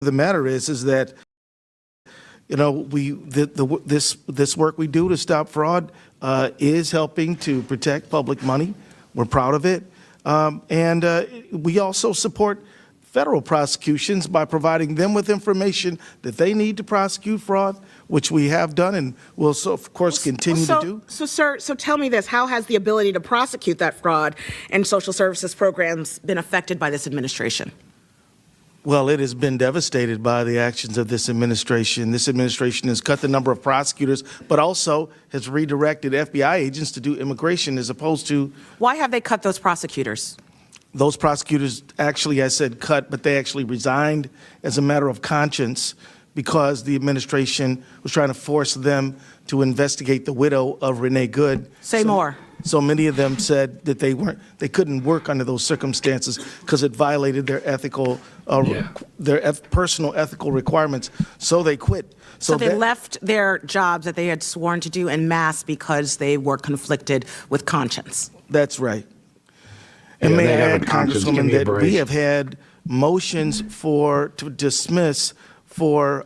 the matter is that, you know, this work we do to stop fraud is helping to protect public money. We're proud of it. And we also support federal prosecutions by providing them with information that they need to prosecute fraud, which we have done and will, of course, continue to do. So, sir, tell me this. How has the ability to prosecute that fraud and social services programs been affected by this administration? Well, it has been devastated by the actions of this administration. This administration has cut the number of prosecutors, but also has redirected FBI agents to do immigration as opposed to... Why have they cut those prosecutors? Those prosecutors actually, I said cut, but they actually resigned as a matter of conscience because the administration was trying to force them to investigate the widow of Renee Good. Say more. So many of them said that they couldn't work under those circumstances because it violated their ethical, personal ethical requirements. So they quit. So they left their jobs that they had sworn to do en masse because they were conflicted with conscience. That's right. And may I add, Congresswoman, that we have had motions to dismiss for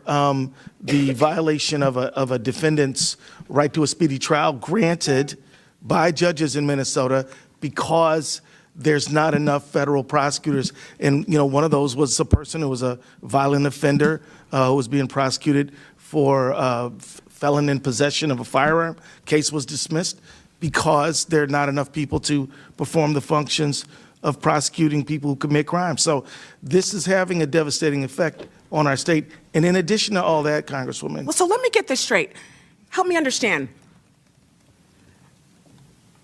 the violation of a defendant's right to a speedy trial granted by judges in Minnesota because there's not enough federal prosecutors. And, you know, one of those was a person who was a violent offender who was being prosecuted for felon in possession of a firearm. Case was dismissed because there are not enough people to perform the functions of prosecuting people who commit crimes. So this is having a devastating effect on our state. And in addition to all that, Congresswoman. Well, so let me get this straight. Help me understand.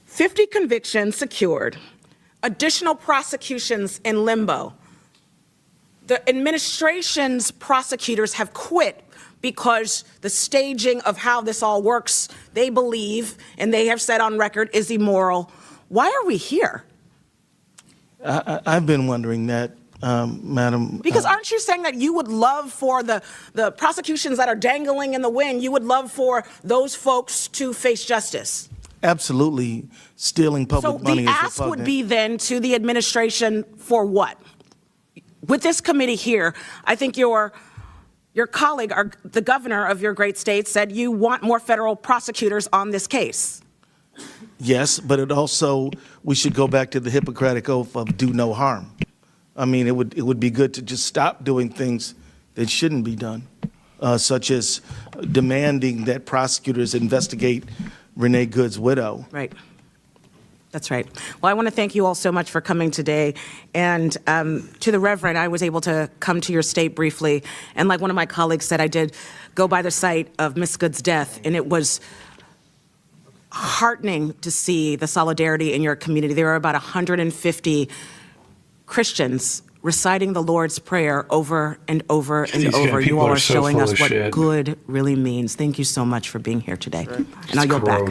50 convictions secured, additional prosecutions in limbo. The administration's prosecutors have quit because the staging of how this all works, they believe, and they have said on record, is immoral. Why are we here? I've been wondering that, Madam. Because aren't you saying that you would love for the prosecutions that are dangling in the wind, you would love for those folks to face justice? Absolutely. Stealing public money is repugnant. So the ask would be then to the administration for what? With this committee here, I think your colleague, the governor of your great state, said you want more federal prosecutors on this case. Yes, but it also, we should go back to the Hippocratic Oath of do no harm. I mean, it would be good to just stop doing things that shouldn't be done, such as demanding that prosecutors investigate Renee Good's widow. Right. That's right. Well, I want to thank you all so much for coming today. And to the Reverend, I was able to come to your state briefly. And like one of my colleagues said, I did go by the site of Miss Good's death, and it was heartening to see the solidarity in your community. There are about 150 Christians reciting the Lord's Prayer over and over and over. You all are showing us what good really means. Thank you so much for being here today. Right. And I'll yield back.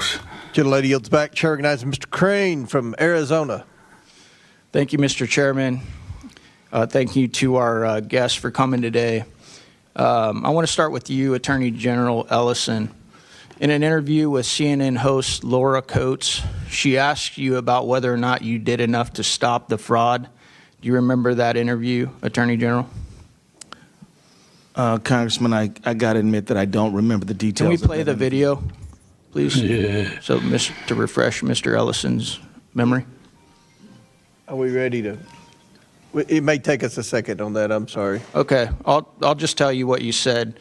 Gentlelady yields back. Chair recognizes Mr. Crane from Arizona. Thank you, Mr. Chairman. Thank you to our guests for coming today. I want to start with you, Attorney General Ellison. In an interview with CNN host Laura Coates, she asked you about whether or not you did enough to stop the fraud. Do you remember that interview, Attorney General? Congressman, I got to admit that I don't remember the details. Can we play the video, please? Yeah. So, to refresh Mr. Ellison's memory. Are we ready to? It may take us a second on that. I'm sorry. Okay, I'll just tell you what you said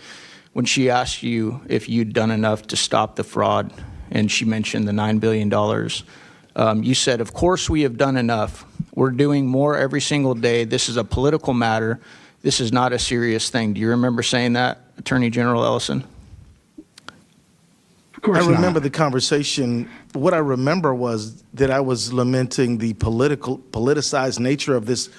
when she asked you if you'd done enough to stop the fraud, and she mentioned the $9 billion. You said, "Of course we have done enough. We're doing more every single day. This is a political matter. This is not a serious thing." Do you remember saying that, Attorney General Ellison? Of course I remember the conversation. What I remember was that I was lamenting the politicized nature of this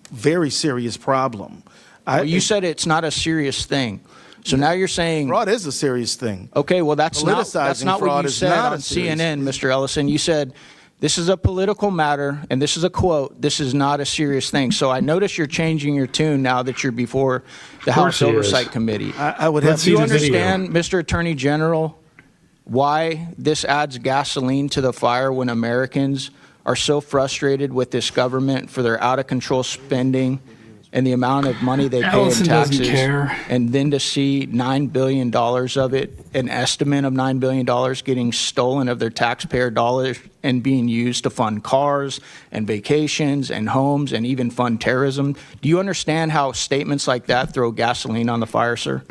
very serious problem. Well, you said it's not a serious thing. So now you're saying fraud is a serious thing. Okay, well that's not what you said on CNN, Mr. Ellison. You said this is a political matter, and this is a quote, "This is not a serious thing." So I notice you're changing your tune now that you're before the House Oversight Committee. I would have to. Do you understand, Mr. Attorney General, why this adds gasoline to the fire when Americans are so frustrated with this government for their out-of-control spending and the amount of money they pay in Ellison doesn't taxes, care. and then to see $9 billion of it, an estimate of $9 billion getting stolen of their taxpayer dollars and being used to fund cars and vacations and homes and even fund terrorism. Do you understand how statements like that throw gasoline on the fire, sir?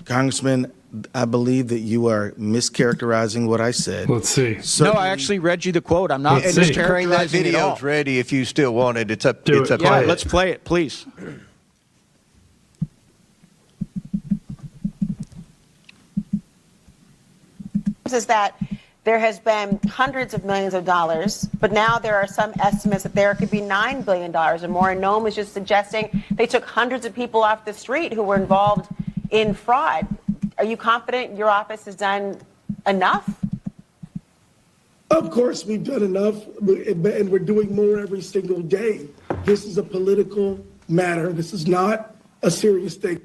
Congressman, I believe that you are mischaracterizing what I said. Let's see. No, I actually read you the quote. I'm not Let's see. Bring that mischaracterizing it all. video's ready if you still want it. It's up. Do It's it. up. Yeah, to you. let's play it, please. Is that there has been hundreds of millions of dollars, but now there are some estimates that there could be $9 billion or more. And Noam was just suggesting they took hundreds of people off the street who were involved in fraud. Are you confident your office has done enough? Of course, we've done enough, and we're doing more every single day. This is a political matter. This is not a serious thing.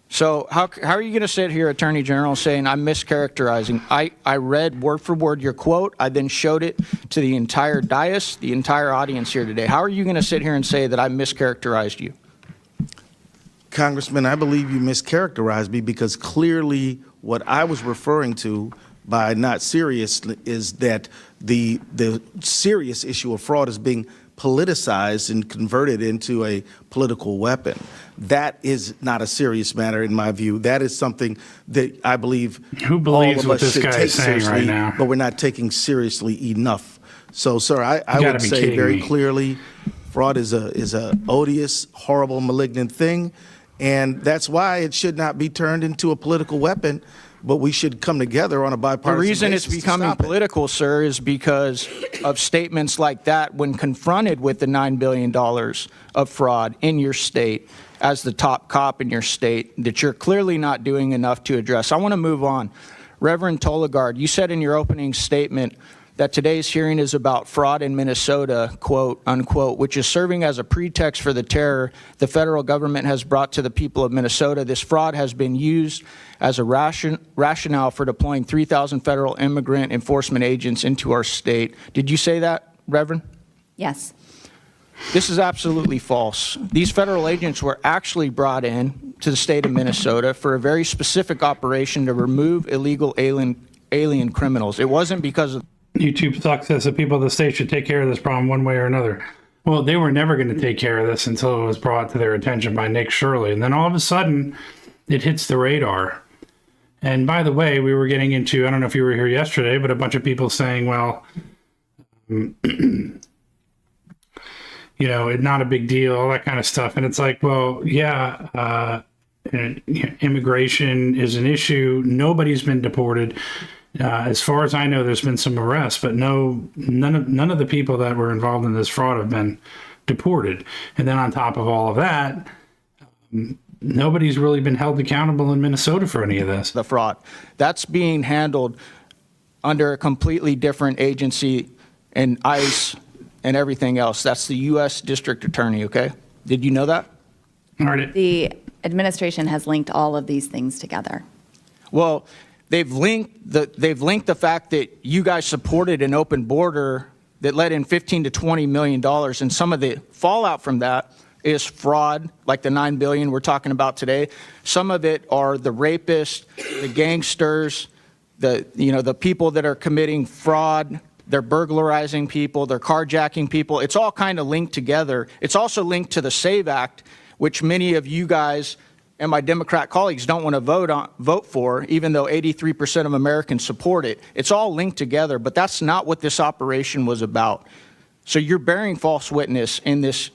So how are you going to sit here, Attorney General, saying I'm mischaracterizing? I read word for word your quote. I then showed it to the entire dais, the entire audience here today. How are you going to sit here and say that I mischaracterized you? Congressman, I believe you mischaracterized me because clearly what I was referring to by not serious is that the serious issue of fraud is being politicized and converted into a political weapon. That is not a serious matter in my view. That is something that I believe Who believes all of what us this should guy take is saying right seriously, now? but we're not taking seriously enough. So, sir, I gotta would be say kidding very me. clearly, fraud is a odious, horrible, malignant thing, and that's why it should not be turned into a political weapon. But we should come together on a bipartisan The reason it's basis to becoming stop it. political, sir, is because of statements like that when confronted with the $9 billion of fraud in your state as the top cop in your state that you're clearly not doing enough to address. I want to move on. Reverend Tolegard, you said in your opening statement that today's hearing is about fraud in Minnesota, quote, unquote, which is serving as a pretext for the terror the federal government has brought to the people of Minnesota. This fraud has been used as a rationale for deploying 3,000 federal immigrant enforcement agents into our state. Did you say that, Reverend? Yes. This is absolutely false. These federal agents were actually brought in to the state of Minnesota for a very specific operation to remove illegal alien criminals. It wasn't because of YouTube sucks as the people of the state should take care of this problem one way or another. Well, they were never going to take care of this until it was brought to their attention by Nick Shirley. And then all of a sudden, it hits the radar. And by the way, we were getting into, I don't know if you were here yesterday, but a bunch of people saying, well, you know, it's not a big deal, all that kind of stuff. And it's like, well, yeah, immigration is an issue. Nobody's been deported. As far as I know, there's been some arrests, but none of the people that were involved in this fraud have been deported. And then on top of all of that, nobody's really been held accountable in Minnesota for any of this. the fraud. That's being handled under a completely different agency and ICE and everything else. That's the U.S. District Attorney, okay? Did you know that? All right. The administration has linked all of these things together. Well, they've linked the fact that you guys supported an open border that let in $15 to $20 million, and some of the fallout from that is fraud, like the $9 billion we're talking about today. Some of it are the rapists, the gangsters, the people that are committing fraud. They're burglarizing people, they're carjacking people. It's all kind of linked together. It's also linked to the SAVE Act, which many of you guys and my Democrat colleagues don't want to vote for, even though 83% of Americans support it. It's all linked together, but that's not what this operation was about. So you're bearing false witness in this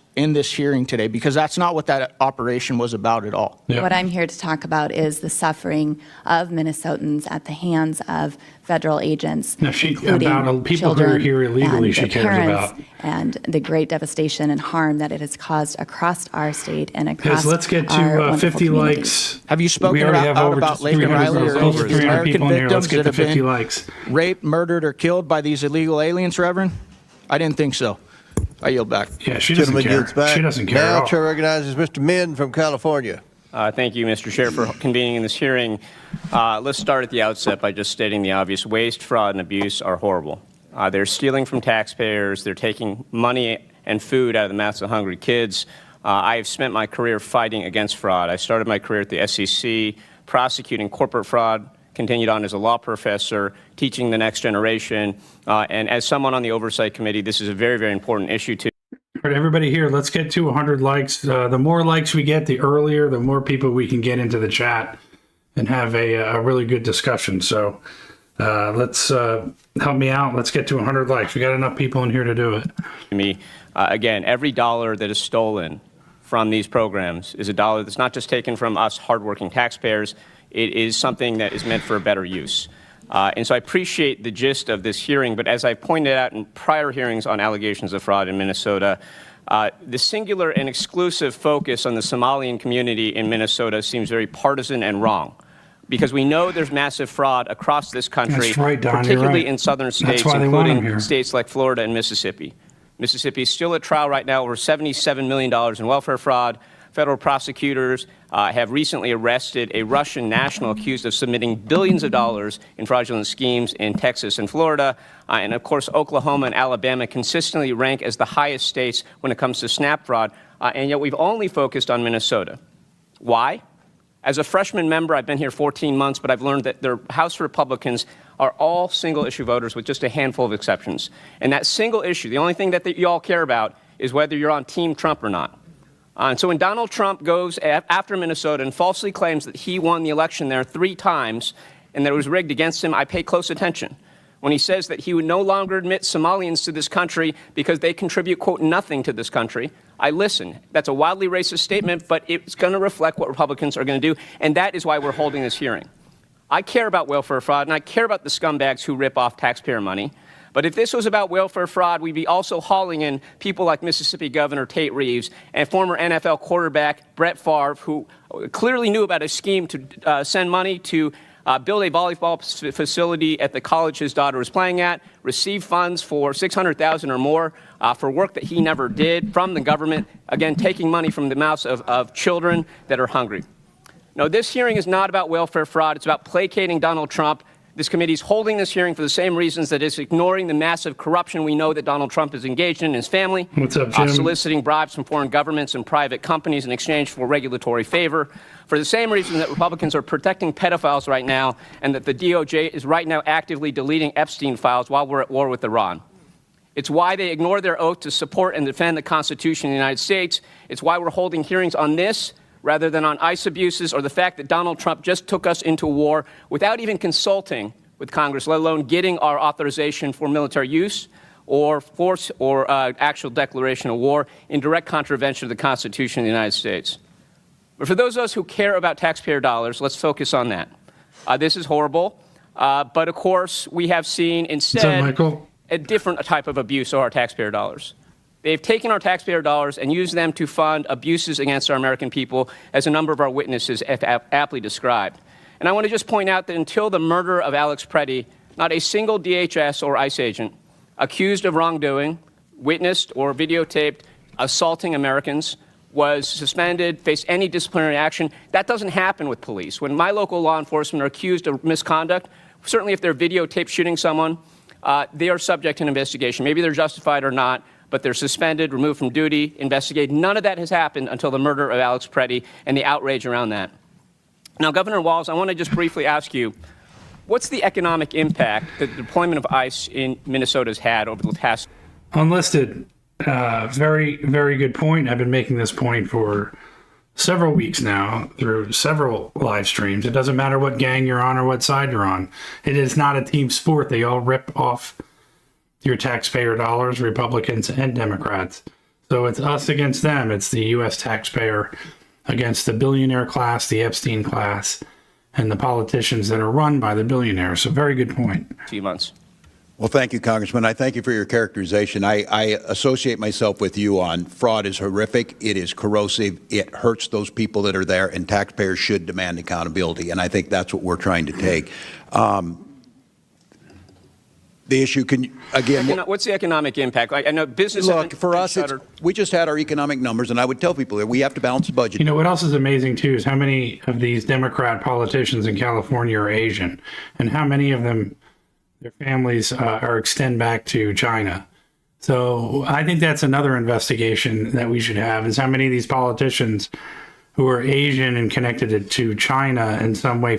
hearing today, because that's not what that operation was about at all. Yeah. What I'm here to talk about is the suffering of Minnesotans at the hands of federal agents, Now, including about people who children are here illegally, and she their cares parents, about. and the great devastation and harm that it has caused across our state and across Let's get our to wonderful 50 communities. likes. Have you spoken We already have out over about Laken 300 Riley or over 300 American people in here. Let's victims get that to have 50 been likes. raped, murdered, or killed by these illegal aliens, Reverend? I didn't think so. I yield back. Yeah, she doesn't Gentleman care. yields back. She doesn't care at Now, all. Chair recognizes Mr. Min from California. Thank you, Mr. Chair, for convening in this hearing. Let's start at the outset by just stating the obvious. Waste, fraud, and abuse are horrible. They're stealing from taxpayers. They're taking money and food out of the mouths of hungry kids. I have spent my career fighting against fraud. I started my career at the SEC, prosecuting corporate fraud, continued on as a law professor, teaching the next generation. And as someone on the Oversight Committee, this is a very, very important issue to. All right, everybody here, let's get to 100 likes. The more likes we get, the earlier, the more people we can get into the chat and have a really good discussion. So let's help me out. Let's get to 100 likes. We got enough people in here to do it. Again, every dollar that is stolen from these programs is a dollar that's not just taken from us hardworking taxpayers. It is something that is meant for a better use. And so I appreciate the gist of this hearing, but as I pointed out in prior hearings on allegations of fraud in Minnesota, the singular and exclusive focus on the Somalian community in Minnesota seems very partisan and wrong, because we know there's massive fraud across this country, That's right, Don, particularly you're right. in southern states, That's why they want 'em including here. states like Florida and Mississippi. Mississippi is still at trial right now, over $77 million in welfare fraud. Federal prosecutors have recently arrested a Russian national accused of submitting billions of dollars in fraudulent schemes in Texas and Florida. And of course, Oklahoma and Alabama consistently rank as the highest states when it comes to SNAP fraud. And yet we've only focused on Minnesota. Why? As a freshman member, I've been here 14 months, but I've learned that their House Republicans are all single-issue voters with just a handful of exceptions. And that single issue, the only thing that you all care about is whether you're on Team Trump or not. And so when Donald Trump goes after Minnesota and falsely claims that he won the election there 3 times and that it was rigged against him, I pay close attention. When he says that he would no longer admit Somalians to this country because they contribute, quote, nothing to this country, I listen. That's a wildly racist statement, but it's going to reflect what Republicans are going to do, and that is why we're holding this hearing. I care about welfare fraud, and I care about the scumbags who rip off taxpayer money. But if this was about welfare fraud, we'd be also hauling in people like Mississippi Governor Tate Reeves and former NFL quarterback Brett Favre, who clearly knew about a scheme to send money to build a volleyball facility at the college his daughter was playing at, receive funds for $600,000 or more for work that he never did from the government, again, taking money from the mouths of children that are hungry. No, this hearing is not about welfare fraud. It's about placating Donald Trump. This committee is holding this hearing for the same reasons that it's ignoring the massive corruption we know that Donald Trump is engaged in his family. What's up, Jim? Soliciting bribes from foreign governments and private companies in exchange for regulatory favor. For the same reason that Republicans are protecting pedophiles right now and that the DOJ is right now actively deleting Epstein files while we're at war with Iran. It's why they ignore their oath to support and defend the Constitution of the United States. It's why we're holding hearings on this rather than on ICE abuses or the fact that Donald Trump just took us into war without even consulting with Congress, let alone getting our authorization for military use or force or actual declaration of war in direct contravention of the Constitution of the United States. But for those of us who care about taxpayer dollars, let's focus on that. This is horrible, but of course we have seen instead a different type of abuse of our taxpayer dollars. They've taken our taxpayer dollars and used them to fund abuses against our American people, as a number of our witnesses have aptly described. And I want to just point out that until the murder of Alex Preddy, not a single DHS or ICE agent accused of wrongdoing, witnessed or videotaped assaulting Americans was suspended, faced any disciplinary action. That doesn't happen with police. When my local law enforcement are accused of misconduct, certainly if they're videotaped shooting someone, they are subject to an investigation. Maybe they're justified or not, but they're suspended, removed from duty, investigated. None of that has happened until the murder of Alex Preddy and the outrage around that. Now, Governor Walz, I want to just briefly ask you, what's the economic impact that the deployment of ICE in Minnesota has had over the past? Unlisted. Very, very good point. I've been making this point for several weeks now through several live streams. It doesn't matter what gang you're on or what side you're on. It is not a team sport. They all rip off your taxpayer dollars, Republicans and Democrats. So it's us against them. It's the U.S. taxpayer against the billionaire class, the Epstein class, and the politicians that are run by the billionaires. So very good point. Few months. Well, thank you, Congressman. I thank you for your characterization. I associate myself with you on fraud is horrific. It is corrosive. It hurts those people that are there, and taxpayers should demand accountability. And I think that's what we're trying to take. The issue can, again... What's the economic impact? I know business... Look, for us, we just had our economic numbers, and I would tell people that we have to balance the budget. You know, what else is amazing, too, is how many of these Democrat politicians in California are Asian, and how many of them, their families extend back to China. So I think that's another investigation that we should have, is how many of these politicians who are Asian and connected to China in some way,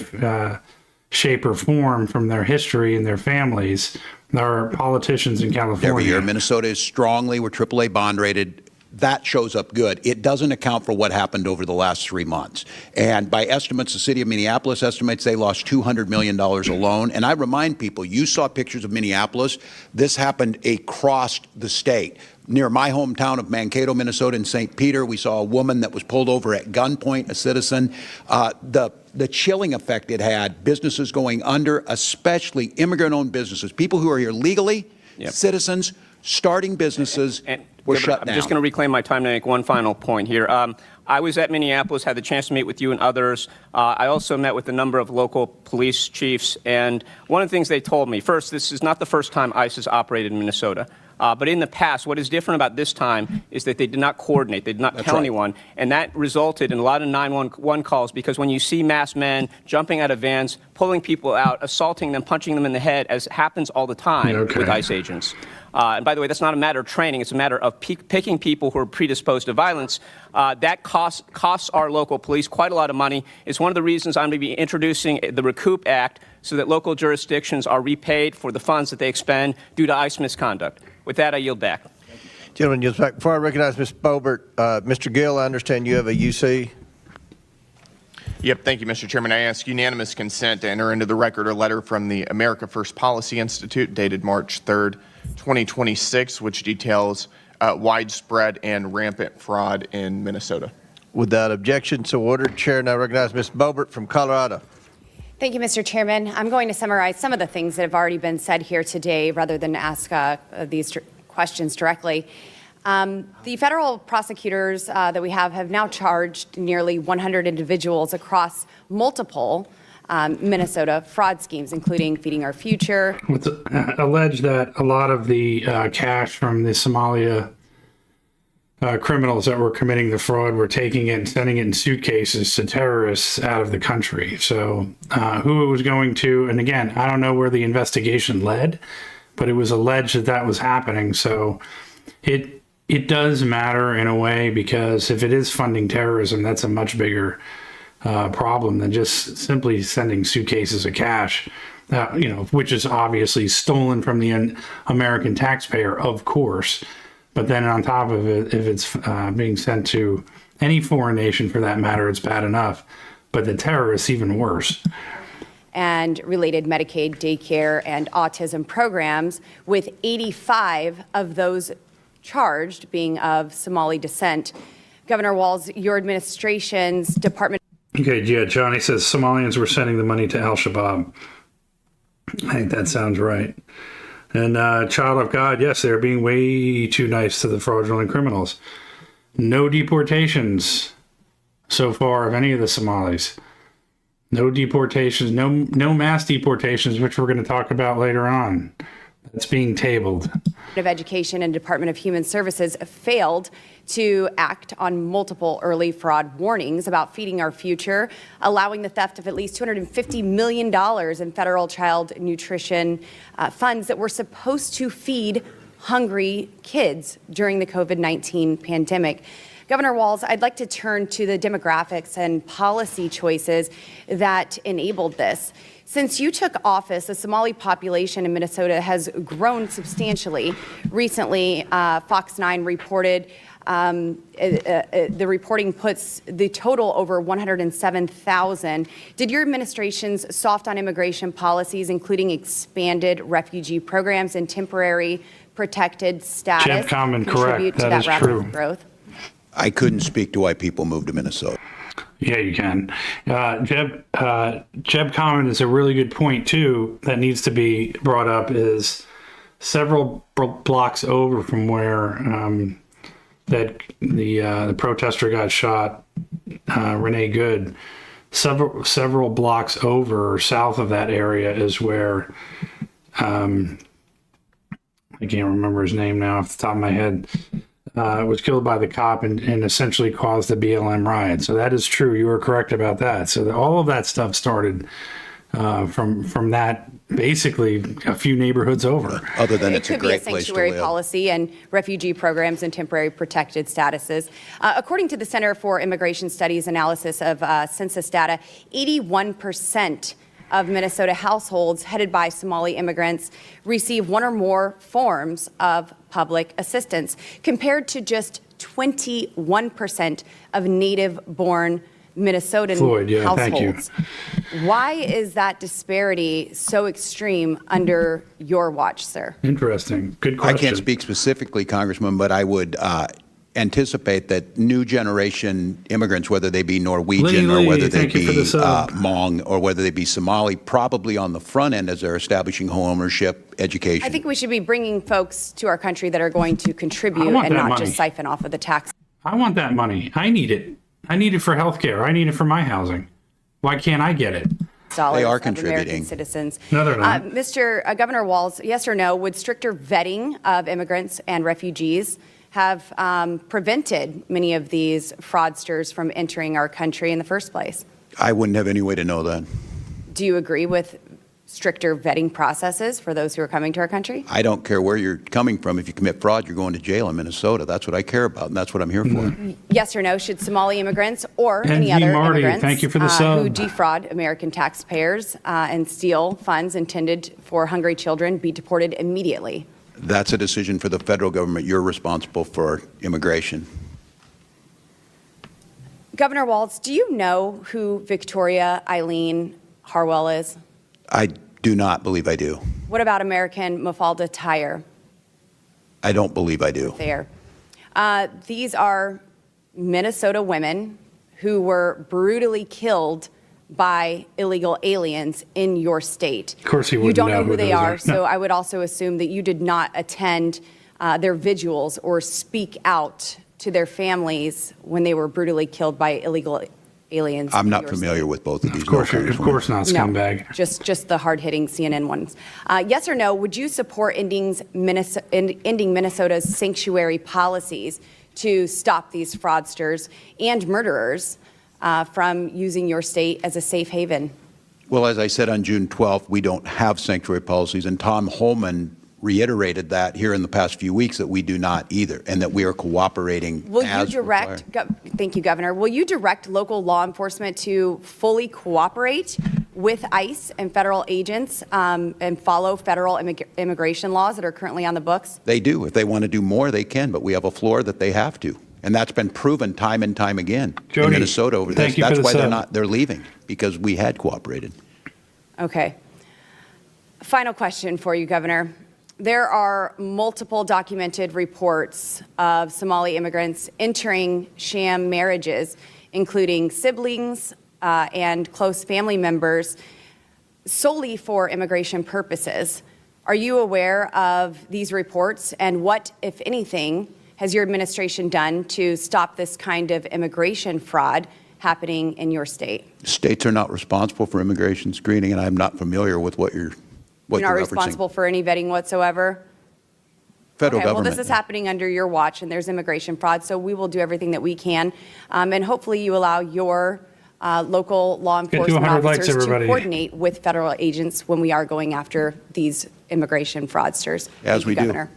shape, or form from their history and their families are politicians in California. Every year, Minnesota is strongly, we're AAA bond rated. That shows up good. It doesn't account for what happened over the last 3 months. And by estimates, the city of Minneapolis estimates they lost $200 million alone. And I remind people, you saw pictures of Minneapolis. This happened across the state. Near my hometown of Mankato, Minnesota, in St. Peter, we saw a woman that was pulled over at gunpoint, a citizen. The chilling effect it had, businesses going under, especially immigrant-owned businesses, people who are here legally, citizens, starting businesses, were shut down. I'm just going to reclaim my time to make one final point here. I was at Minneapolis, had the chance to meet with you and others. I also met with a number of local police chiefs, and one of the things they told me, first, this is not the first time ICE has operated in Minnesota. But in the past, what is different about this time is that they did not coordinate. They did not tell anyone. And that resulted in a lot of 911 calls, because when you see masked men jumping out of vans, pulling people out, assaulting them, punching them in the head, as happens all the time with ICE agents. And by the way, that's not a matter of training. It's a matter of picking people who are predisposed to violence. That costs our local police quite a lot of money. It's one of the reasons I'm going to be introducing the Recoup Act, so that local jurisdictions are repaid for the funds that they expend due to ICE misconduct. With that, I yield back. Gentleman yields back. Before I recognize Ms. Boebert, Mr. Gill, I understand you have a UC. Yep, thank you, Mr. Chairman. I ask unanimous consent to enter into the record a letter from the America First Policy Institute dated March 3rd, 2026, which details widespread and rampant fraud in Minnesota. Without objection, so ordered. Chair now recognize Ms. Boebert from Colorado. Thank you, Mr. Chairman. I'm going to summarize some of the things that have already been said here today rather than ask these questions directly. The federal prosecutors that we have now charged nearly 100 individuals across multiple Minnesota fraud schemes, including Feeding Our Future. It's alleged that a lot of the cash from the Somalia criminals that were committing the fraud were taking it and sending it in suitcases to terrorists out of the country. So who it was going to, and again, I don't know where the investigation led, but it was alleged that that was happening. So it does matter in a way, because if it is funding terrorism, that's a much bigger problem than just simply sending suitcases of cash, which is obviously stolen from the American taxpayer, of course. But then on top of it, if it's being sent to any foreign nation for that matter, it's bad enough. But the terrorists, even worse. And related Medicaid, daycare, and autism programs, with 85 of those charged being of Somali descent. Governor Walz, your administration's Department. Okay, yeah, Johnny says Somalians were sending the money to Al-Shabaab. I think that sounds right. And Child of God, yes, they're being way too nice to the fraudulent criminals. No deportations so far of any of the Somalis. No deportations, no mass deportations, which we're going to talk about later on. That's being tabled. Of Education and Department of Human Services failed to act on multiple early fraud warnings about Feeding Our Future, allowing the theft of at least $250 million in federal child nutrition funds that were supposed to feed hungry kids during the COVID-19 pandemic. Governor Walz, I'd like to turn to the demographics and policy choices that enabled this. Since you took office, the Somali population in Minnesota has grown substantially. Recently, Fox 9 reported the reporting puts the total over 107,000. Did your administration's soft on immigration policies, including expanded refugee programs and temporary protected status, contribute to that rapid growth? I couldn't speak to why people moved to Minnesota. Yeah, you can. Jeb comment is a really good point, too, that needs to be brought up, is several blocks over from where that the protester got shot, Renee Good, several blocks over or south of that area is where, I can't remember his name now off the top of my head, was killed by the cop and essentially caused the BLM riot. So that is true. You were correct about that. So all of that stuff started from that basically a few neighborhoods over. Other than It it's a could be a great place to sanctuary live. policy and refugee programs and temporary protected statuses. According to the Center for Immigration Studies analysis of census data, 81% of Minnesota households headed by Somali immigrants receive one or more forms of public assistance, compared to just 21% of native-born Minnesotan Floyd, yeah, thank you. households. Why is that disparity so extreme under your watch, sir? Interesting. Good I question. can't speak specifically, Congressman, but I would anticipate that new generation immigrants, whether they be Norwegian or whether they thank you for be the sub. Hmong or whether they be Somali, probably on the front end as they're establishing home ownership, education. I think we should be bringing folks to our country that are going to contribute I want and that not money. just siphon off of the tax. I want that money. I need it. I need it for healthcare. I need it for my housing. Why can't I get it? Dollars They are of American contributing. citizens. No, they're not. Mr. Governor Walz, yes or no, would stricter vetting of immigrants and refugees have prevented many of these fraudsters from entering our country in the first place? I wouldn't have any way to know that. Do you agree with stricter vetting processes for those who are coming to our country? I don't care where you're coming from. If you commit fraud, you're going to jail in Minnesota. That's what I care about, and that's what I'm here for. Yes or no, should Somali immigrants or And any V. other Marty, immigrants thank you for the sub. who defraud American taxpayers and steal funds intended for hungry children be deported immediately? That's a decision for the federal government. You're responsible for immigration. Governor Walz, do you know who Victoria Eileen Harwell is? I do not believe I do. What about American Mafalda Tyer I don't believe I do. there? These are Minnesota women who were brutally killed by illegal aliens in your state. Of course he You wouldn't don't know know who who they those are, are. so No. I would also assume that you did not attend their vigils or speak out to their families when they were brutally killed by illegal aliens. I'm in not your familiar state. with both of these. Of course, no, of Congresswoman. course not, scumbag. No, just the hard-hitting CNN ones. Yes or no, would you support ending Minnesota's sanctuary policies to stop these fraudsters and murderers from using your state as a safe haven? Well, as I said on June 12th, we don't have sanctuary policies, and Tom Holman reiterated that here in the past few weeks that we do not either, and that we are cooperating Will you as direct, required. thank you, Governor, will you direct local law enforcement to fully cooperate with ICE and federal agents and follow federal immigration laws that are currently on the books? They do. If they want to do more, they can, but we have a floor that they have to. And that's been proven time and time again in Jody, Minnesota over thank this. you for That's the why sub. they're leaving, because we had cooperated. Okay. Final question for you, Governor. There are multiple documented reports of Somali immigrants entering sham marriages, including siblings and close family members, solely for immigration purposes. Are you aware of these reports, and what, if anything, has your administration done to stop this kind of immigration fraud happening in your state? States are not responsible for immigration screening, and I'm not familiar with what you're You're not referencing. responsible for any vetting whatsoever? Federal Okay, well, government. this is happening under your watch, and there's immigration fraud, so we will do everything that we can. And hopefully you allow your local law to enforcement 100 likes, officers to everybody. coordinate with federal agents when we are going after these immigration fraudsters. As Thank we you, do. Governor.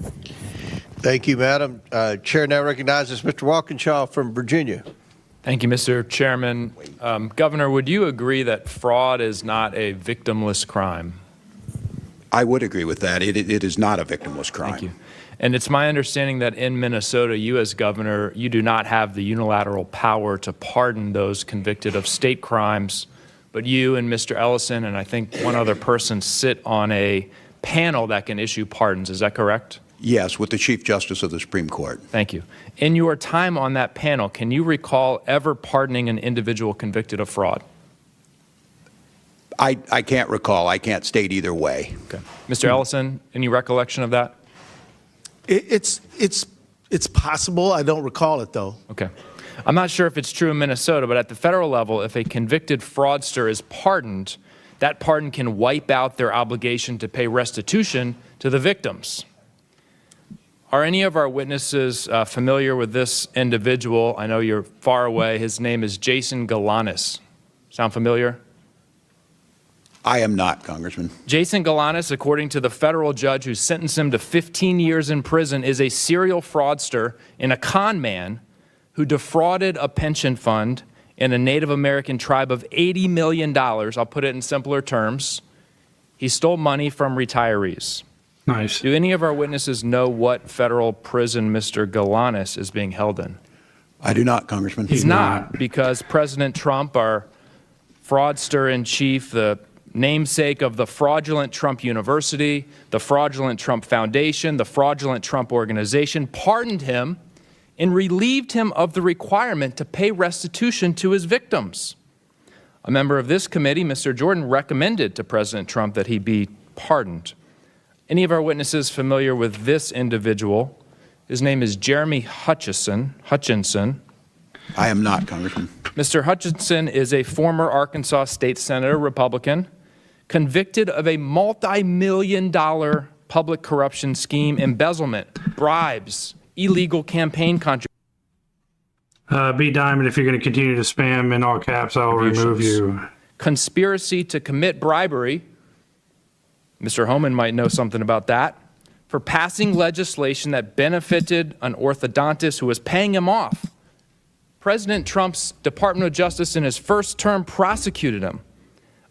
Thank you, Madam. Chair now recognizes Mr. Walkinshaw from Virginia. Thank you, Mr. Chairman. Governor, would you agree that fraud is not a victimless crime? I would agree with that. It is not a victimless crime. Thank you. And it's my understanding that in Minnesota, you as governor, you do not have the unilateral power to pardon those convicted of state crimes, but you and Mr. Ellison and I think one other person sit on a panel that can issue pardons. Is that correct? Yes, with the Chief Justice of the Supreme Court. Thank you. In your time on that panel, can you recall ever pardoning an individual convicted of fraud? I can't recall. I can't state either way. Okay. Mr. Ellison, any recollection of that? It's possible. I don't recall it, though. Okay. I'm not sure if it's true in Minnesota, but at the federal level, if a convicted fraudster is pardoned, that pardon can wipe out their obligation to pay restitution to the victims. Are any of our witnesses familiar with this individual? I know you're far away. His name is Jason Galanis. Sound familiar? I am not, Congressman. Jason Galanis, according to the federal judge who sentenced him to 15 years in prison, is a serial fraudster and a con man who defrauded a pension fund in a Native American tribe of $80 million. I'll put it in simpler terms. He stole money from retirees. Nice. Do any of our witnesses know what federal prison Mr. Galanis is being held in? I do not, Congressman. He's not, because President Trump, our fraudster in chief, the namesake of the fraudulent Trump University, the fraudulent Trump Foundation, the fraudulent Trump Organization, pardoned him and relieved him of the requirement to pay restitution to his victims. A member of this committee, Mr. Jordan, recommended to President Trump that he be pardoned. Any of our witnesses familiar with this individual? His name is Jeremy Hutchinson. I am not, Congressman. Mr. Hutchinson is a former Arkansas state senator, Republican, convicted of a multi-million-dollar public corruption scheme, embezzlement, bribes, illegal campaign contributions. B. Diamond, if you're going to continue to spam in all caps, I'll remove you. Conspiracy to commit bribery. Mr. Homan might know something about that. For passing legislation that benefited an orthodontist who was paying him off. President Trump's Department of Justice in his first term prosecuted him.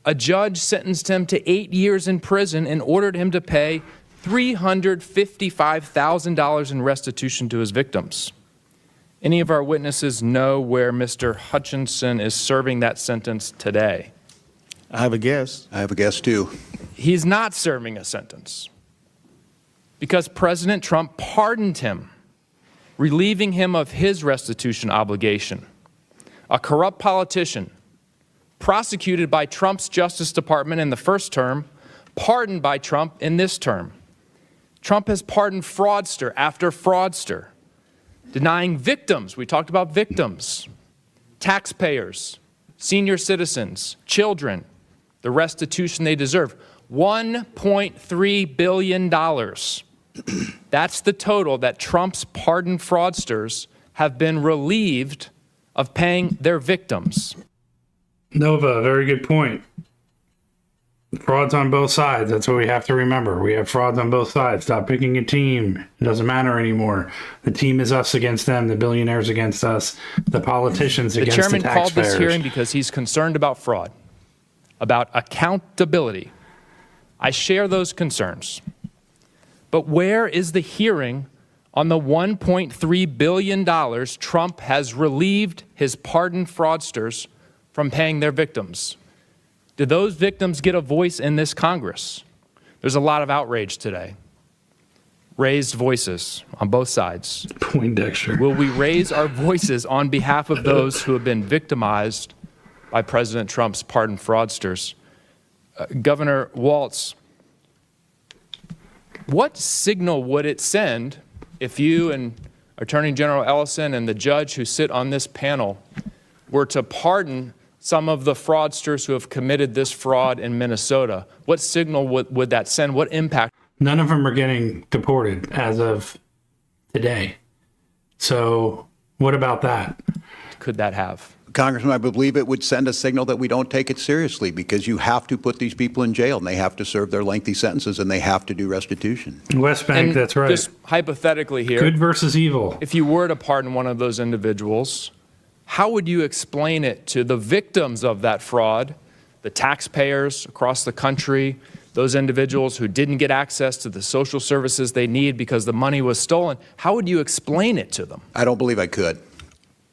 A judge sentenced him to 8 years in prison and ordered him to pay $355,000 in restitution to his victims. Any of our witnesses know where Mr. Hutchinson is serving that sentence today? I have a guess. I have a guess, too. He's not serving a sentence because President Trump pardoned him, relieving him of his restitution obligation. A corrupt politician, prosecuted by Trump's Justice Department in the first term, pardoned by Trump in this term. Trump has pardoned fraudster after fraudster, denying victims, we talked about victims, taxpayers, senior citizens, children, the restitution they deserve. $1.3 billion. That's the total that Trump's pardoned fraudsters have been relieved of paying their victims. Nova, very good point. Frauds on both sides. That's what we have to remember. We have frauds on both sides. Stop picking a team. It doesn't matter anymore. The team is us against them, the billionaires against us, the politicians against the taxpayers. The chairman called this hearing because he's concerned about fraud, about accountability. I share those concerns. But where is the hearing on the $1.3 billion Trump has relieved his pardoned fraudsters from paying their victims? Did those victims get a voice in this Congress? There's a lot of outrage today. Raised voices on both sides. Poindexter. Will we raise our voices on behalf of those who have been victimized by President Trump's pardoned fraudsters? Governor Walz, what signal would it send if you and Attorney General Ellison and the judge who sit on this panel were to pardon some of the fraudsters who have committed this fraud in Minnesota? What signal would that send? What impact? None of them are getting deported as of today. So what about that? Could that have? Congressman, I believe it would send a signal that we don't take it seriously because you have to put these people in jail and they have to serve their lengthy sentences and they have to do restitution. West Bank, And that's right. Just hypothetically here. Good versus evil. If you were to pardon one of those individuals, how would you explain it to the victims of that fraud, the taxpayers across the country, those individuals who didn't get access to the social services they need because the money was stolen? How would you explain it to them? I don't believe I could.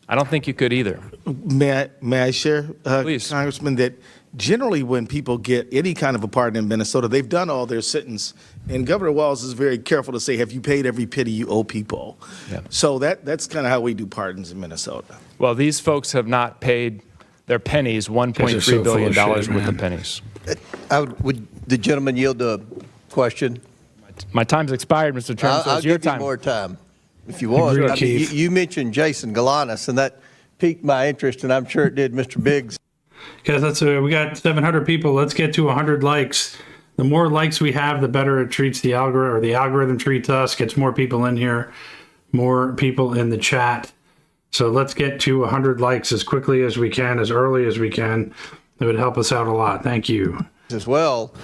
I don't think you could either. May I share, Please. Congressman, that generally when people get any kind of a pardon in Minnesota, they've done all their sentence. And Governor Walz is very careful to say, have you paid every penny you owe people? Yeah. So that's kind of how we do pardons in Minnesota. Well, these folks have not paid their pennies, $1.3 billion worth of pennies. Would the gentleman yield the question? My time's expired, Mr. Chairman, so I'll it's your give you time. more time if you want. Sure, I mean, Keith. you mentioned Jason Galanis, and that piqued my interest, and I'm sure it did Mr. Biggs. Because we got 700 people. Let's get to 100 likes. The more likes we have, the better it treats the algorithm, or the algorithm treats us, gets more people in here, more people in the chat. So let's get to 100 likes as quickly as we can, as early as we can. It would help us out a lot. Thank you. as well.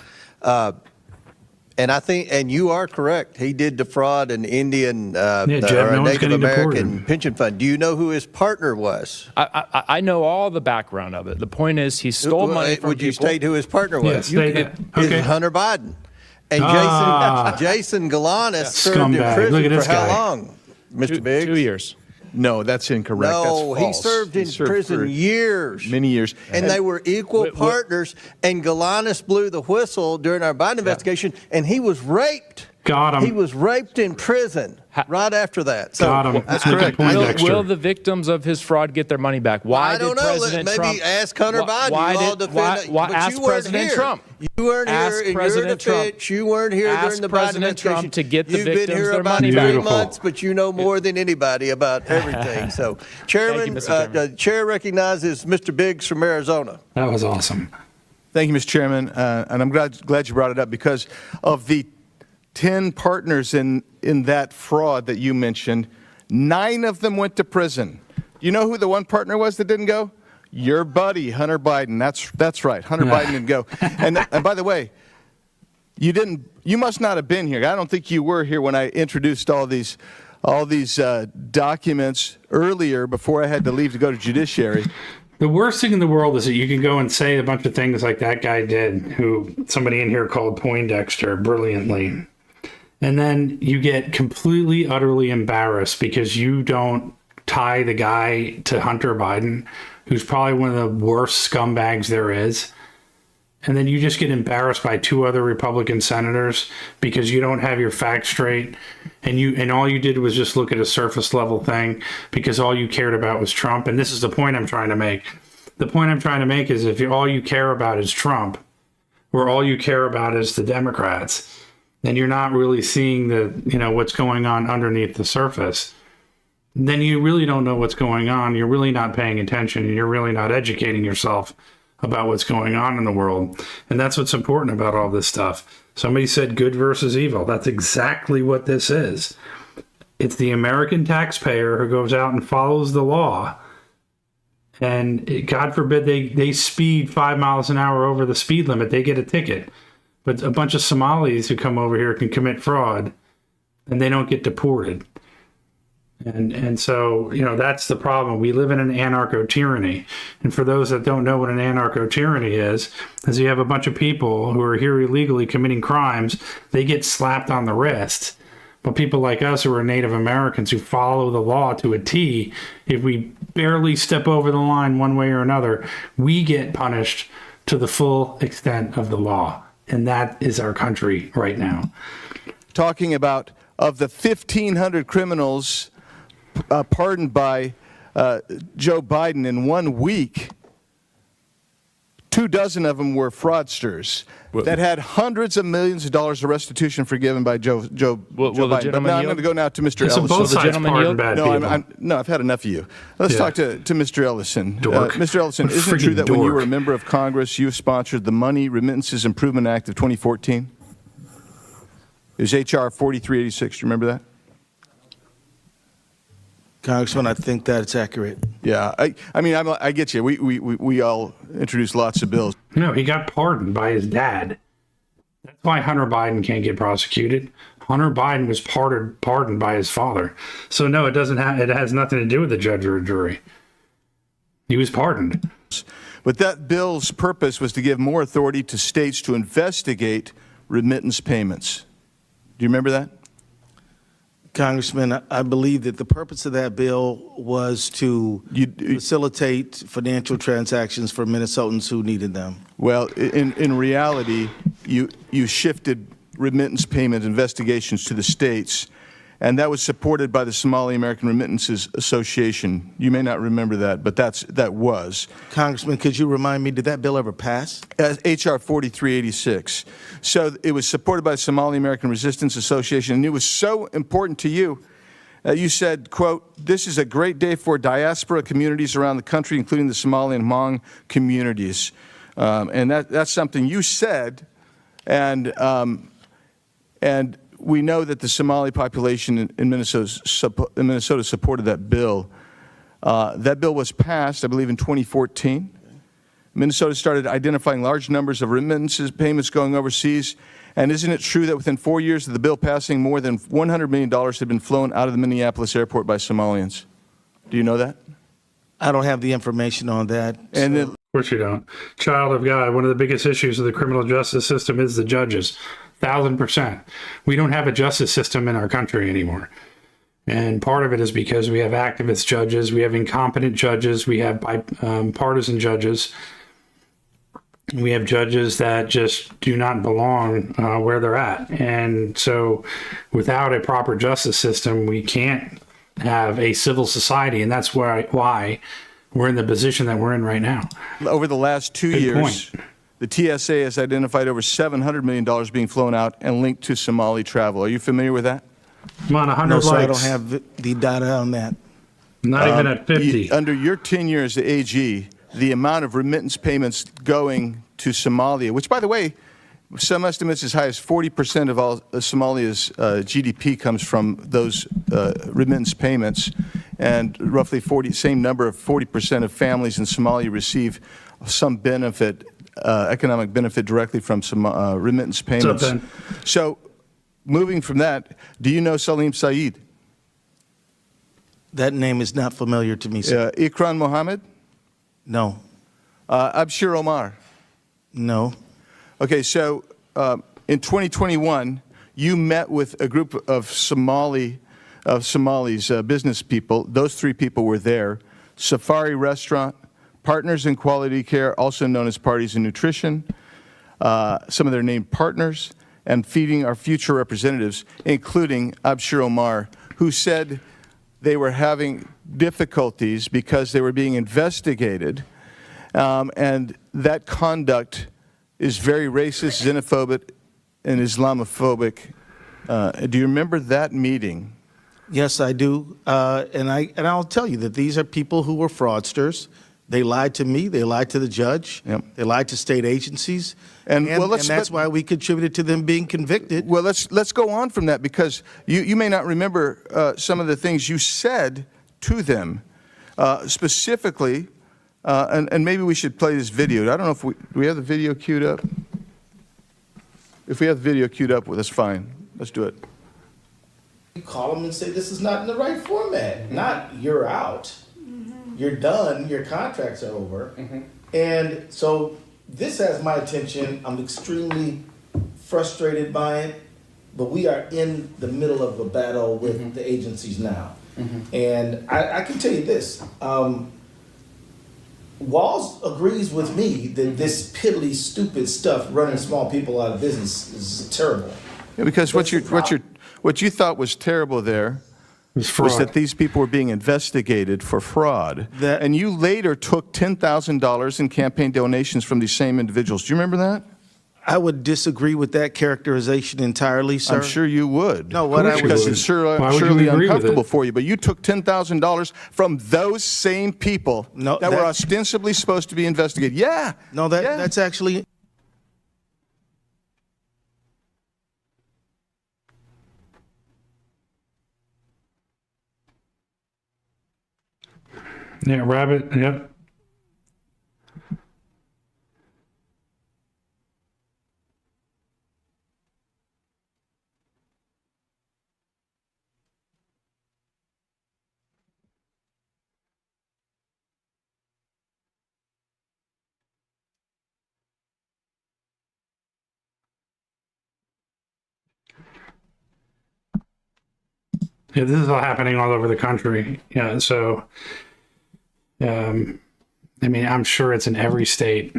And I think, and you are correct, he did defraud an Indian or a Native American pension fund. Do you know who his partner was? I know all the background of it. The point is, he stole money from Would you people. state who his partner was? Yeah, It's Hunter Biden. And Jason Galanis served in prison for how long, Mr. Biggs? 2 years. No, that's incorrect. No, that's he false. served in prison for years. Many years. And they were equal partners, and Galanis blew the whistle during our Biden investigation, and he was raped. Got him. He was raped in prison right after that. So, Got him. That's correct. Will the victims of his fraud get their money back? Why I don't did know. President Maybe Trump ask Hunter Biden. Why but ask you weren't President here. Trump? You weren't Ask here in President your Trump. defense. You weren't here during the Biden President Trump administration. to get the You've victims been here their about money 3 back. months, but you know more than anybody about everything. So, Chairman, Mr. Chairman. the chair recognizes Mr. Biggs from Arizona. That was awesome. Thank you, Mr. Chairman. And I'm glad you brought it up because of the 10 partners in that fraud that you mentioned, 9 of them went to prison. You know who the one partner was that didn't go? Your buddy, Hunter Biden. That's right. Hunter Biden didn't go. And by the way, you must not have been here. I don't think you were here when I introduced all these documents earlier before I had to leave to go to judiciary. The worst thing in the world is that you can go and say a bunch of things like that guy did, who somebody in here called Poindexter brilliantly. And then you get completely, utterly embarrassed because you don't tie the guy to Hunter Biden, who's probably one of the worst scumbags there is. And then you just get embarrassed by 2 other Republican senators because you don't have your facts straight. And all you did was just look at a surface level thing because all you cared about was Trump. And this is the point I'm trying to make. The point I'm trying to make is if all you care about is Trump, or all you care about is the Democrats, and you're not really seeing what's going on underneath the surface, then you really don't know what's going on. You're really not paying attention, and you're really not educating yourself about what's going on in the world. And that's what's important about all this stuff. Somebody said good versus evil. That's exactly what this is. It's the American taxpayer who goes out and follows the law. And God forbid they speed 5 miles an hour over the speed limit, they get a ticket. But a bunch of Somalis who come over here can commit fraud, and they don't get deported. And so, that's the problem. We live in an anarcho-tyranny. And for those that don't know what an anarcho-tyranny is you have a bunch of people who are here illegally committing crimes. They get slapped on the wrist. But people like us who are Native Americans who follow the law to a T, if we barely step over the line one way or another, we get punished to the full extent of the law. And that is our country right now. Talking about of the 1,500 criminals pardoned by Joe Biden in 1 week, 24 of them were fraudsters that had hundreds of millions of dollars of restitution forgiven by Joe Biden. But now I'm going to go now to Mr. Ellison. Both sides pardon bad people. No, I've had enough of you. Let's talk to Mr. Ellison. Mr. Ellison, isn't it true that when you were a member of Congress, you sponsored the Money Remittances Improvement Act of 2014? It was H.R. 4386. Do you remember that? Congressman, I think that's accurate. Yeah, I get you. We all introduced lots of bills. No, he got pardoned by his dad. That's why Hunter Biden can't get prosecuted. Hunter Biden was pardoned by his father. So no, it has nothing to do with the judge or a jury. He was pardoned. But that bill's purpose was to give more authority to states to investigate remittance payments. Do you remember that? Congressman, I believe that the purpose of that bill was to facilitate financial transactions for Minnesotans who needed them. Well, in reality, you shifted remittance payment investigations to the states, and that was supported by the Somali American Remittances Association. You may not remember that, but that was. Congressman, could you remind me, did that bill ever pass? H.R. 4386. So it was supported by the Somali American Resistance Association, and it was so important to you. You said, quote, "This is a great day for diaspora communities around the country, including the Somali and Hmong communities." And that's something you said, and we know that the Somali population in Minnesota supported that bill. That bill was passed, I believe, in 2014. Minnesota started identifying large numbers of remittances payments going overseas. And isn't it true that within 4 years of the bill passing, more than $100 million had been flown out of the Minneapolis airport by Somalians? Do you know that? I don't have the information on that. And Of course you don't. Child of God, one of the biggest issues of the criminal justice system is the judges. 1,000%. We don't have a justice system in our country anymore. And part of it is because we have activist judges, we have incompetent judges, we have partisan judges. We have judges that just do not belong where they're at. And so without a proper justice system, we can't have a civil society. And that's why we're in the position that we're in right now. over the last 2 years, the TSA has identified over $700 million being flown out and linked to Somali travel. Are you familiar with that? I'm on 100 No, likes. sir, I don't have the data on that. Not even at 50. Under your tenure as the AG, the amount of remittance payments going to Somalia, which, by the way, some estimates as high as 40% of all Somalia's GDP comes from those remittance payments, and roughly 40% of families in Somalia receive some benefit, economic benefit directly from some remittance payments. So, moving from that, do you know Salim Saeed? That name is not familiar to me, sir. Ikran Mohammed? No. Abshir Omar? No. Okay, so in 2021, you met with a group of Somalis, business people. Those three people were there. Safari Restaurant, Partners in Quality Care, also known as Parties in Nutrition, some of their named partners, and Feeding Our Future representatives, including Abshir Omar, who said they were having difficulties because they were being investigated, and that conduct is very racist, xenophobic, and Islamophobic. Do you remember that meeting? Yes, I do. And I'll tell you that these are people who were fraudsters. They lied to me. They lied to the judge. Yep. They lied to state agencies. And that's why we contributed to them being convicted. Well, let's go on from that, because you may not remember some of the things you said to them, specifically, and maybe we should play this video. I don't know if do we have the video queued up? If we have the video queued up, well, that's fine. Let's do it. You call them and say, this is not in the right format. Not you're out. You're done. Your contracts are over. And so this has my attention. I'm extremely frustrated by it. But we are in the middle of a battle with the agencies now. And I can tell you this. Walz agrees with me that this piddly, stupid stuff running small people out of business is terrible. Yeah, because what you thought was terrible there was that these people were being investigated for fraud. And you later took $10,000 in campaign donations from these same individuals. Do you remember that? I would disagree with that characterization entirely, sir. I'm sure you would. No, what I would, because it's surely uncomfortable for you. But you took $10,000 from those same people that were ostensibly supposed to be investigated. Yeah. No, that's actually. Yeah, rabbit, yep. Yeah, this is all happening all over the country. Yeah, so, I mean, I'm sure it's in every state.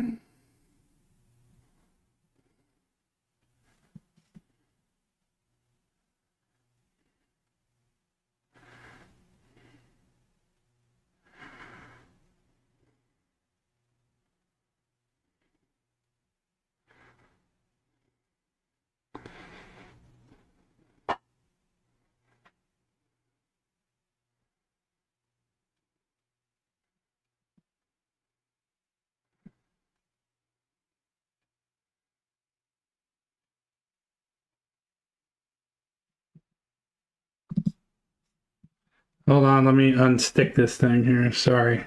Hold on, let me unstick this thing here. Sorry.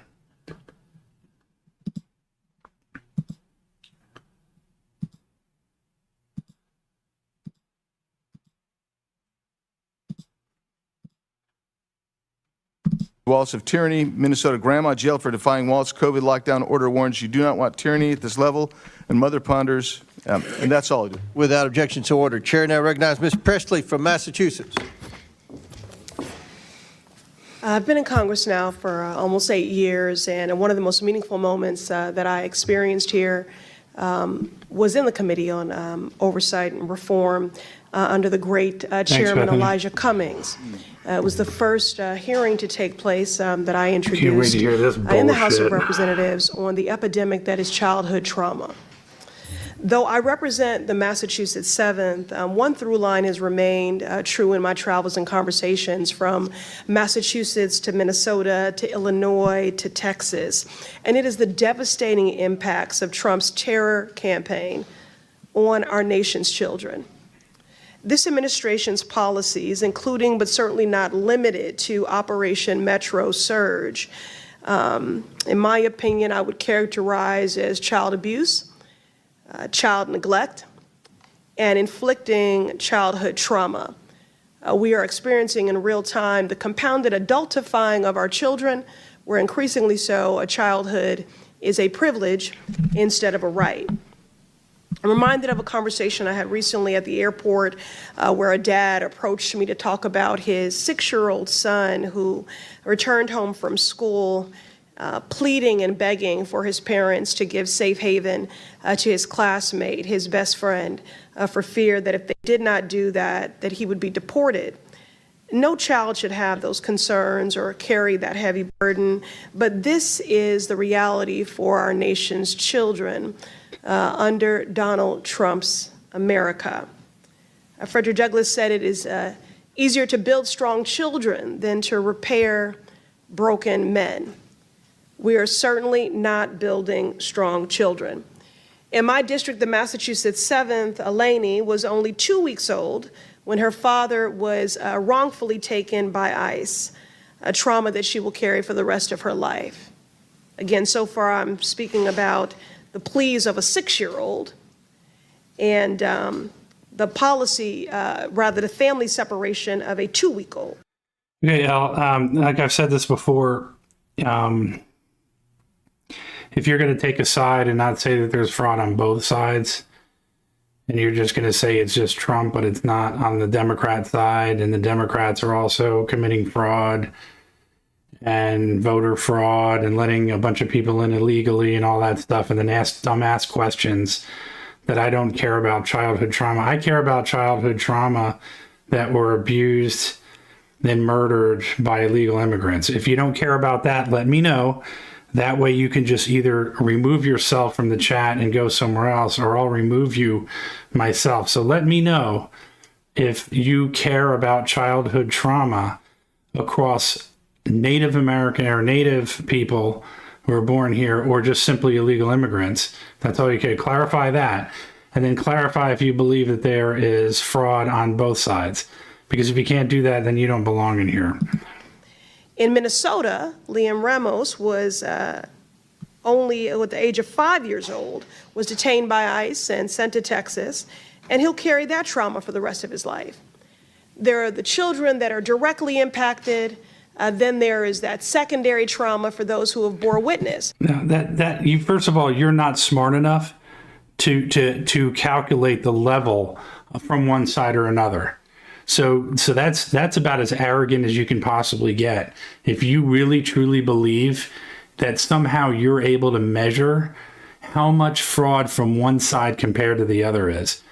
Walz of tyranny. Minnesota grandma jailed for defying Walz COVID lockdown order warns you do not want tyranny at this level. And mother ponders. And that's all. Without objection, so ordered. Chair now recognizes Ms. Presley from Massachusetts. I've been in Congress now for almost 8 years, and one of the most meaningful moments that I experienced here was in the Committee on Oversight and Reform under the great Chairman Bethany. Elijah Cummings. It was the first hearing to take place that I Can't wait introduced to hear this in the House of bullshit. Representatives on the epidemic that is childhood trauma. Though I represent the Massachusetts 7th, one through line has remained true in my travels and conversations from Massachusetts to Minnesota to Illinois to Texas, and it is the devastating impacts of Trump's terror campaign on our nation's children. This administration's policies, including but certainly not limited to Operation Metro Surge, in my opinion, I would characterize as child abuse, child neglect, and inflicting childhood trauma. We are experiencing in real time the compounded adultifying of our children, where increasingly so a childhood is a privilege instead of a right. I'm reminded of a conversation I had recently at the airport where a dad approached me to talk about his 6-year-old son who returned home from school pleading and begging for his parents to give safe haven to his classmate, his best friend, for fear that if they did not do that, that he would be deported. No child should have those concerns or carry that heavy burden, but this is the reality for our nation's children under Donald Trump's America. Frederick Douglass said it is easier to build strong children than to repair broken men. We are certainly not building strong children. In my district, the Massachusetts 7th, Eleni was only 2 weeks old when her father was wrongfully taken by ICE, a trauma that she will carry for the rest of her life. Again, so far I'm speaking about the pleas of a 6-year-old and the policy, rather the family separation of a 2-week-old. Okay, Al, like I've said this before, if you're going to take a side and not say that there's fraud on both sides, and you're just going to say it's just Trump, but it's not on the Democrat side, and the Democrats are also committing fraud and voter fraud and letting a bunch of people in illegally and all that stuff, and then ask dumbass questions that I don't care about childhood trauma. I care about childhood trauma that were abused and murdered by illegal immigrants. If you don't care about that, let me know. That way you can just either remove yourself from the chat and go somewhere else, or I'll remove you myself. So let me know if you care about childhood trauma across Native American or Native people who are born here, or just simply illegal immigrants. That's all you can. Clarify that. And then clarify if you believe that there is fraud on both sides. Because if you can't do that, then you don't belong in here. In Minnesota, Liam Ramos was only at the age of 5 years old, was detained by ICE and sent to Texas, and he'll carry that trauma for the rest of his life. There are the children that are directly impacted. Then there is that secondary trauma for those who have bore witness. Now, you first of all, you're not smart enough to calculate the level from one side or another. So that's about as arrogant as you can possibly get. If you really truly believe that somehow you're able to measure how much fraud from one side compared to the other is.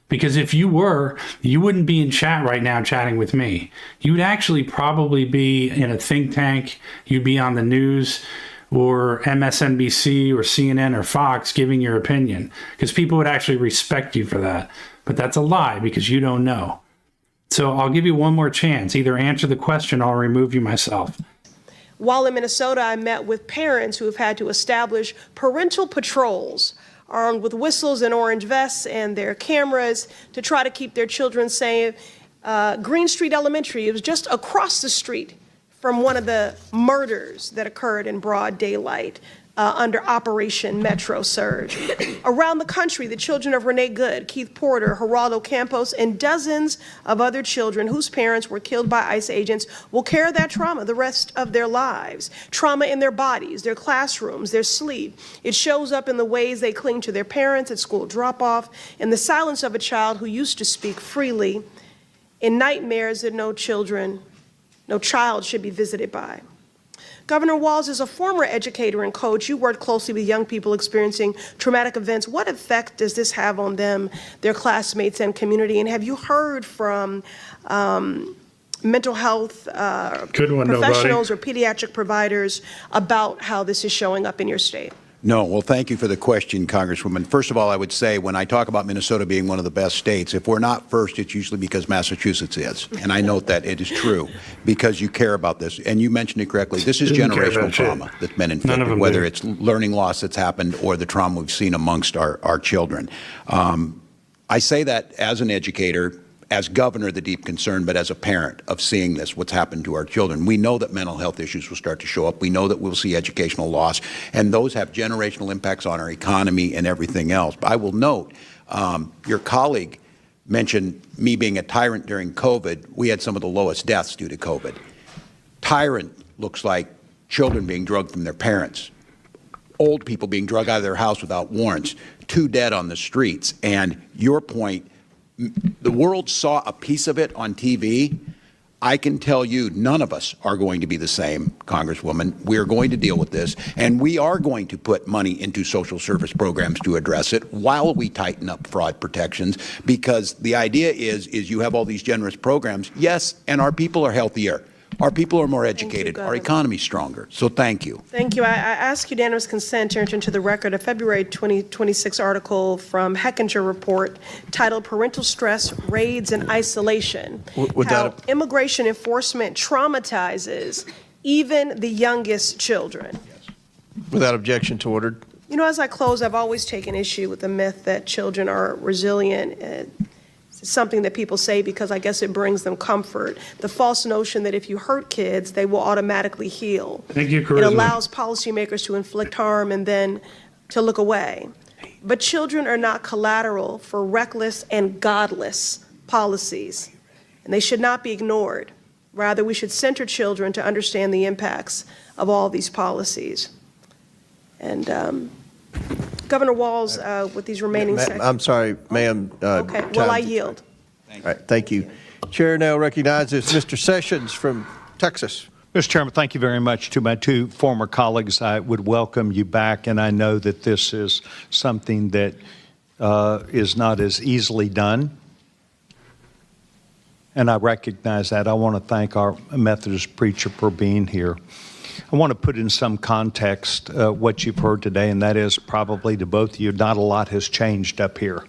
Because if you were, you wouldn't be in chat right now chatting with me. You'd actually probably be in a think tank. You'd be on the news or MSNBC or CNN or Fox giving your opinion, because people would actually respect you for that. But that's a lie, because you don't know. So I'll give you one more chance. Either answer the question or I'll remove you myself. While in Minnesota, I met with parents who have had to establish parental patrols armed with whistles and orange vests and their cameras to try to keep their children safe. Green Street Elementary, it was just across the street from one of the murders that occurred in broad daylight. under Operation Metro Surge. Around the country, the children of Renee Good, Keith Porter, Geraldo Campos, and dozens of other children whose parents were killed by ICE agents will carry that trauma the rest of their lives. Trauma in their bodies, their classrooms, their sleep. It shows up in the ways they cling to their parents at school drop-off, in the silence of a child who used to speak freely, in nightmares that no child should be visited by. Governor Walz, as a former educator and coach, you worked closely with young people experiencing traumatic events. What effect does this have on them, their classmates, and community? And have you heard from mental health professionals or pediatric providers about how this is showing up in your state? No. Well, thank you for the question, Congresswoman. First of all, I would say when I talk about Minnesota being one of the best states, if we're not first, it's usually because Massachusetts is. And I note that it is true because you care about this. And you mentioned it correctly. This is generational trauma that's been inflicted, whether it's learning loss that's happened or the trauma we've seen amongst our children. I say that as an educator, as governor, the deep concern, but as a parent of seeing this, what's happened to our children. We know that mental health issues will start to show up. We know that we'll see educational loss, and those have generational impacts on our economy and everything else. But I will note, your colleague mentioned me being a tyrant during COVID. We had some of the lowest deaths due to COVID. Tyrant looks like children being drugged from their parents, old people being drugged out of their house without warrants, 2 dead on the streets. And your point, the world saw a piece of it on TV. I can tell you none of us are going to be the same, Congresswoman. We are going to deal with this, and we are going to put money into social service programs to address it while we tighten up fraud protections, because the idea is you have all these generous programs, yes, and our people are healthier. Our people are more educated. Our economy's stronger. So thank you. Thank you. I ask unanimous consent to enter into the record a February 2026 article from Hechinger Report titled Parental Stress, Raids, and Isolation, How Immigration Enforcement Traumatizes Even the Youngest Children. Without objection to ordered. You know, as I close, I've always taken issue with the myth that children are resilient. It's something that people say because I guess it brings them comfort. The false notion that if you hurt kids, they will automatically heal. Thank you, Charisma. It allows policymakers to inflict harm and then to look away. But children are not collateral for reckless and godless policies, and they should not be ignored. Rather, we should center children to understand the impacts of all these policies. And Governor Walz, with these remaining seconds. I'm sorry, ma'am. Okay, well, I yield. All right, thank you. Chair now recognizes Mr. Sessions from Texas. Mr. Chairman, thank you very much. To my 2 former colleagues, I would welcome you back, and I know that this is something that is not as easily done, and I recognize that. I want to thank our Methodist preacher for being here. I want to put in some context what you've heard today, and that is probably to both of you, not a lot has changed up here.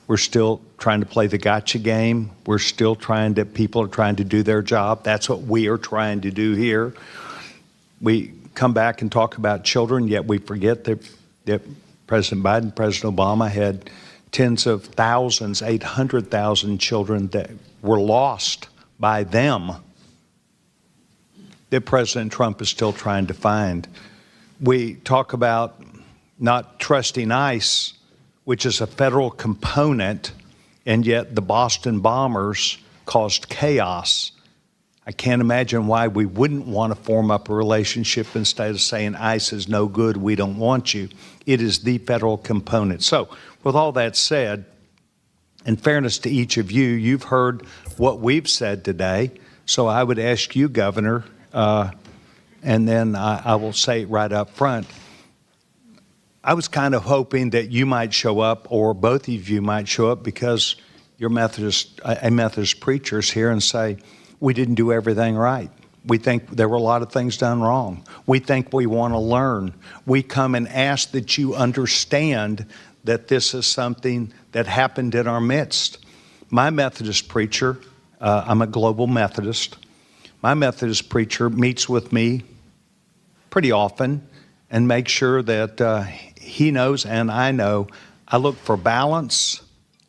We're still trying to play the gotcha game. We're still people are trying to do their job. That's what we are trying to do here. We come back and talk about children, yet we forget that President Biden, President Obama had tens of thousands, 800,000 children that were lost by them that President Trump is still trying to find. We talk about not trusting ICE, which is a federal component, and yet the Boston bombers caused chaos. I can't imagine why we wouldn't want to form up a relationship instead of saying ICE is no good, we don't want you. It is the federal component. So with all that said, in fairness to each of you, you've heard what we've said today. So I would ask you, Governor, and then I will say it right up front. I was kind of hoping that you might show up, or both of you might show up, because you're Methodist preachers here, and say, we didn't do everything right. We think there were a lot of things done wrong. We think we want to learn. We come and ask that you understand that this is something that happened in our midst. My Methodist preacher, I'm a global Methodist. My Methodist preacher meets with me pretty often and makes sure that he knows and I know I look for balance,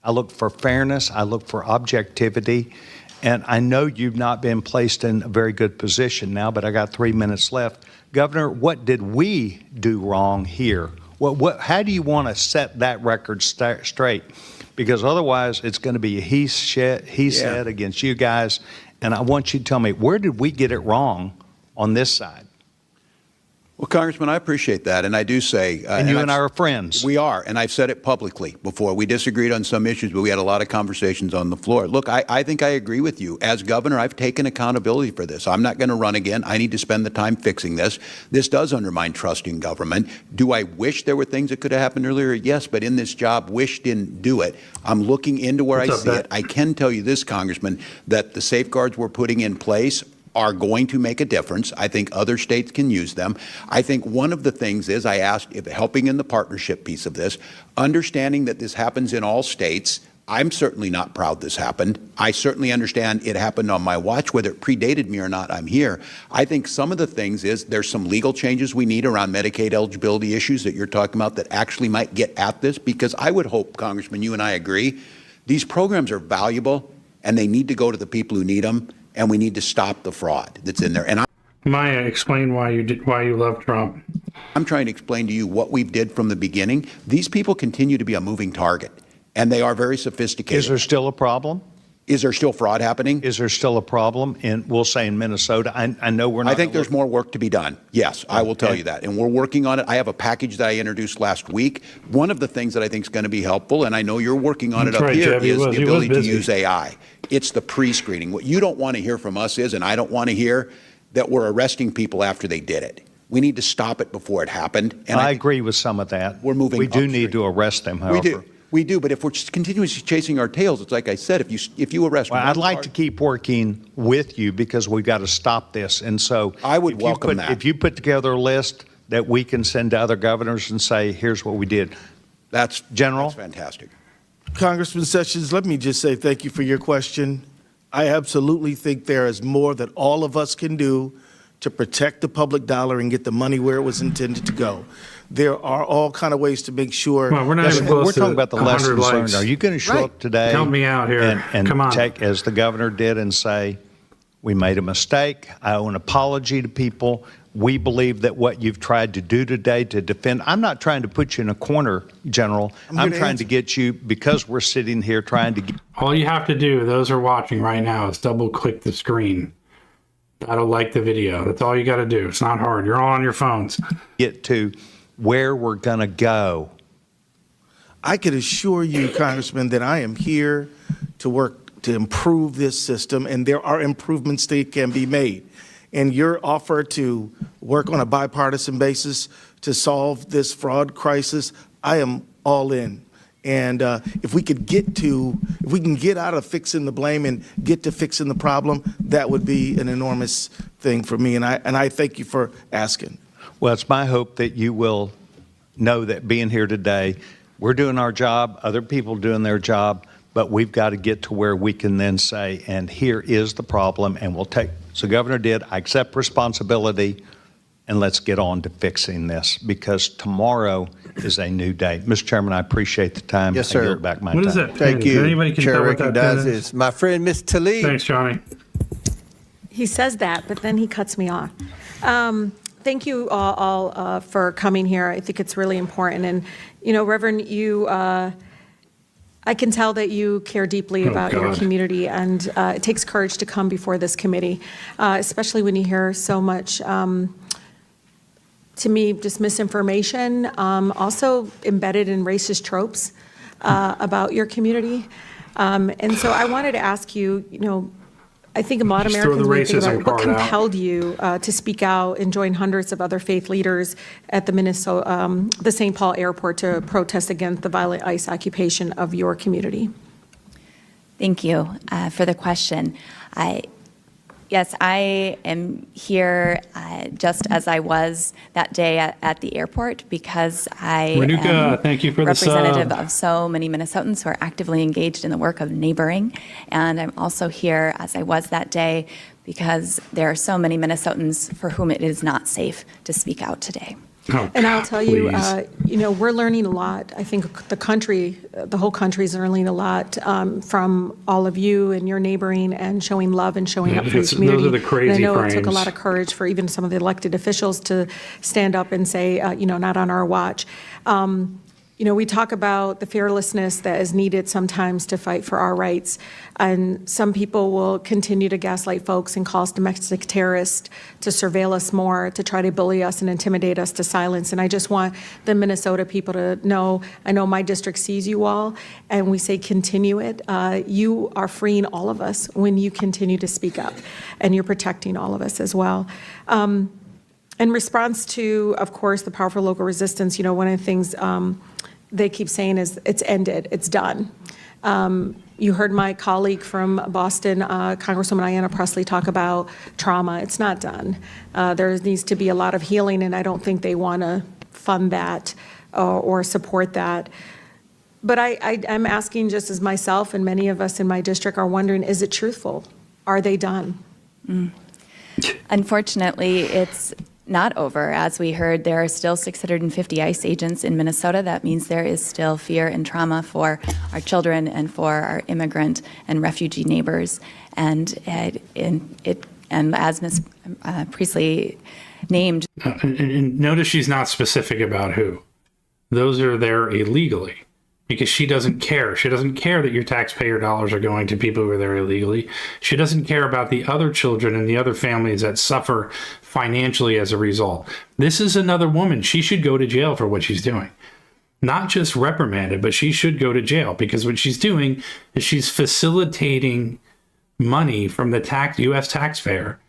I look for fairness, I look for objectivity, and I know you've not been placed in a very good position now, but I got 3 minutes left. Governor, what did we do wrong here? How do you want to set that record straight? Because otherwise, it's going to be a he said against you guys. And I want you to tell me, where did we get it wrong on this side? Well, Congressman, I appreciate that, and I do say... and you and I are friends. We are, and I've said it publicly before. We disagreed on some issues, but we had a lot of conversations on the floor. Look, I think I agree with you. As governor, I've taken accountability for this. I'm not going to run again. I need to spend the time fixing this. This does undermine trust in government. Do I wish there were things that could have happened earlier? Yes, but in this job, wish didn't do it. I'm looking into where I see it. I can tell you this, Congressman, that the safeguards we're putting in place are going to make a difference. I think other states can use them. I think one of the things is, I asked if helping in the partnership piece of this, understanding that this happens in all states. I'm certainly not proud this happened. I certainly understand it happened on my watch. Whether it predated me or not, I'm here. I think some of the things is there's some legal changes we need around Medicaid eligibility issues that you're talking about that actually might get at this, because I would hope, Congressman, you and I agree, these programs are valuable and they need to go to the people who need them. And we need to stop the fraud that's in there. And Maya, explain why you love Trump. I'm trying to explain to you what we did from the beginning. These people continue to be a moving target, and they are very sophisticated. Is there still a problem? Is there still fraud happening? Is there still a problem we'll say in Minnesota? I know we're not. I think there's more work to be done. Yes, I will tell you that. And we're working on it. I have a package that I introduced last week. One of the things that I think is going to be helpful, and I know you're working on it up here, is the ability to use AI. It's the pre-screening. What you don't want to hear from us is, and I don't want to hear, that we're arresting people after they did it. We need to stop it before it happened. And I agree with some of that. We're moving. We do need to arrest them, however. We do, but if we're just continuously chasing our tails, it's like I said, if you arrest one, I'd like to keep working with you, because we've got to stop this. And so I would welcome that. If you put together a list that we can send to other governors and say, here's what we did. That's General. That's fantastic. Congressman Sessions, let me just say thank you for your question. I absolutely think there is more that all of us can do to protect the public dollar and get the money where it was intended to go. There are all kind of ways to make sure. Well, we're not even close We're talking about the lessons learned. likes. Are you going to show up today? Help me out here. And Come on. take, as the governor did, and say, we made a mistake. I owe an apology to people. We believe that what you've tried to do today to defend, I'm not trying to put you in a corner, General. I'm trying to get you, because we're sitting here trying to get. All you have to do, those who are watching right now, is double click the screen. That'll like the video. That's all you got to do. It's not hard. You're all on your phones. Get to where we're going to go. I can assure you, Congressman, that I am here to work to improve this system, and there are improvements that can be made. And your offer to work on a bipartisan basis to solve this fraud crisis, I am all in. And if we can get out of fixing the blame and get to fixing the problem, that would be an enormous thing for me. And I thank you for asking. Well, it's my hope that you will know that being here today, we're doing our job, other people doing their job, but we've got to get to where we can then say, and here is the problem, and we'll take. So Governor did, I accept responsibility, and let's get on to fixing this, because tomorrow is a new day. Mr. Chairman, I appreciate the time. Yes, sir. I yield back my What time. is that? Thank pin? you. Anybody can Chair tell what that pin recognizes my friend, Ms. Tlaib. Thanks, Johnny. He says that, but then he cuts me off. Thank you all for coming here. I think it's really important. And, you know, Reverend, I can tell that you care deeply about your community, and it takes courage to come before this committee, especially when you hear so much, to me, just misinformation, also embedded in racist tropes about your community. And so I wanted to ask you, you know, I think a lot of Americans may think about what compelled you to speak out and join hundreds of other faith leaders at the St. Paul airport to protest against the violent ICE occupation of your community. Thank you for the question. Yes, I am here just as I was that day at the airport, because I am thank you for representative of so many Minnesotans who are actively engaged in the work of neighboring. And I'm also here as I was that day because there are so many Minnesotans for whom it is not safe to speak out today. And I'll tell you, please. we're learning a lot. I think the whole country is learning a lot from all of you and your neighboring and showing love and showing up for your community. Those are the crazy and I know frames. it took a lot of courage for even some of the elected officials to stand up and say, not on our watch. We talk about the fearlessness that is needed sometimes to fight for our rights. And some people will continue to gaslight folks and call us domestic terrorists, to surveil us more, to try to bully us and intimidate us to silence. And I just want the Minnesota people to know, I know my district sees you all, and we say continue it. You are freeing all of us when you continue to speak up, and you're protecting all of us as well. In response to, of course, the powerful local resistance, one of the things they keep saying is it's ended, it's done. You heard my colleague from Boston, Congresswoman Ayanna Pressley, talk about trauma. It's not done. There needs to be a lot of healing, and I don't think they want to fund that or support that. But I'm asking, just as myself and many of us in my district are wondering, is it truthful? Are they done? Unfortunately, it's not over. As we heard, there are still 650 ICE agents in Minnesota. That means there is still fear and trauma for our children and for our immigrant and refugee neighbors. And as Ms. Priestley named. And notice she's not specific about who. Those are there illegally. Because she doesn't care. She doesn't care that your taxpayer dollars are going to people who are there illegally. She doesn't care about the other children and the other families that suffer financially as a result. This is another woman. She should go to jail for what she's doing. Not just reprimanded, but she should go to jail, because what she's doing is she's facilitating money from the U.S. taxpayer,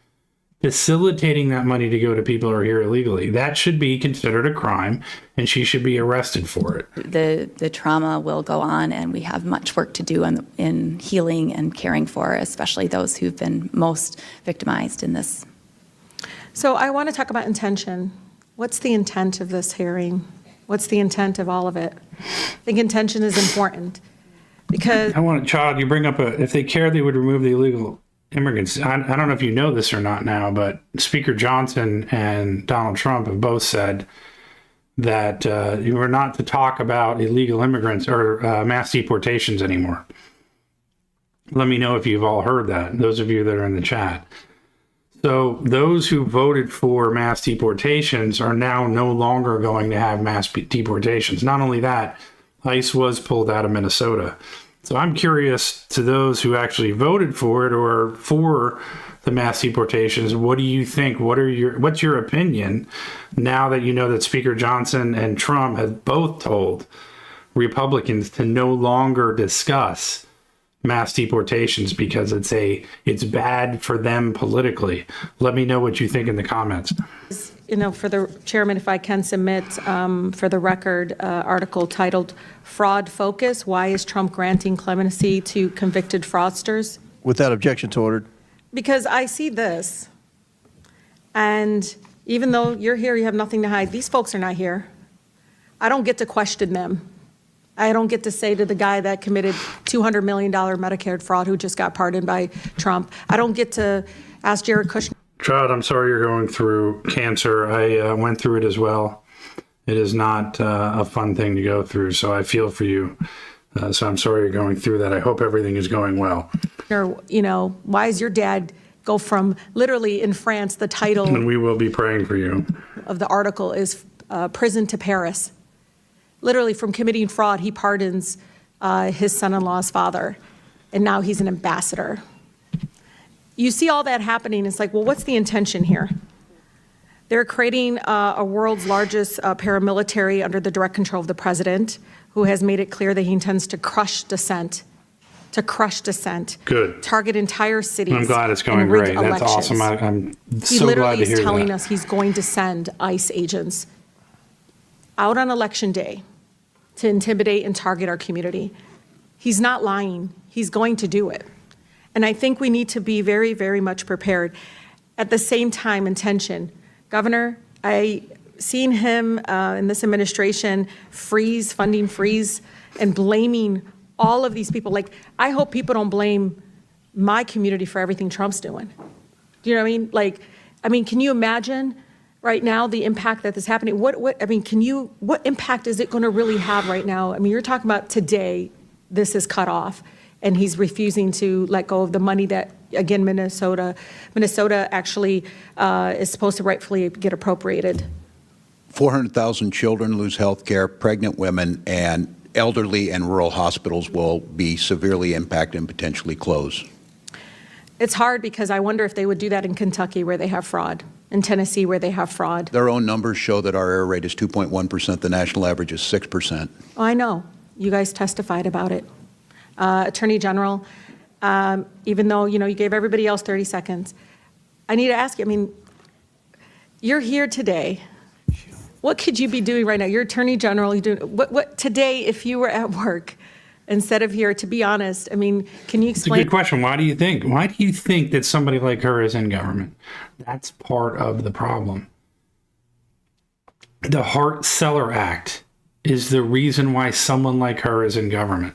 facilitating that money to go to people who are here illegally. That should be considered a crime, and she should be arrested for it. The trauma will go on, and we have much work to do in healing and caring for, especially those who've been most victimized in this. So I want to talk about intention. What's the intent of this hearing? What's the intent of all of it? I think intention is important because... Chad, you bring up if they cared, they would remove the illegal immigrants. I don't know if you know this or not now, but Speaker Johnson and Donald Trump have both said that you were not to talk about illegal immigrants or mass deportations anymore. Let me know if you've all heard that, those of you that are in the chat. So those who voted for mass deportations are now no longer going to have mass deportations. Not only that, ICE was pulled out of Minnesota. So I'm curious, to those who actually voted for it or for the mass deportations, what do you think? What's your opinion now that you know that Speaker Johnson and Trump have both told Republicans to no longer discuss mass deportations because it's bad for them politically? Let me know what you think in the comments. For the chairman, if I can submit for the record article titled "Fraud Focus: Why is Trump Granting Clemency to Convicted Fraudsters?" Without objection to ordered. Because I see this, and even though you're here, you have nothing to hide. These folks are not here. I don't get to question them. I don't get to say to the guy that committed $200 million Medicare fraud who just got pardoned by Trump. I don't get to ask Jared Kushner. Chad, I'm sorry you're going through cancer. I went through it as well. It is not a fun thing to go through, so I feel for you. So I'm sorry you're going through that. I hope everything is going well. Why is your dad go from literally in France, the title and we will be praying for you of the article is Prison to Paris. Literally from committing fraud, he pardons his son-in-law's father, and now he's an ambassador. You see all that happening, it's like, well, what's the intention here? They're creating a world's largest paramilitary under the direct control of the president, who has made it clear that he intends to crush dissent. Good. Target entire cities. I'm glad it's going great. That's awesome. I'm so glad to hear that. He literally is telling us he's going to send ICE agents out on election day to intimidate and target our community. He's not lying. He's going to do it. And I think we need to be very, very much prepared. At the same time, intention. Governor, I seen him in this administration funding freeze, and blaming all of these people. Like, I hope people don't blame my community for everything Trump's doing. Do you know what I mean? Can you imagine right now, the impact that is happening? What impact is it going to really have right now? I mean, you're talking about today, this is cut off, and he's refusing to let go of the money that, again, Minnesota actually is supposed to rightfully get appropriated. 400,000 children lose health care, pregnant women, and elderly and rural hospitals will be severely impacted and potentially close. It's hard because I wonder if they would do that in Kentucky where they have fraud, in Tennessee where they have fraud. Their own numbers show that our error rate is 2.1%. The national average is 6%. Oh, I know. You guys testified about it. Attorney General, even though, you gave everybody else 30 seconds, I need to ask you, I mean, you're here today. What could you be doing right now? You're Attorney General. You doing what today if you were at work instead of here? To be honest, I mean, can you explain? It's a good question. Why do you think that somebody like her is in government? That's part of the problem. The Hart-Celler Act is the reason why someone like her is in government.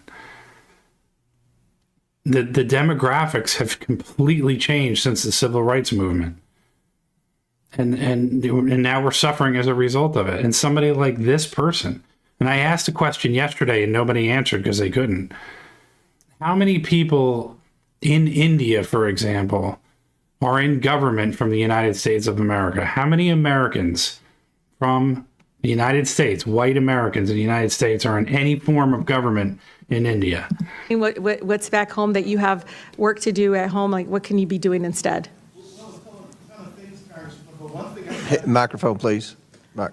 The demographics have completely changed since the civil rights movement. And now we're suffering as a result of it. And somebody like this person, and I asked a question yesterday and nobody answered because they couldn't. How many people in India, for example, are in government from the United States of America? How many Americans from the United States, white Americans in the United States, are in any form of government in India? What's back home that you have work to do at home? Like, what can you be doing instead? Microphone, please. One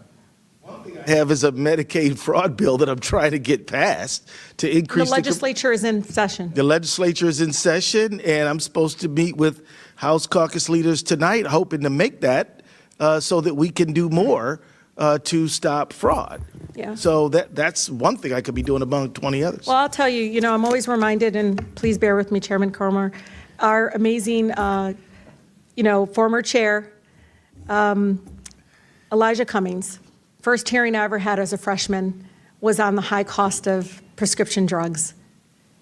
thing I have is a Medicaid fraud bill that I'm trying to get passed to increase The legislature is in session. The legislature is in session, and I'm supposed to meet with House caucus leaders tonight, hoping to make that so that we can do more to stop fraud. Yeah. So that's one thing I could be doing among 20 others. Well, I'll tell you, I'm always reminded, and please bear with me, Chairman Cromer, our amazing, former chair, Elijah Cummings. First hearing I ever had as a freshman was on the high cost of prescription drugs.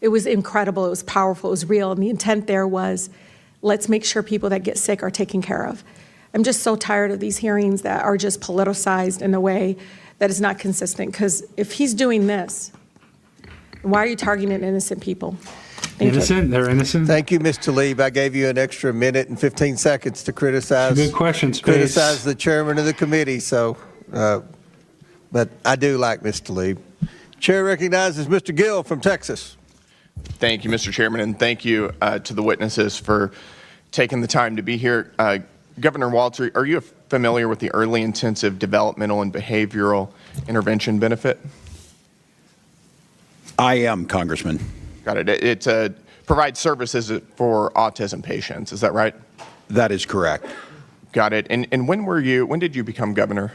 It was incredible. It was powerful. It was real. And the intent there was, let's make sure people that get sick are taken care of. I'm just so tired of these hearings that are just politicized in a way that is not consistent. Because if he's doing this, why are you targeting innocent people? Innocent? They're innocent? Thank you, Ms. Tlaib. I gave you an extra minute and 15 seconds to criticize. Good question, Space. Criticize the chairman of the committee. So, but I do like Ms. Tlaib. Chair recognizes Mr. Gill from Texas. Thank you, Mr. Chairman, and thank you to the witnesses for taking the time to be here. Governor Walz, are you familiar with the Early Intensive Developmental and Behavioral Intervention benefit? I am, Congressman. Got it. It provides services for autism patients. Is that right? That is correct. Got it. And when did you become governor?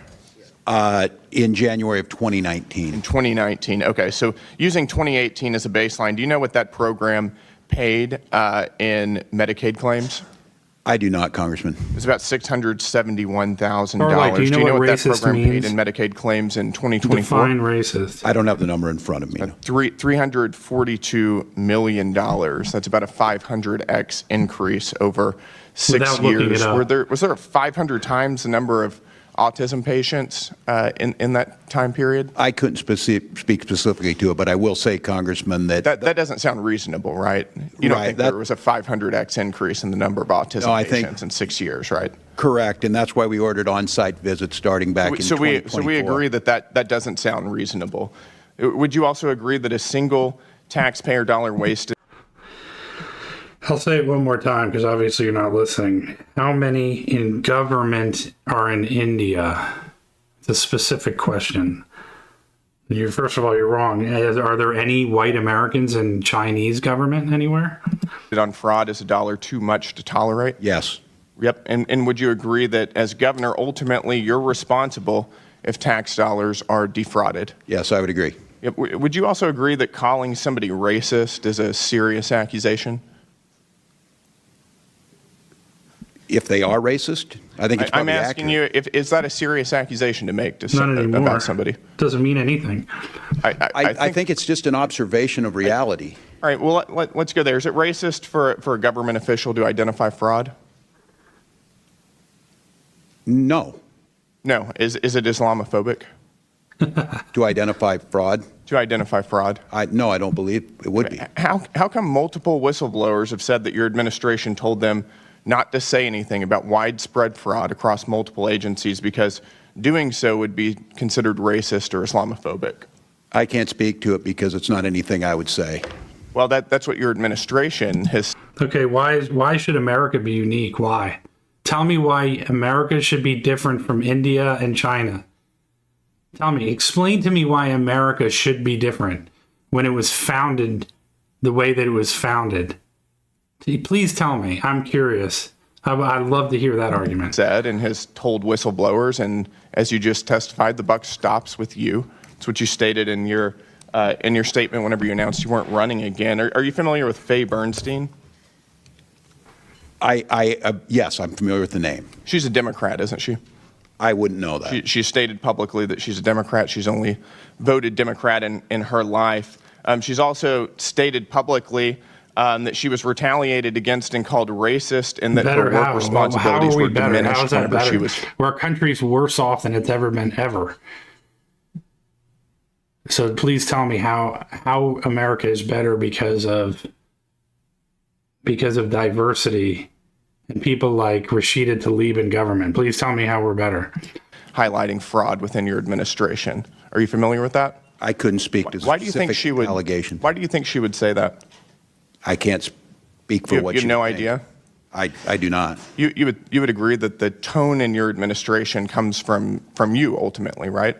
In January of 2019. In 2019. Okay. So using 2018 as a baseline, do you know what that program paid in Medicaid claims? I do not, Congressman. It's about $671,000. Do you know what that racist program means? paid in Medicaid claims in 2024? Define racist. I don't have the number in front of me. $342 million. That's about a 500x increase over 6 Without looking years. it up. Was there 500 times the number of autism patients in that time period? I couldn't speak specifically to it, but I will say, Congressman, that doesn't sound reasonable, right? You don't think there was a 500x increase in the number of autism patients in 6 years, right? Correct, and that's why we ordered on-site visits starting back in 2024. So we agree that doesn't sound reasonable. Would you also agree that a single taxpayer dollar wasted? I'll say it one more time because obviously you're not listening. How many in government are in India? It's a specific question. First of all, you're wrong. Are there any white Americans in Chinese government anywhere? On fraud is a dollar too much to tolerate? Yes. Yep. And would you agree that as governor, ultimately you're responsible if tax dollars are defrauded? Yes, I would agree. Yep. Would you also agree that calling somebody racist is a serious accusation? If they are racist, I think it's probably I'm asking accurate. you, is that a serious accusation to make about somebody? Doesn't mean anything. I think it's just an observation of reality. All right, well, let's go there. Is it racist for a government official to identify fraud? No. No. Is it Islamophobic? To identify fraud? To identify fraud? No, I don't believe it would be. How come multiple whistleblowers have said that your administration told them not to say anything about widespread fraud across multiple agencies because doing so would be considered racist or Islamophobic? I can't speak to it because it's not anything I would say. Well, that's what your administration has. Okay, why should America be unique? Why? Tell me why America should be different from India and China. Tell me, explain to me why America should be different when it was founded the way that it was founded. Please tell me. I'm curious. I'd love to hear that argument. Said and has told whistleblowers, and as you just testified, the buck stops with you. It's what you stated in your statement whenever you announced you weren't running again. Are you familiar with Faye Bernstein? Yes, I'm familiar with the name. She's a Democrat, isn't she? I wouldn't know that. She stated publicly that she's a Democrat. She's only voted Democrat in her life. She's also stated publicly that she was retaliated against and called racist, and that her work responsibilities were diminished. How is that better? Our country's worse off than it's ever been, ever. So please tell me how America is better because of diversity and people like Rashida Tlaib in government. Please tell me how we're better. Highlighting fraud within your administration. Are you familiar with that? I couldn't speak to specific allegation. Why do you think she would say that? I can't speak for what you she have no would idea? think. I do not. You would agree that the tone in your administration comes from you ultimately, right?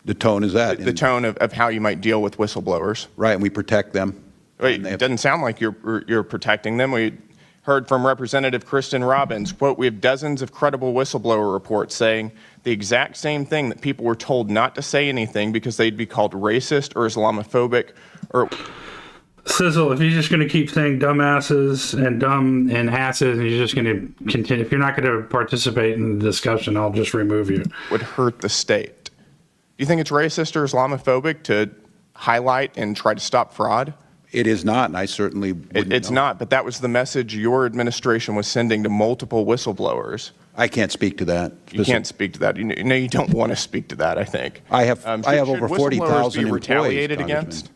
The tone is that. The tone of how you might deal with whistleblowers. Right, and we protect them. Wait, it doesn't sound like you're protecting them. We heard from Representative Kristen Robbins, quote, "We have dozens of credible whistleblower reports saying the exact same thing, that people were told not to say anything because they'd be called racist or Islamophobic or..." Sizzle, if you're just going to keep saying dumbasses and dumb and asses, and you're just going to continue, if you're not going to participate in the discussion, I'll just remove you. Would hurt the state. Do you think it's racist or Islamophobic to highlight and try to stop fraud? It is not, and I certainly wouldn't It's not, but that was the message your administration was sending to multiple whistleblowers. I can't speak to that. You can't speak to that. You don't want to speak to that, I think. I have over 40,000 be retaliated against?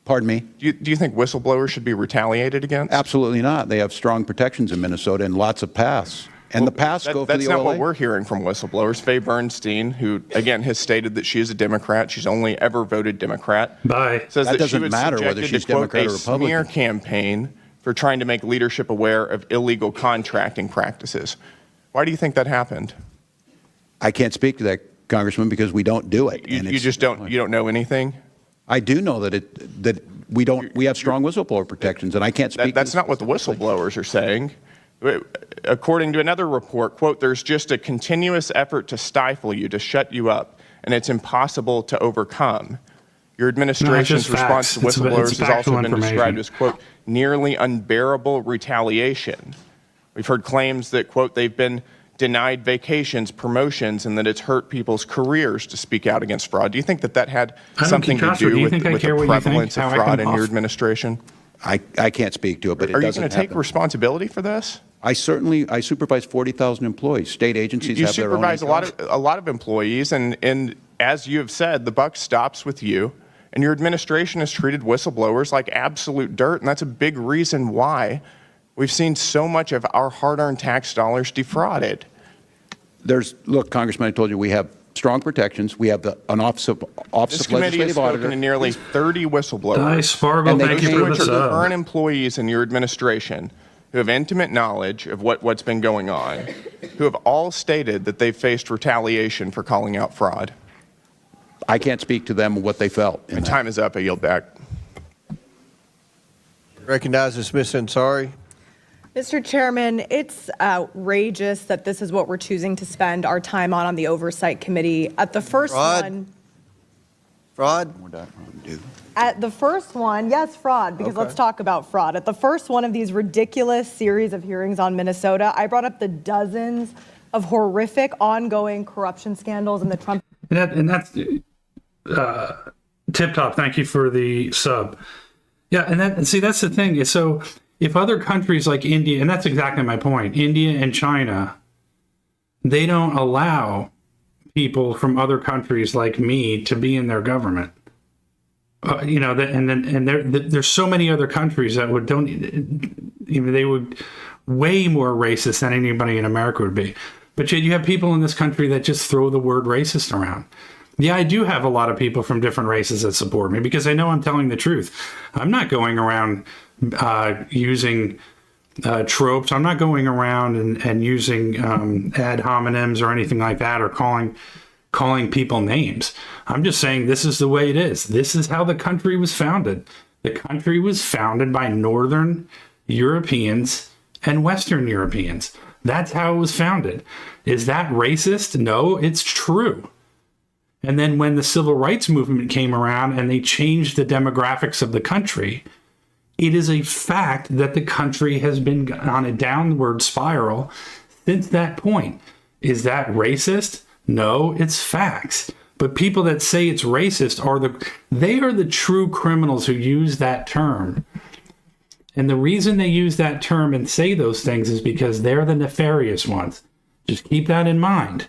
Pardon me? Do you think whistleblowers should be retaliated against? Absolutely not. They have strong protections in Minnesota and lots of paths. And the paths go for the OLA. That's not what we're hearing from whistleblowers. Faye Bernstein, who, again, has stated that she is a Democrat. She's only ever voted Democrat. Bye. Says that doesn't she was matter whether subjected she's to, quote, Democrat or Republican. A smear campaign for trying to make leadership aware of illegal contracting practices. Why do you think that happened? I can't speak to that, Congressman, because we don't do it. You just don't. You don't know anything. I do know that we don't. We have strong whistleblower protections, and I can't speak. That's not what the whistleblowers are saying. According to another report, quote, "There's just a continuous effort to stifle you, to shut you up, and it's impossible to overcome." Your administration's response to whistleblowers has also been described as, quote, "nearly unbearable retaliation." We've heard claims that, quote, they've been denied vacations, promotions, and that it's hurt people's careers to speak out against fraud. Do you think that had something to do with the prevalence of fraud in your administration? I can't speak to it, but are you going to take responsibility for this? I supervise 40,000 employees. State agencies have their own. You supervise a lot of employees, and as you have said, the buck stops with you. And your administration has treated whistleblowers like absolute dirt, and that's a big reason why we've seen so much of our hard-earned tax dollars defrauded. Look, Congressman, I told you we have strong protections. We have an Office of Legislative Auditor. This committee has spoken to nearly 30 whistleblowers. Nice, Spargo, thank you for the sub. Current employees in your administration who have intimate knowledge of what's been going on, who have all stated that they've faced retaliation for calling out fraud. I can't speak to them what they felt. My time is up. I yield back. Recognizes Ms. Ansari. Mr. Chairman, it's outrageous that this is what we're choosing to spend our time on the Oversight Committee. At the first one... Fraud? At the first one, yes, fraud, because let's talk about fraud. At the first one of these ridiculous series of hearings on Minnesota, I brought up the dozens of horrific ongoing corruption scandals in the Trump... And that's Tip Top, thank you for the sub. Yeah, and that's the thing. So if other countries like India, and that's exactly my point, India and China, they don't allow people from other countries like me to be in their government. There's so many other countries that they would way more racist than anybody in America would be. But yet you have people in this country that just throw the word racist around. Yeah, I do have a lot of people from different races that support me because I know I'm telling the truth. I'm not going around using tropes. I'm not going around and using ad hominems or anything like that, or calling people names. I'm just saying this is the way it is. This is how the country was founded. The country was founded by Northern Europeans and Western Europeans. That's how it was founded. Is that racist? No, it's true. And then when the civil rights movement came around and they changed the demographics of the country, it is a fact that the country has been on a downward spiral since that point. Is that racist? No, it's facts. But people that say it's racist are the true criminals who use that term. And the reason they use that term and say those things is because they're the nefarious ones. Just keep that in mind.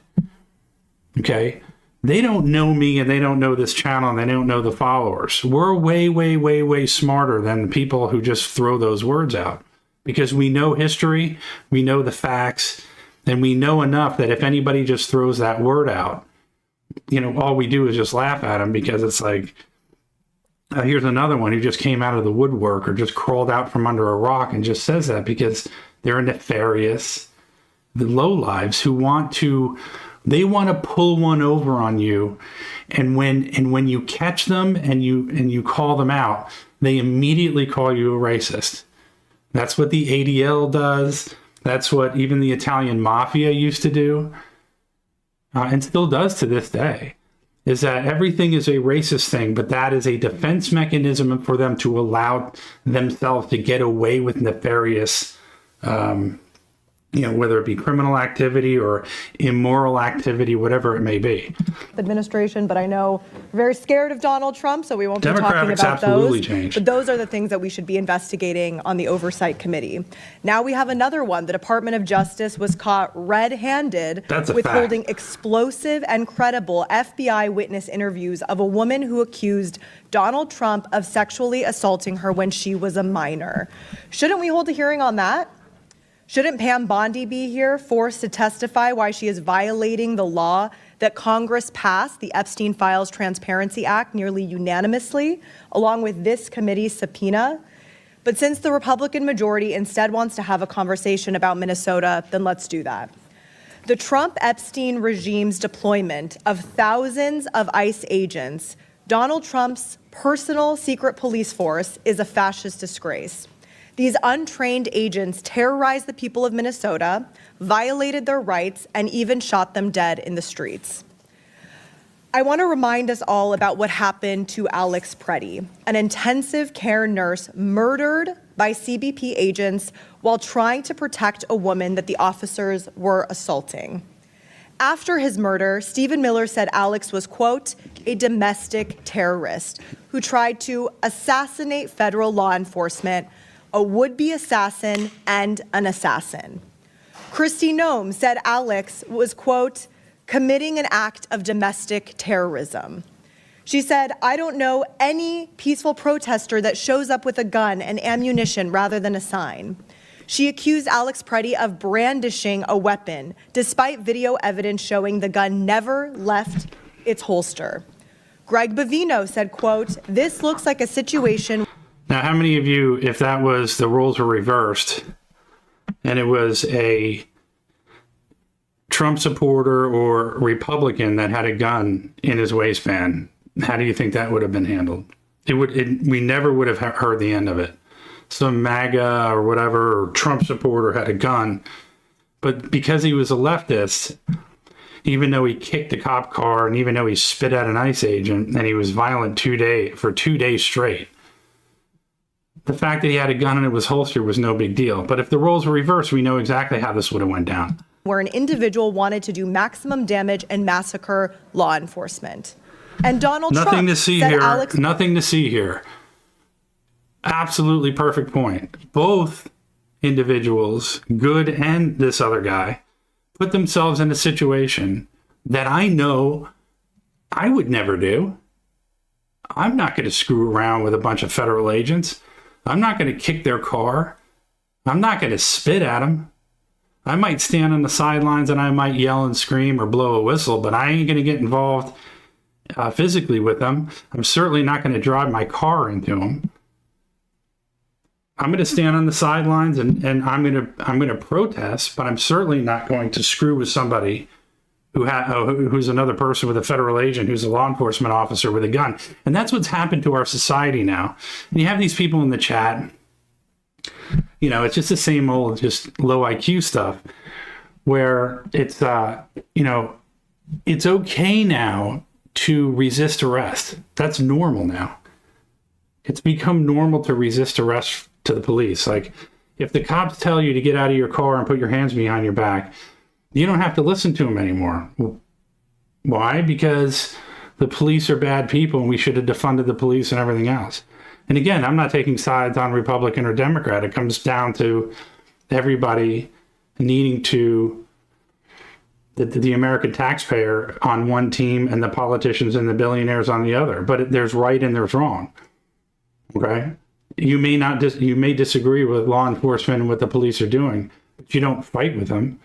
Okay? They don't know me, and they don't know this channel, and they don't know the followers. We're way, way, way, way smarter than the people who just throw those words out. Because we know history, we know the facts, and we know enough that if anybody just throws that word out, all we do is just laugh at them, because it's like, here's another one who just came out of the woodwork or just crawled out from under a rock and just says that because they're nefarious, the lowlives who want to pull one over on you. And when you catch them and you call them out, they immediately call you a racist. That's what the ADL does. That's what even the Italian mafia used to do, and still does to this day, is that everything is a racist thing, but that is a defense mechanism for them to allow themselves to get away with nefarious, whether it be criminal activity or immoral activity, whatever it may be. Administration, but I know we're very scared of Donald Trump, so we won't be talking Demographics about absolutely those. changed. But those are the things that we should be investigating on the Oversight Committee. Now we have another one. The Department of Justice was caught red-handed withholding explosive and credible FBI witness interviews of a woman who accused Donald Trump of sexually assaulting her when she was a minor. Shouldn't we hold a hearing on that? Shouldn't Pam Bondi be here, forced to testify why she is violating the law that Congress passed, the Epstein Files Transparency Act, nearly unanimously, along with this committee's subpoena? But since the Republican majority instead wants to have a conversation about Minnesota, then let's do that. The Trump-Epstein regime's deployment of thousands of ICE agents, Donald Trump's personal secret police force, is a fascist disgrace. These untrained agents terrorized the people of Minnesota, violated their rights, and even shot them dead in the streets. I want to remind us all about what happened to Alex Preddy, an intensive care nurse murdered by CBP agents while trying to protect a woman that the officers were assaulting. After his murder, Stephen Miller said Alex was, quote, a domestic terrorist who tried to assassinate federal law enforcement, a would-be assassin, and an assassin. Kristi Noem said Alex was, quote, committing an act of domestic terrorism. She said, I don't know any peaceful protester that shows up with a gun and ammunition rather than a sign. She accused Alex Preddy of brandishing a weapon, despite video evidence showing the gun never left its holster. Greg Bovino said, quote, this looks like a situation. Now, how many of you, if that was the roles were reversed and it was a Trump supporter or Republican that had a gun in his waistband, how do you think that would have been handled? We never would have heard the end of it. Some MAGA or whatever, or Trump supporter had a gun, but because he was a leftist, even though he kicked a cop car and even though he spit at an ICE agent and he was violent for 2 days straight, the fact that he had a gun in his holster was no big deal. But if the roles were reversed, we know exactly how this would have went down. Where an individual wanted to do maximum damage and massacre law enforcement. And Donald Trump Nothing to see said here. Alex. Nothing to see here. Absolutely perfect point. Both individuals, Good and this other guy, put themselves in a situation that I know I would never do. I'm not going to screw around with a bunch of federal agents. I'm not going to kick their car. I'm not going to spit at them. I might stand on the sidelines and I might yell and scream or blow a whistle, but I ain't going to get involved physically with them. I'm certainly not going to drive my car into them. I'm going to stand on the sidelines and I'm going to protest, but I'm certainly not going to screw with somebody who's another person with a federal agent, who's a law enforcement officer with a gun. And that's what's happened to our society now. And you have these people in the chat, you know, it's just the same old, just low IQ stuff where it's, you know, it's okay now to resist arrest. That's normal now. It's become normal to resist arrest to the police. Like, if the cops tell you to get out of your car and put your hands behind your back, you don't have to listen to them anymore. Why? Because the police are bad people and we should have defunded the police and everything else. And again, I'm not taking sides on Republican or Democrat. It comes down to everybody needing to, the American taxpayer on one team and the politicians and the billionaires on the other. But there's right and there's wrong. Okay? You may disagree with law enforcement and what the police are doing, but you don't fight with them.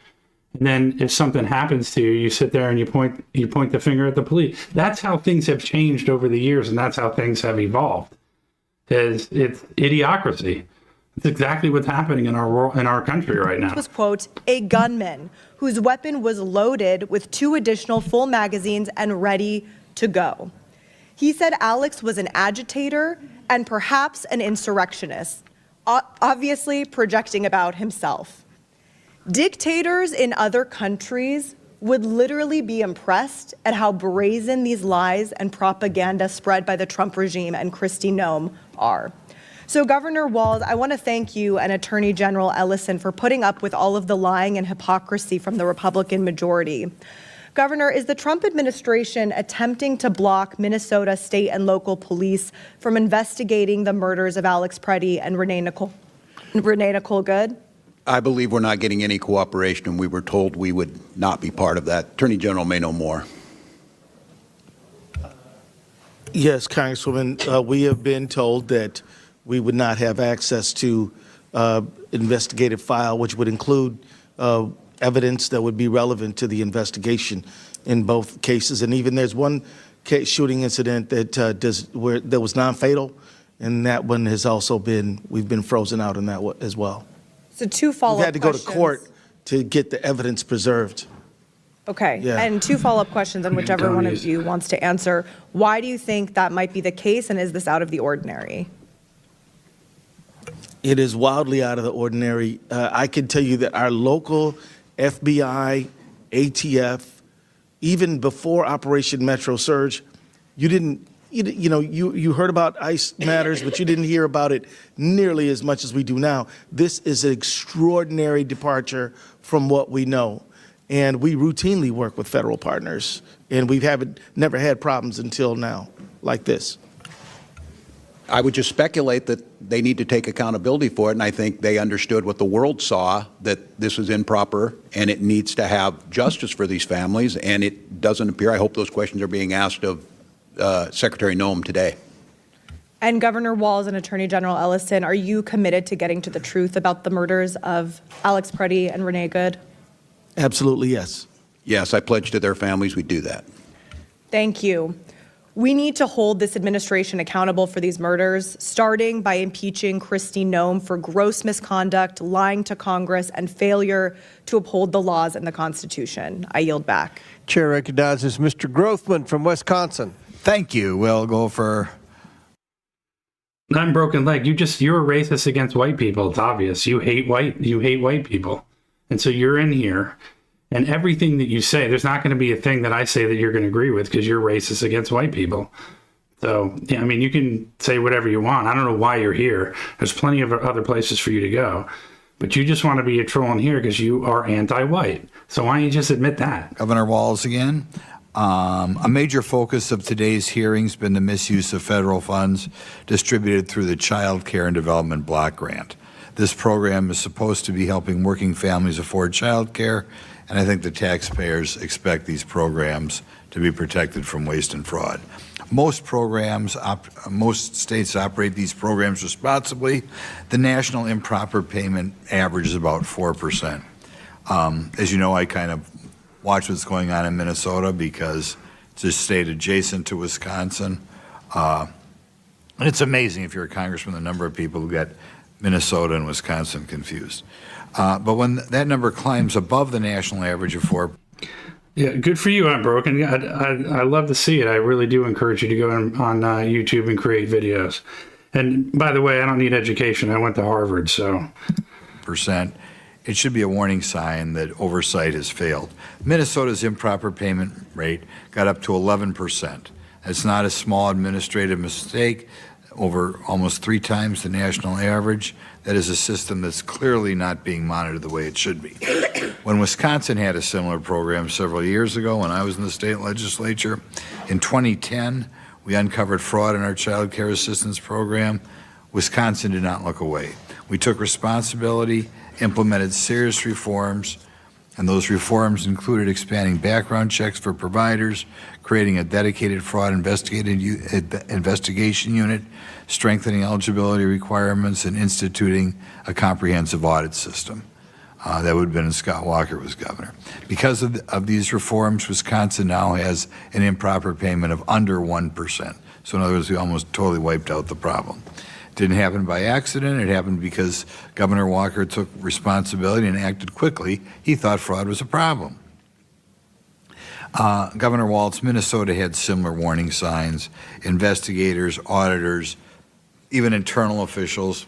And then if something happens to you, you sit there and you point the finger at the police. That's how things have changed over the years, and that's how things have evolved. It's idiocracy. It's exactly what's happening in our country right now. Was, quote, a gunman whose weapon was loaded with 2 additional full magazines and ready to go. He said Alex was an agitator and perhaps an insurrectionist, obviously projecting about himself. Dictators in other countries would literally be impressed at how brazen these lies and propaganda spread by the Trump regime and Kristi Noem are. So, Governor Walz, I want to thank you and Attorney General Ellison for putting up with all of the lying and hypocrisy from the Republican majority. Governor, is the Trump administration attempting to block Minnesota state and local police from investigating the murders of Alex Preddy and Renee Nicole Good? I believe we're not getting any cooperation, and we were told we would not be part of that. Attorney General may know more. Yes, Congresswoman, we have been told that we would not have access to investigative file, which would include evidence that would be relevant to the investigation in both cases. And even there's one case, shooting incident that was non-fatal, and that one has also we've been frozen out in that as well. So 2 follow-up We had to go to questions. court to get the evidence preserved. Okay, Yeah. and 2 follow-up questions on whichever one of you wants to answer. Why do you think that might be the case, and is this out of the ordinary? It is wildly out of the ordinary. I can tell you that our local FBI, ATF, even before Operation Metro Surge, you heard about ICE matters, but you didn't hear about it nearly as much as we do now. This is an extraordinary departure from what we know. And we routinely work with federal partners, and we never had problems until now like this. I would just speculate that they need to take accountability for it, and I think they understood what the world saw, that this was improper and it needs to have justice for these families, and it doesn't appear. I hope those questions are being asked of Secretary Noem today. And Governor Walz and Attorney General Ellison, are you committed to getting to the truth about the murders of Alex Preddy and Renee Good? Absolutely, yes. Yes, I pledge to their families we do that. Thank you. We need to hold this administration accountable for these murders, starting by impeaching Kristi Noem for gross misconduct, lying to Congress, and failure to uphold the laws and the Constitution. I yield back. Chair recognizes Mr. Grothman from Wisconsin. Thank you. We'll go for... I'm broken leg. You're a racist against white people. It's obvious. You hate white people. And so you're in here, and everything that you say, there's not going to be a thing that I say that you're going to agree with because you're racist against white people. So, yeah, I mean, you can say whatever you want. I don't know why you're here. There's plenty of other places for you to go. But you just want to be a troll in here because you are anti-white. So why don't you just admit that? Governor Walz again. A major focus of today's hearing has been the misuse of federal funds distributed through the Child Care and Development Block Grant. This program is supposed to be helping working families afford child care and I think the taxpayers expect these programs to be protected from waste and fraud. Most programs, most states operate these programs responsibly. The national improper payment average is about 4%. As you know, I kind of watch what's going on in Minnesota because it's a state adjacent to Wisconsin. And it's amazing, if you're a congressman, the number of people who get Minnesota and Wisconsin confused. But when that number climbs above the national average of 4%. Yeah, good for you, Aunt Broken. I love to see it. I really do encourage you to go on YouTube and create videos. And by the way, I don't need education. I went to Harvard, so. It should be a warning sign that oversight has failed. Minnesota's improper payment rate got up to 11%. It's not a small administrative mistake, over almost 3 times the national average. That is a system that's clearly not being monitored the way it should be. When Wisconsin had a similar program several years ago, when I was in the state legislature, in 2010, we uncovered fraud in our child care assistance program. Wisconsin did not look away. We took responsibility, implemented serious reforms, and those reforms included expanding background checks for providers, creating a dedicated fraud investigation unit, strengthening eligibility requirements, and instituting a comprehensive audit system. That would have been when Scott Walker was governor. Because of these reforms, Wisconsin now has an improper payment of under 1%. So in other words, we almost totally wiped out the problem. It didn't happen by accident. It happened because Governor Walker took responsibility and acted quickly. He thought fraud was a problem. Governor Walz, Minnesota had similar warning signs. Investigators, auditors, even internal officials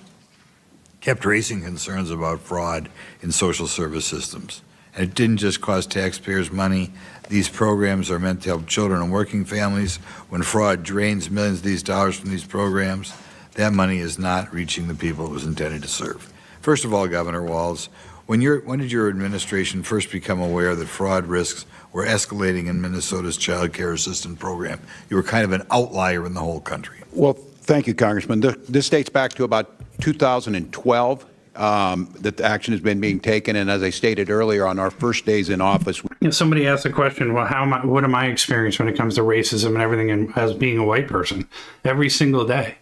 kept raising concerns about fraud in social service systems. And it didn't just cost taxpayers money. These programs are meant to help children and working families. When fraud drains millions of these dollars from these programs, that money is not reaching the people it was intended to serve. First of all, Governor Walz, when did your administration first become aware that fraud risks were escalating in Minnesota's child care assistance program? You were kind of an outlier in the whole country. Well, thank you, Congressman. This dates back to about 2012 that the action has been being taken. And as I stated earlier, on our first days in office. Somebody asked the question, well, what am I experiencing when it comes to racism and everything as being a white person? Every single day.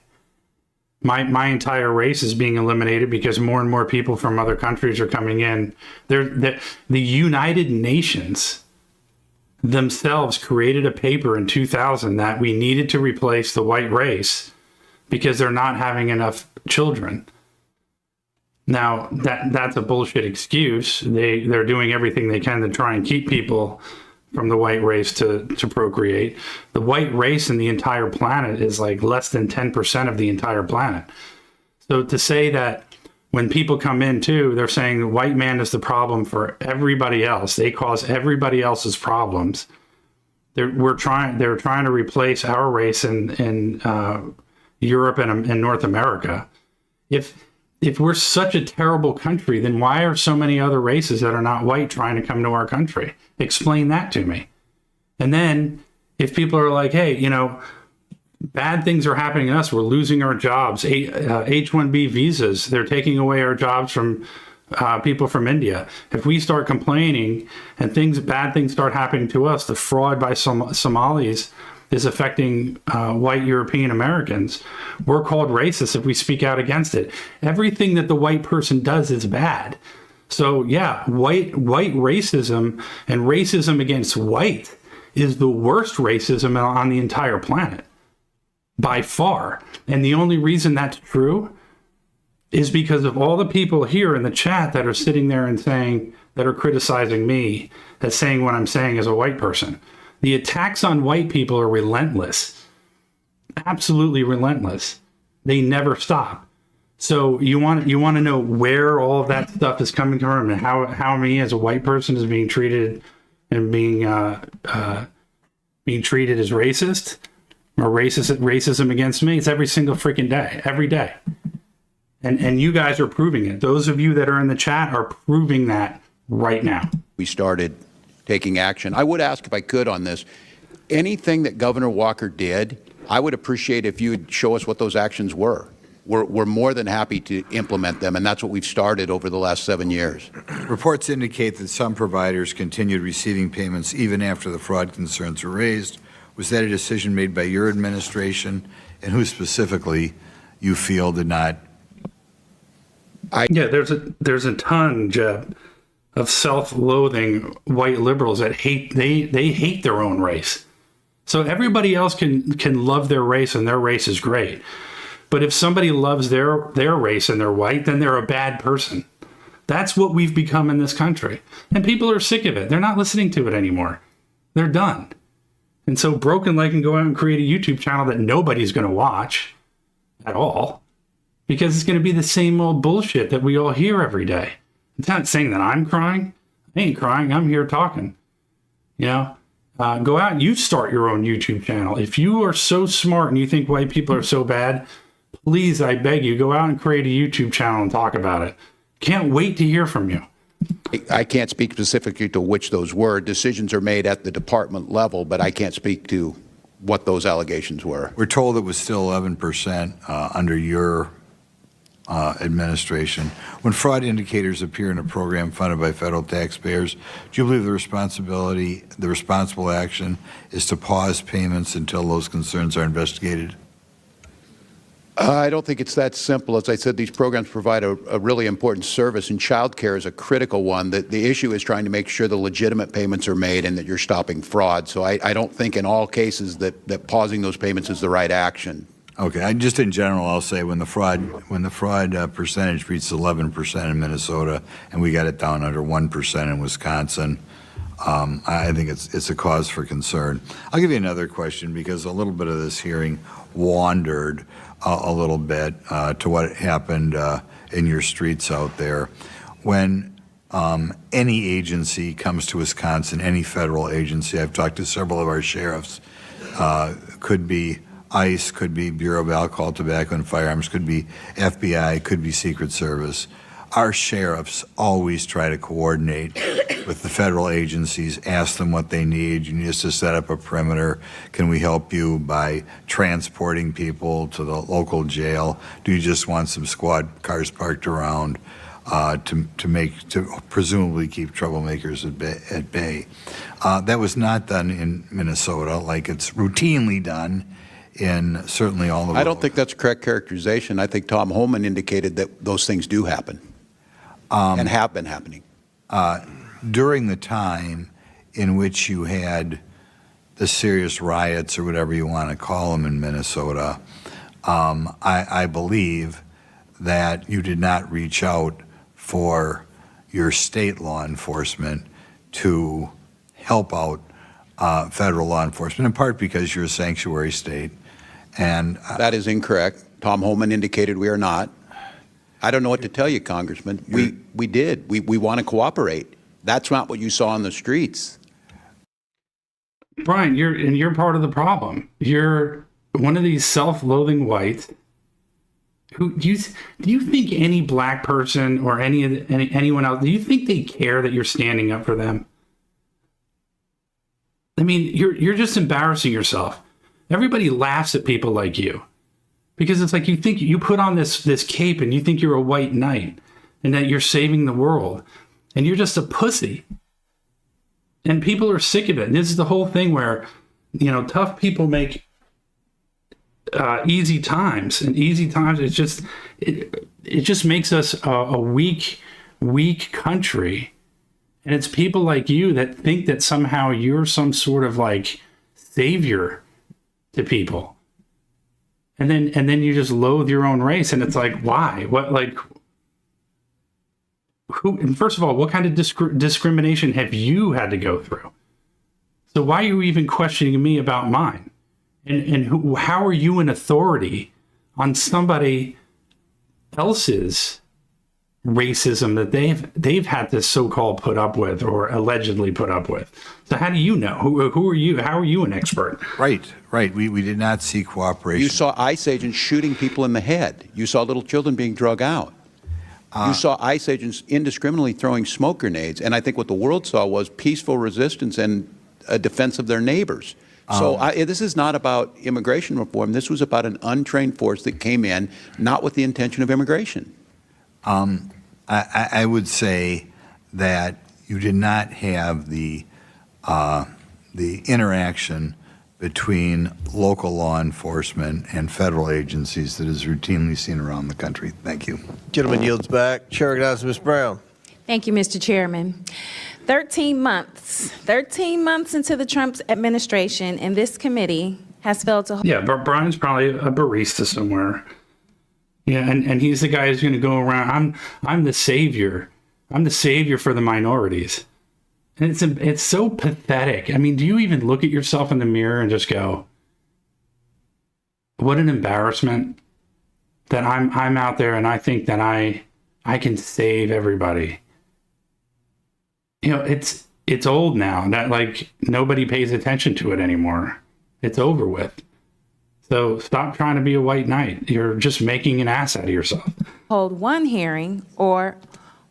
My entire race is being eliminated because more and more people from other countries are coming in. The United Nations themselves created a paper in 2000 that we needed to replace the white race because they're not having enough children. Now, that's a bullshit excuse. They're doing everything they can to try and keep people from the white race to procreate. The white race in the entire planet is like less than 10% of the entire planet. So to say that when people come in too, they're saying the white man is the problem for everybody else. They cause everybody else's problems. They're trying to replace our race in Europe and North America. If we're such a terrible country, then why are so many other races that are not white trying to come to our country? Explain that to me. And then if people are like, hey, bad things are happening to us, we're losing our jobs, H-1B visas, they're taking away our jobs from people from India. If we start complaining and bad things start happening to us, the fraud by Somalis is affecting white European Americans, we're called racist if we speak out against it. Everything that the white person does is bad. So yeah, white racism and racism against white is the worst racism on the entire planet, by far. And the only reason that's true is because of all the people here in the chat that are sitting there and that are criticizing me, that's saying what I'm saying as a white person. The attacks on white people are relentless, absolutely relentless. They never stop. So you want to know where all of that stuff is coming from and how me as a white person is being treated and being treated as racist or racism against me. It's every single freaking day, every day. And you guys are proving it. Those of you that are in the chat are proving that right now. We started taking action. I would ask, if I could, on this, anything that Governor Walker did, I would appreciate if you would show us what those actions were. we're more than happy to implement them, and that's what we've started over the last 7 years. Reports indicate that some providers continued receiving payments even after the fraud concerns were raised. Was that a decision made by your administration, and who specifically you feel did not? Yeah, there's a ton, Jeb, of self-loathing white liberals that they hate their own race. So everybody else can love their race, and their race is great. But if somebody loves their race and they're white, then they're a bad person. That's what we've become in this country. And people are sick of it. They're not listening to it anymore. They're done. And so Broken Leg can go out and create a YouTube channel that nobody's going to watch at all, because it's going to be the same old bullshit that we all hear every day. It's not saying that I'm crying. I ain't crying. I'm here talking. You know, go out and you start your own YouTube channel. If you are so smart and you think white people are so bad, please, I beg you, go out and create a YouTube channel and talk about it. Can't wait to hear from you. I can't speak specifically to which those were. Decisions are made at the department level, but I can't speak to what those allegations were. We're told it was still 11% under your administration. When fraud indicators appear in a program funded by federal taxpayers, do you believe the responsible action is to pause payments until those concerns are investigated? I don't think it's that simple. As I said, these programs provide a really important service, and child care is a critical one. The issue is trying to make sure the legitimate payments are made and that you're stopping fraud. So I don't think in all cases that pausing those payments is the right action. Okay, just in general, I'll say when the fraud percentage reached 11% in Minnesota and we got it down under 1% in Wisconsin, I think it's a cause for concern. I'll give you another question, because a little bit of this hearing wandered a little bit to what happened in your streets out there. When any agency comes to Wisconsin, any federal agency, I've talked to several of our sheriffs, could be ICE, could be Bureau of Alcohol, Tobacco, and Firearms, could be FBI, could be Secret Service. Our sheriffs always try to coordinate with the federal agencies, ask them what they need. You need us to set up a perimeter. Can we help you by transporting people to the local jail? Do you just want some squad cars parked around to presumably keep troublemakers at bay? That was not done in Minnesota like it's routinely done in certainly all the. I don't think that's a correct characterization. I think Tom Homan indicated that those things do happen. And have been happening. During the time in which you had the serious riots, or whatever you want to call them, in Minnesota, I believe that you did not reach out for your state law enforcement to help out federal law enforcement, in part because you're a sanctuary state. And that is incorrect. Tom Homan indicated we are not. I don't know what to tell you, Congressman. We did. We want to cooperate. That's not what you saw on the streets. Brian, you're part of the problem. You're one of these self-loathing whites. Who do you think any black person or anyone else, do you think they care that you're standing up for them? I mean, you're just embarrassing yourself. Everybody laughs at people like you. Because it's like you think you put on this cape and you think you're a white knight and that you're saving the world, and you're just a pussy. And people are sick of it. And this is the whole thing where, you know, tough people make easy times, and easy times. It just makes us a weak country. And it's people like you that think that somehow you're some sort of like savior to people. And then you just loathe your own race, and it's like, why? What, like, who? And first of all, what kind of discrimination have you had to go through? So why are you even questioning me about mine? And how are you an authority on somebody else's racism that they've had to so-called put up with, or allegedly put up with? So how do you know? Who are you? How are you an expert? Right. We did not see cooperation. You saw ICE agents shooting people in the head. You saw little children being drug out. You saw ICE agents indiscriminately throwing smoke grenades. And I think what the world saw was peaceful resistance and a defense of their neighbors. So this is not about immigration reform. This was about an untrained force that came in, not with the intention of immigration. I would say that you did not have the interaction between local law enforcement and federal agencies that is routinely seen around the country. Thank you. Gentleman yields back. Chair recognizes Ms. Brown. Thank you, Mr. Chairman. 13 months into the Trump administration, and this committee has failed to... Yeah, but Brian's probably a barista somewhere. Yeah, and he's the guy who's going to go around. I'm the savior. I'm the savior for the minorities. And it's so pathetic. I mean, do you even look at yourself in the mirror and just go, what an embarrassment that I'm out there and I think that I can save everybody. You know, it's old now. That, like, nobody pays attention to it anymore. It's over with. So stop trying to be a white knight. You're just making an ass out of yourself. Hold one hearing or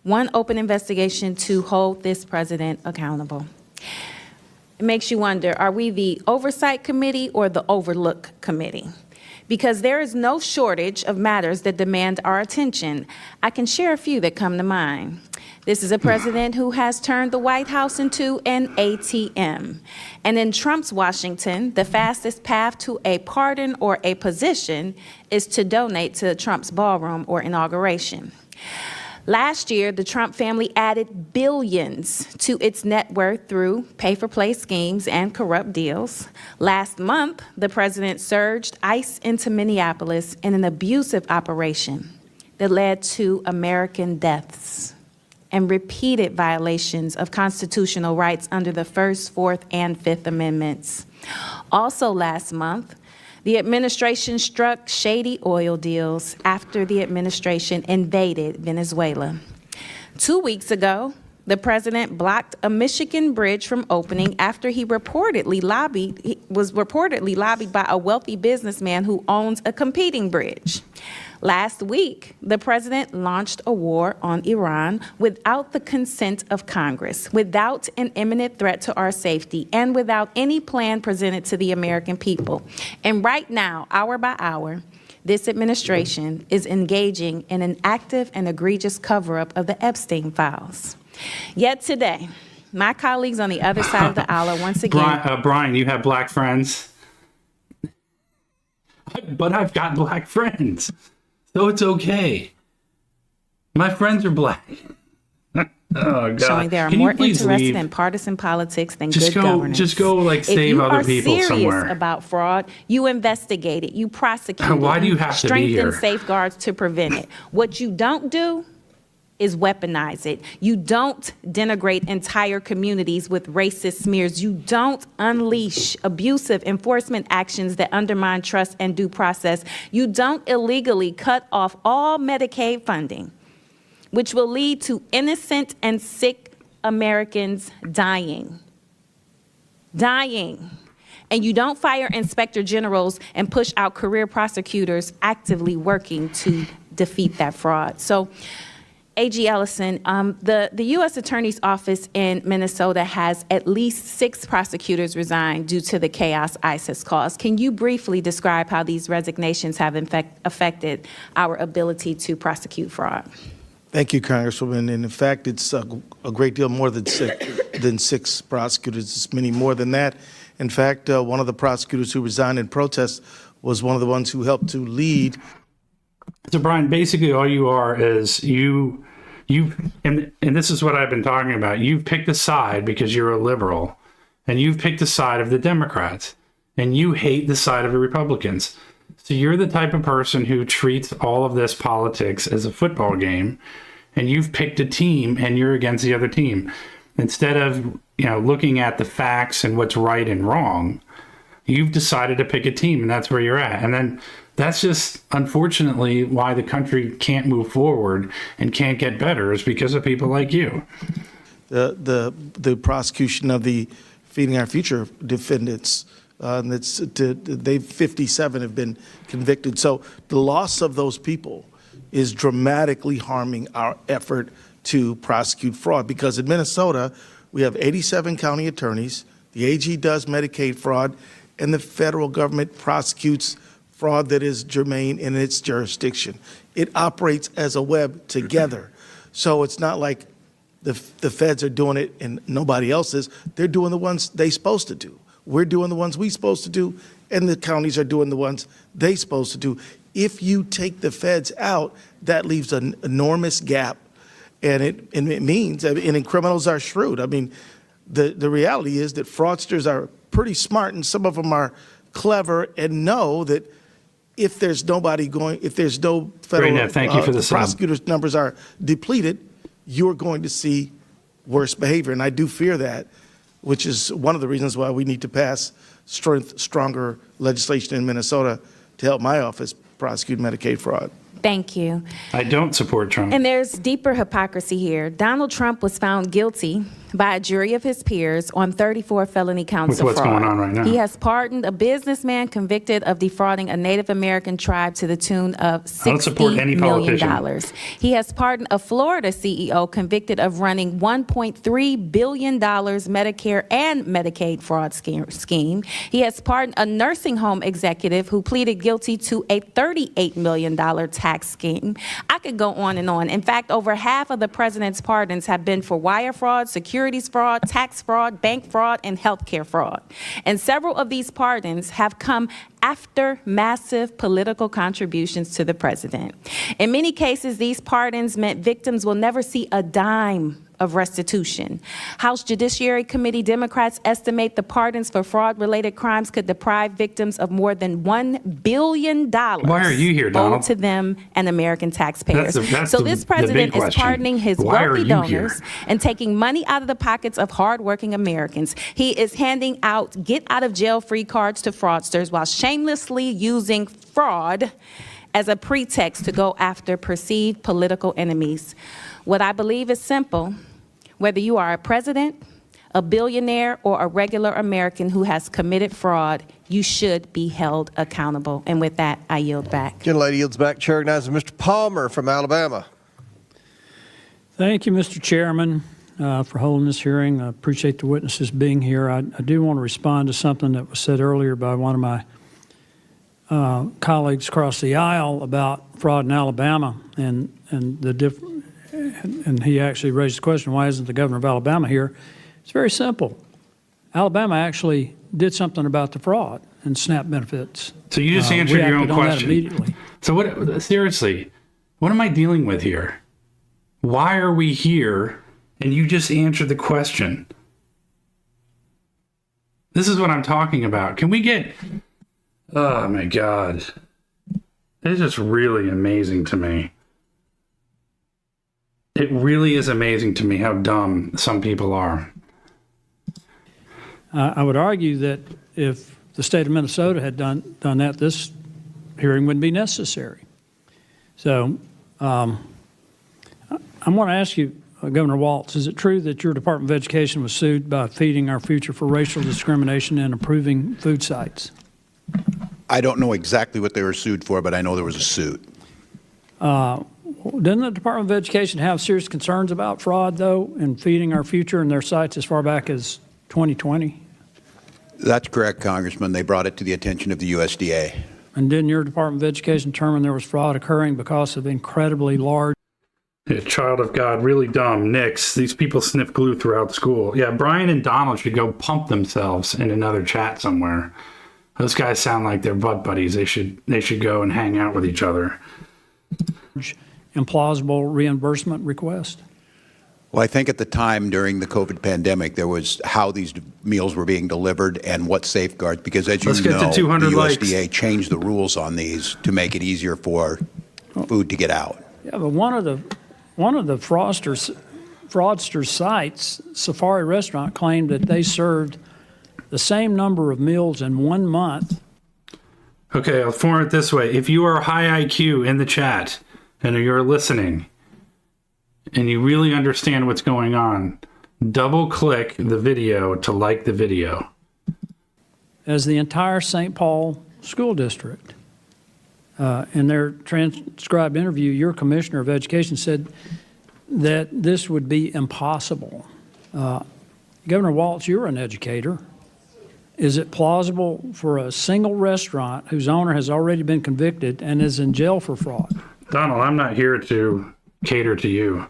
one open investigation to hold this president accountable. It makes you wonder, are we the oversight committee or the overlook committee? Because there is no shortage of matters that demand our attention. I can share a few that come to mind. This is a president who has turned the White House into an ATM. And in Trump's Washington, the fastest path to a pardon or a position is to donate to Trump's ballroom or inauguration. Last year, the Trump family added billions to its net worth through pay-for-play schemes and corrupt deals. Last month, the president surged ICE into Minneapolis in an abusive operation that led to American deaths and repeated violations of constitutional rights under the First, Fourth, and Fifth Amendments. Also last month, the administration struck shady oil deals after the administration invaded Venezuela. 2 weeks ago, the president blocked a Michigan bridge from opening after he was reportedly lobbied by a wealthy businessman who owns a competing bridge. Last week, the president launched a war on Iran without the consent of Congress, without an imminent threat to our safety, and without any plan presented to the American people. And right now, hour by hour, this administration is engaging in an active and egregious cover-up of the Epstein files. Yet today, my colleagues on the other side of the aisle are once again... Brian, you have black friends? But I've got black friends. So it's okay. My friends are black. Oh, God. Showing they are more interested in partisan politics than good governance. Just go, like, save other people somewhere. If you are serious about fraud, you investigate it, you prosecute it. Why do you have to be here? Strengthen safeguards to prevent it. What you don't do is weaponize it. You don't denigrate entire communities with racist smears. You don't unleash abusive enforcement actions that undermine trust and due process. You don't illegally cut off all Medicaid funding, which will lead to innocent and sick Americans dying. And you don't fire inspector generals and push out career prosecutors actively working to defeat that fraud. So, A.G. Ellison, the U.S. Attorney's Office in Minnesota has at least 6 prosecutors resigned due to the chaos ICE has caused. Can you briefly describe how these resignations have affected our ability to prosecute fraud? Thank you, Congresswoman. And in fact, it's a great deal more than 6 prosecutors. It's many more than that. In fact, one of the prosecutors who resigned in protest was one of the ones who helped to lead. So, Brian, basically all you are is you and this is what I've been talking about. You've picked a side because you're a liberal, and you've picked a side of the Democrats, and you hate the side of the Republicans. So you're the type of person who treats all of this politics as a football game, and you've picked a team and you're against the other team. Instead of, looking at the facts and what's right and wrong, you've decided to pick a team, and that's where you're at. And then that's just, unfortunately, why the country can't move forward and can't get better, is because of people like you. The prosecution of the Feeding Our Future defendants, they 57 have been convicted. So the loss of those people is dramatically harming our effort to prosecute fraud, because in Minnesota, we have 87 county attorneys. The AG does Medicaid fraud. and the federal government prosecutes fraud that is germane in its jurisdiction. It operates as a web together. So it's not like the feds are doing it and nobody else is. They're doing the ones they're supposed to do. We're doing the ones we're supposed to do, and the counties are doing the ones they're supposed to do. If you take the feds out, that leaves an enormous gap, and it means, and criminals are shrewd. I mean, the reality is that fraudsters are pretty smart, and some of them are clever and know that if there's no federal thank you for the prosecutors' numbers are depleted, you're going to see worse behavior. And I do fear that, which is one of the reasons why we need to pass stronger legislation in Minnesota to help my office prosecute Medicaid fraud. Thank you. I don't support Trump. And there's deeper hypocrisy here. Donald Trump was found guilty by a jury of his peers on 34 felony counts of fraud. With what's going on right now. He has pardoned a businessman convicted of defrauding a Native American tribe to the tune of $60 million. He has pardoned a Florida CEO convicted of running $1.3 billion Medicare and Medicaid fraud scheme. He has pardoned a nursing home executive who pleaded guilty to a $38 million tax scheme. I could go on and on. In fact, over half of the president's pardons have been for wire fraud, securities fraud, tax fraud, bank fraud, and healthcare fraud. And several of these pardons have come after massive political contributions to the president. In many cases, these pardons meant victims will never see a dime of restitution. House Judiciary Committee Democrats estimate the pardons for fraud-related crimes could deprive victims of more than $1 billion. Why are you here, Donald? Owed to them and American taxpayers. That's this president is pardoning his wealthy donors here? And taking money out of the pockets of hardworking Americans. He is handing out get-out-of-jail-free cards to fraudsters while shamelessly using fraud as a pretext to go after perceived political enemies. What I believe is simple. Whether you are a president, a billionaire, or a regular American who has committed fraud, you should be held accountable. And with that, I yield back. Gentlelady yields back. Chair recognizes Mr. Palmer from Alabama. Thank you, Mr. Chairman, for holding this hearing. I appreciate the witnesses being here. I do want to respond to something that was said earlier by one of my colleagues across the aisle about fraud in Alabama and he actually raised the question, why isn't the governor of Alabama here? It's very simple. Alabama actually did something about the fraud and SNAP benefits. So you just answered your own question. Immediately. So what? Seriously, what am I dealing with here? Why are we here? And you just answered the question. This is what I'm talking about. Can we get? Oh my God, it's just really amazing to me. It really is amazing to me how dumb some people are. I would argue that if the state of Minnesota had done that, this hearing wouldn't be necessary. So I want to ask you, Governor Walz, is it true that your Department of Education was sued by Feeding Our Future for racial discrimination and approving food sites? I don't know exactly what they were sued for, but I know there was a suit. Doesn't the Department of Education have serious concerns about fraud, though, in Feeding Our Future and their sites as far back as 2020? That's correct, Congressman. They brought it to the attention of the USDA. And didn't your Department of Education determine there was fraud occurring because of incredibly large... Yeah, child of God, really dumb. Nix, these people sniff glue throughout school. Yeah, Brian and Donald should go pump themselves in another chat somewhere. Those guys sound like they're butt buddies. They should go and hang out with each other. Implausible reimbursement request? Well, I think at the time during the COVID pandemic, there was how these meals were being delivered and what safeguards, because as you know, the USDA changed the rules on these to make it easier for food to get out. Yeah, but one of the fraudster sites, Safari Restaurant, claimed that they served the same number of meals in 1 month. Okay, I'll form it this way. If you are high IQ in the chat and you're listening and you really understand what's going on, double click the video to like the video. As the entire St. Paul School District. In their transcribed interview, your Commissioner of Education said that this would be impossible. Governor Walz, you're an educator, is it plausible for a single restaurant whose owner has already been convicted and is in jail for fraud? Donald, I'm not here to cater to you.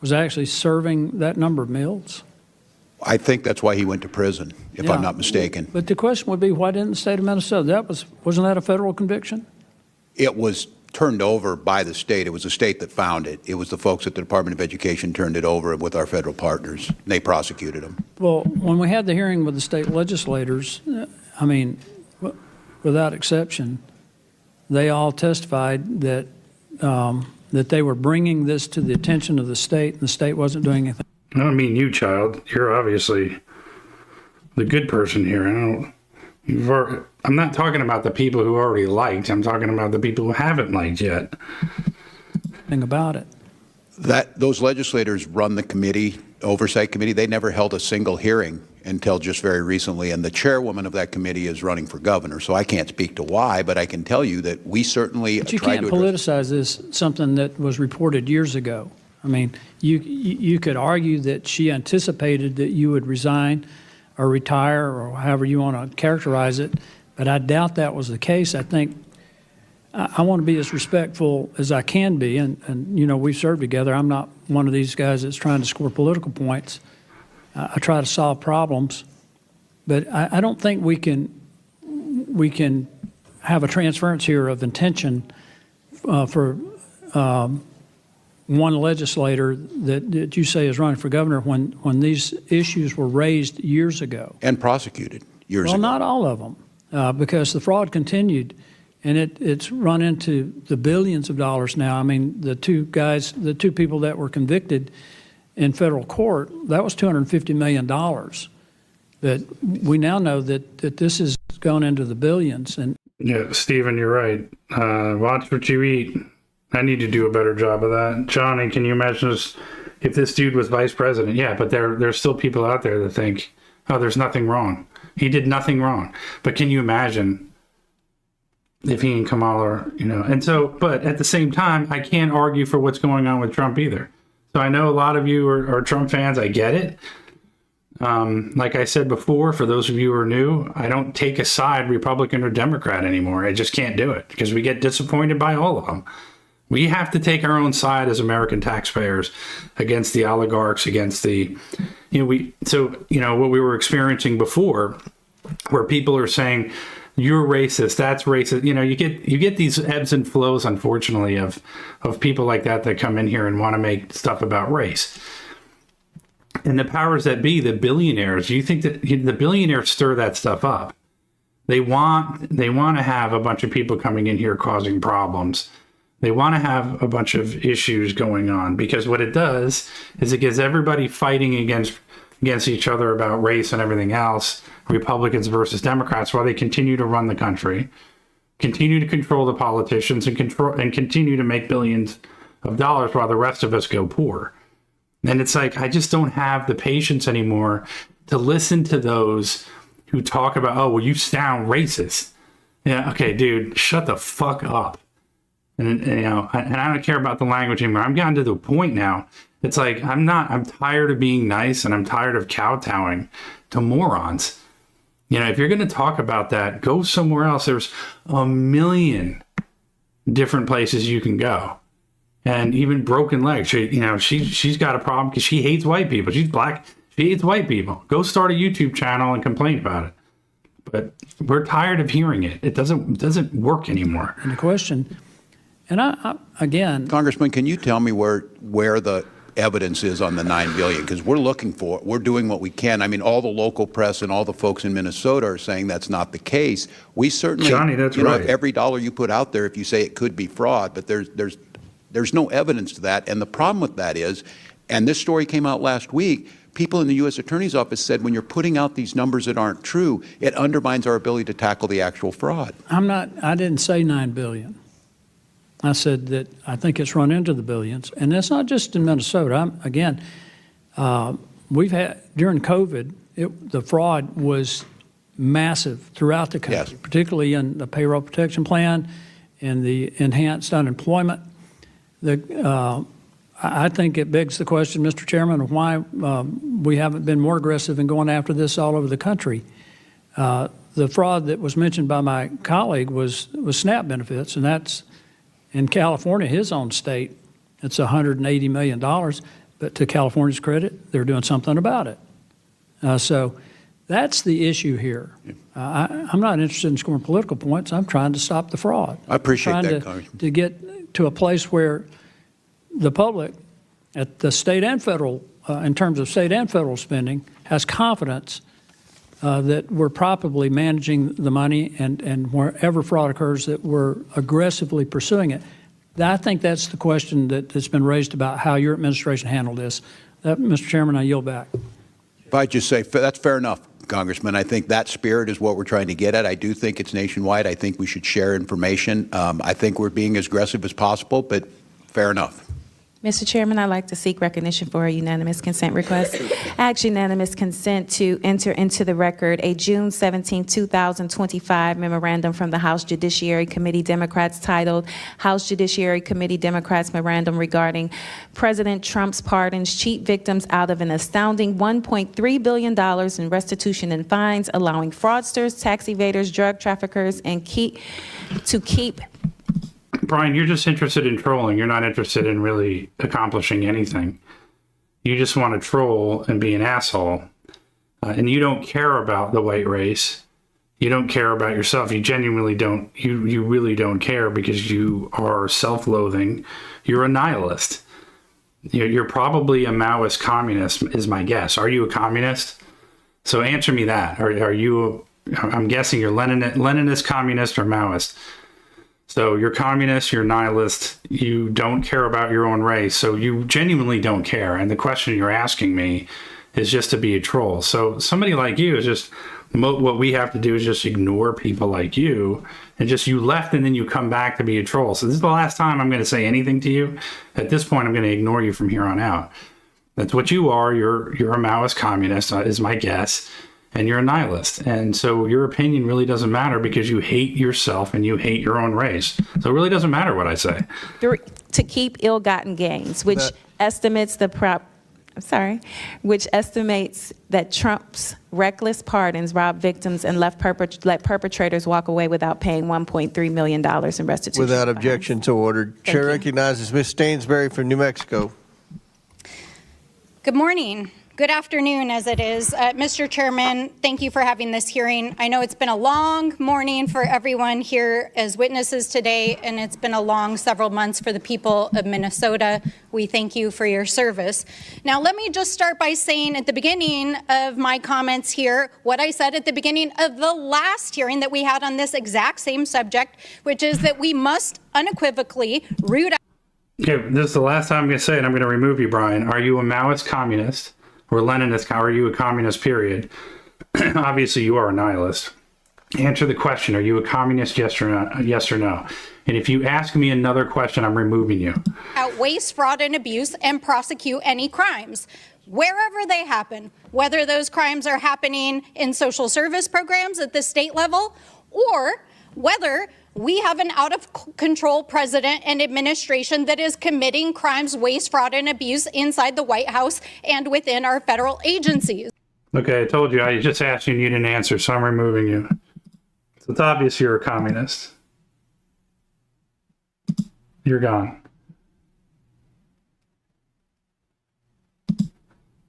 Was actually serving that number of meals? I think that's why he went to prison, if I'm not mistaken. But the question would be, why didn't the state of Minnesota? Wasn't that a federal conviction? It was turned over by the state. It was the state that found it. It was the folks at the Department of Education turned it over with our federal partners. They prosecuted him. Well, when we had the hearing with the state legislators, I mean, without exception, they all testified that that they were bringing this to the attention of the state, and the state wasn't doing anything. I don't mean you, child. You're obviously the good person here. I'm not talking about the people who already liked. I'm talking about the people who haven't liked yet. Thing about it. Those legislators run the committee, oversight committee. They never held a single hearing until just very recently, and the chairwoman of that committee is running for governor. So I can't speak to why, but I can tell you that we certainly But you tried can't to address. politicize this, something that was reported years ago. I mean, you could argue that she anticipated that you would resign or retire or however you want to characterize it, but I doubt that was the case. I think I want to be as respectful as I can be, and you know, we've served together. I'm not one of these guys that's trying to score political points. I try to solve problems, but I don't think we can have a transference here of intention for one legislator that you say is running for governor when these issues were raised years ago. And prosecuted years ago. Well, not all of them, because the fraud continued, and it's run into the billions of dollars now. I mean, the two people that were convicted in federal court, that was $250 million. But we now know that this has gone into the billions. And yeah, Stephen, you're right. Watch what you eat. I need to do a better job of that. Johnny, can you imagine if this dude was vice president? Yeah, but there's still people out there that think, oh, there's nothing wrong. He did nothing wrong. But can you imagine if he and Kamala, and so, but at the same time, I can't argue for what's going on with Trump either. So I know a lot of you are Trump fans. I get it. Like I said before, for those of you who are new, I don't take a side, Republican or Democrat anymore. I just can't do it because we get disappointed by all of them. We have to take our own side as American taxpayers against the oligarchs, against the, what we were experiencing before, where people are saying, you're racist, that's racist. You get these ebbs and flows, unfortunately, of people like that come in here and want to make stuff about race. And the powers that be, the billionaires, you think that the billionaires stir that stuff up. They want to have a bunch of people coming in here causing problems. They want to have a bunch of issues going on, because what it does is it gets everybody fighting against each other about race and everything else, Republicans versus Democrats, while they continue to run the country, continue to control the politicians, and continue to make billions of dollars while the rest of us go poor. And it's like, I just don't have the patience anymore to listen to those who talk about, oh, well, you sound racist. Yeah, okay, dude, shut the fuck up. And I don't care about the language anymore. I'm gotten to the point now. It's like, I'm tired of being nice, and I'm tired of kowtowing to morons. If you're going to talk about that, go somewhere else. There's a million different places you can go. And even broken legs. She's got a problem because she hates white people. She's black. She hates white people. Go start a YouTube channel and complain about it. But we're tired of hearing it. It doesn't work anymore. And the question, and I again, Congressman, can you tell me where the evidence is on the $9 billion? Because we're doing what we can. I mean, all the local press and all the folks in Minnesota are saying that's not the case. We certainly, Johnny, that's right. If every dollar you put out there, if you say it could be fraud, but there's no evidence to that. And the problem with that is, and this story came out last week, people in the U.S. Attorney's Office said when you're putting out these numbers that aren't true, it undermines our ability to tackle the actual fraud. I didn't say $9 billion. I said that I think it's run into the billions. And that's not just in Minnesota. We've had, during COVID, the fraud was massive throughout the country, yes, particularly in the payroll protection plan and the enhanced unemployment. I think it begs the question, Mr. Chairman, of why we haven't been more aggressive in going after this all over the country. The fraud that was mentioned by my colleague was SNAP benefits, and that's in California, his own state. It's $180 million, but to California's credit, they're doing something about it. So that's the issue here. I'm not interested in scoring political points. I'm trying to stop the fraud. I appreciate that, Congressman. To get to a place where the public at the state and federal, in terms of state and federal spending, has confidence that we're properly managing the money, and wherever fraud occurs, that we're aggressively pursuing it. I think that's the question that's been raised about how your administration handled this. Mr. Chairman, I yield back. If I just say, that's fair enough, Congressman. I think that spirit is what we're trying to get at. I do think it's nationwide. I think we should share information. I think we're being as aggressive as possible, but fair enough. Mr. Chairman, I'd like to seek recognition for a unanimous consent request. I ask unanimous consent to enter into the record a June 17, 2025 memorandum from the House Judiciary Committee Democrats titled House Judiciary Committee Democrats Memorandum regarding President Trump's pardons cheat victims out of an astounding $1.3 billion in restitution and fines, allowing fraudsters, tax evaders, drug traffickers, and keep. Brian, you're just interested in trolling. You're not interested in really accomplishing anything. You just want to troll and be an asshole. And you don't care about the white race. You don't care about yourself. You genuinely don't. You really don't care because you are self-loathing. You're a nihilist. You're probably a Maoist communist, is my guess. Are you a communist? So answer me that. Are you, I'm guessing you're Leninist, communist, or Maoist. So you're communist, you're nihilist, you don't care about your own race, so you genuinely don't care. And the question you're asking me is just to be a troll. So somebody like you is just, what we have to do is just ignore people like you, and just you left and then you come back to be a troll. So this is the last time I'm going to say anything to you. At this point, I'm going to ignore you from here on out. That's what you are. You're a Maoist communist, is my guess. And you're a nihilist. And so your opinion really doesn't matter because you hate yourself and you hate your own race. So it really doesn't matter what I say. To keep ill-gotten gains, which estimates that Trump's reckless pardons robbed victims and let perpetrators walk away without paying $1.3 million in restitution. Without objection to order. Chair recognizes Ms. Stainsbury from New Mexico. Good morning. Good afternoon, as it is. Mr. Chairman, thank you for having this hearing. I know it's been a long morning for everyone here as witnesses today, and it's been a long several months for the people of Minnesota. We thank you for your service. Now, let me just start by saying at the beginning of my comments here what I said at the beginning of the last hearing that we had on this exact same subject, which is that we must unequivocally root out. Okay, this is the last time I'm going to say it. I'm going to remove you, Brian. Are you a Maoist communist? Or Leninist, are you a communist, period? Obviously, you are a nihilist. Answer the question. Are you a communist, yes or no? And if you ask me another question, I'm removing you. Waste, fraud, and abuse and prosecute any crimes, wherever they happen, whether those crimes are happening in social service programs at the state level or whether we have an out-of-control president and administration that is committing crimes, waste, fraud, and abuse inside the White House and within our federal agencies. Okay, I told you. I just asked you and you didn't answer, so I'm removing you. So it's obvious you're a communist. You're gone.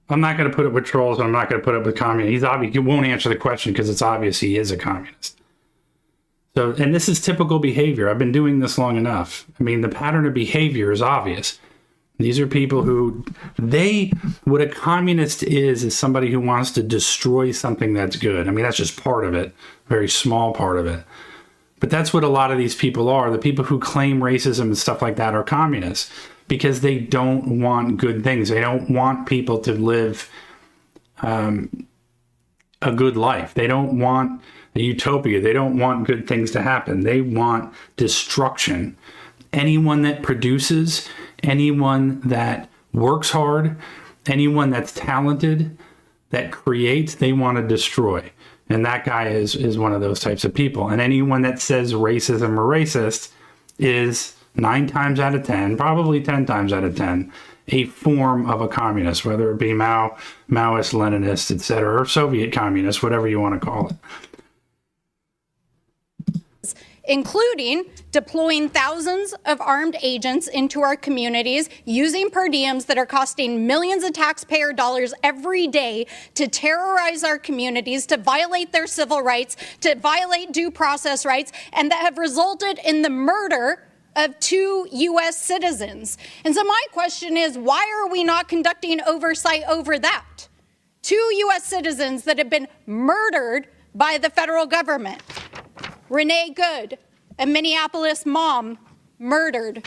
I'm not going to put up with trolls, and I'm not going to put up with communists. He's obvious. He won't answer the question because it's obvious he is a communist. So, and this is typical behavior. I've been doing this long enough. I mean, the pattern of behavior is obvious. These are people who, what a communist is somebody who wants to destroy something that's good. I mean, that's just part of it, a very small part of it. But that's what a lot of these people are. The people who claim racism and stuff like that are communists because they don't want good things. They don't want people to live a good life. They don't want a utopia. They don't want good things to happen. They want destruction. Anyone that produces, anyone that works hard, anyone that's talented, that creates, they want to destroy. And that guy is one of those types of people. And anyone that says racism or racist is 9 times out of 10, probably 10 times out of 10, a form of a communist, whether it be Maoist, Leninist, etc., or Soviet communist, whatever you want to call it. Including deploying thousands of armed agents into our communities, using per diems that are costing millions of taxpayer dollars every day to terrorize our communities, to violate their civil rights, to violate due process rights, and that have resulted in the murder of 2 U.S. citizens. And so my question is, why are we not conducting oversight over that? 2 U.S. citizens that have been murdered by the federal government. Renee Good, a Minneapolis mom, murdered.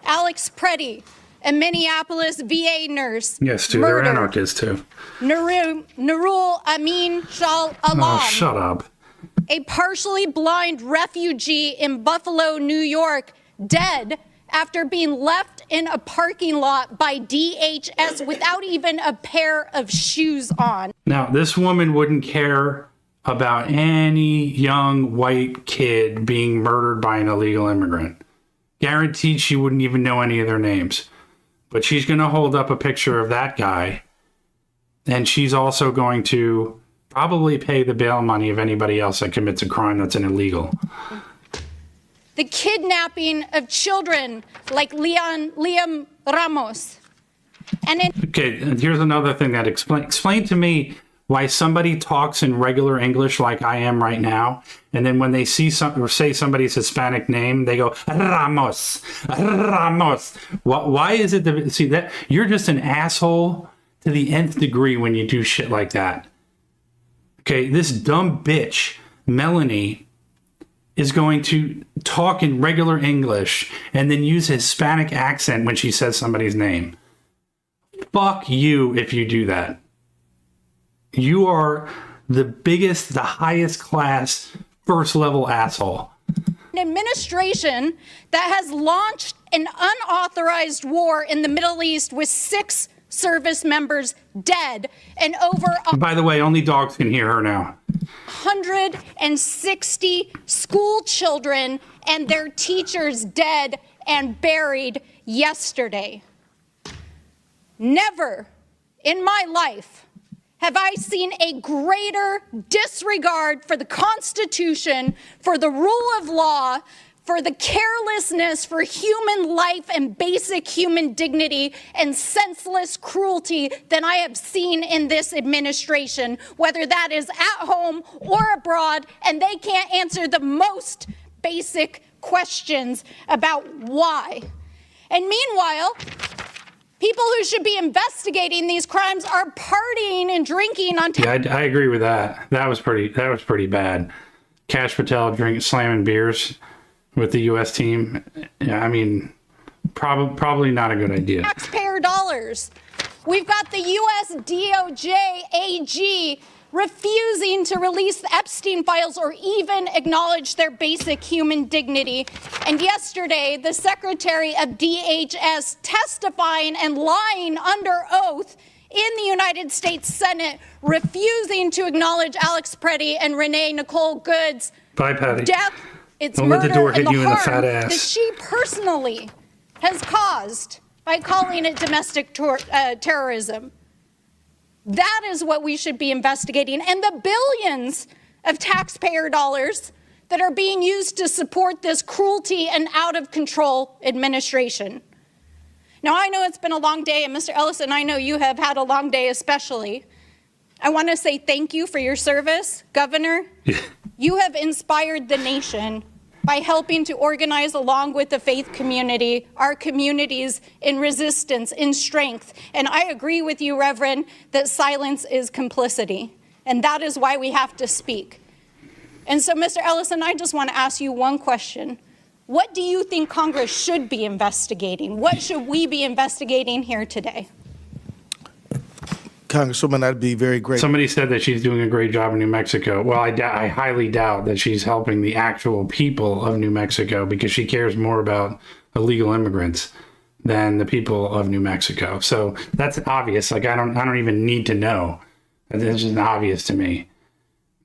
Alex Preddy, a Minneapolis VA nurse, Yes, too. murdered. They're anarchists, too. Nurul Amin Shal Alam, Oh, shut up. a partially blind refugee in Buffalo, New York, dead after being left in a parking lot by DHS without even a pair of shoes on. Now, this woman wouldn't care about any young white kid being murdered by an illegal immigrant. Guaranteed she wouldn't even know any of their names. But she's going to hold up a picture of that guy, and she's also going to probably pay the bail money of anybody else that commits a crime that's an illegal. The kidnapping of children like Liam Ramos. And Okay, here's another thing that explain to me why somebody talks in regular English like I am right now, and then when they see or say somebody's Hispanic name, they go Ramos, Ramos. Why is it that? See that you're just an asshole to the nth degree when you do shit like that. Okay, this dumb bitch Melanie is going to talk in regular English and then use a Hispanic accent when she says somebody's name. Fuck you if you do that. You are the biggest, the highest class, first level asshole. an administration that has launched an unauthorized war in the Middle East with 6 service members dead and over By the way, only dogs can hear her now. 160 school children and their teachers dead and buried yesterday. Never in my life have I seen a greater disregard for the Constitution, for the rule of law, for the carelessness for human life and basic human dignity and senseless cruelty than I have seen in this administration, whether that is at home or abroad, and they can't answer the most basic questions about why. And meanwhile, people who should be investigating these crimes are partying and drinking on Yeah, I agree with that. That was pretty bad. Kash Patel slamming beers with the U.S. team. Yeah, I mean, probably not a good idea. Taxpayer dollars. We've got the U.S. DOJ AG refusing to release the Epstein files or even acknowledge their basic human dignity. And yesterday, the Secretary of DHS testifying and lying under oath in the United States Senate, refusing to acknowledge Alex Preddy and Renee Nicole Good's Bye, Patty. death, its Don't murder, let the door hit and you the in the harm fat ass. that she personally has caused by calling it domestic terrorism. That is what we should be investigating, and the billions of taxpayer dollars that are being used to support this cruelty and out-of-control administration. Now, I know it's been a long day, and Mr. Ellison, I know you have had a long day especially. I want to say thank you for your service, Governor. You have inspired the nation by helping to organize, along with the faith community, our communities in resistance, in strength. And I agree with you, Reverend, that silence is complicity. And that is why we have to speak. And so, Mr. Ellison, I just want to ask you one question. What do you think Congress should be investigating? What should we be investigating here today? Congresswoman, I'd be very grateful. Somebody said that she's doing a great job in New Mexico. Well, I highly doubt that she's helping the actual people of New Mexico, because she cares more about illegal immigrants than the people of New Mexico. So that's obvious. Like, I don't even need to know. It's just obvious to me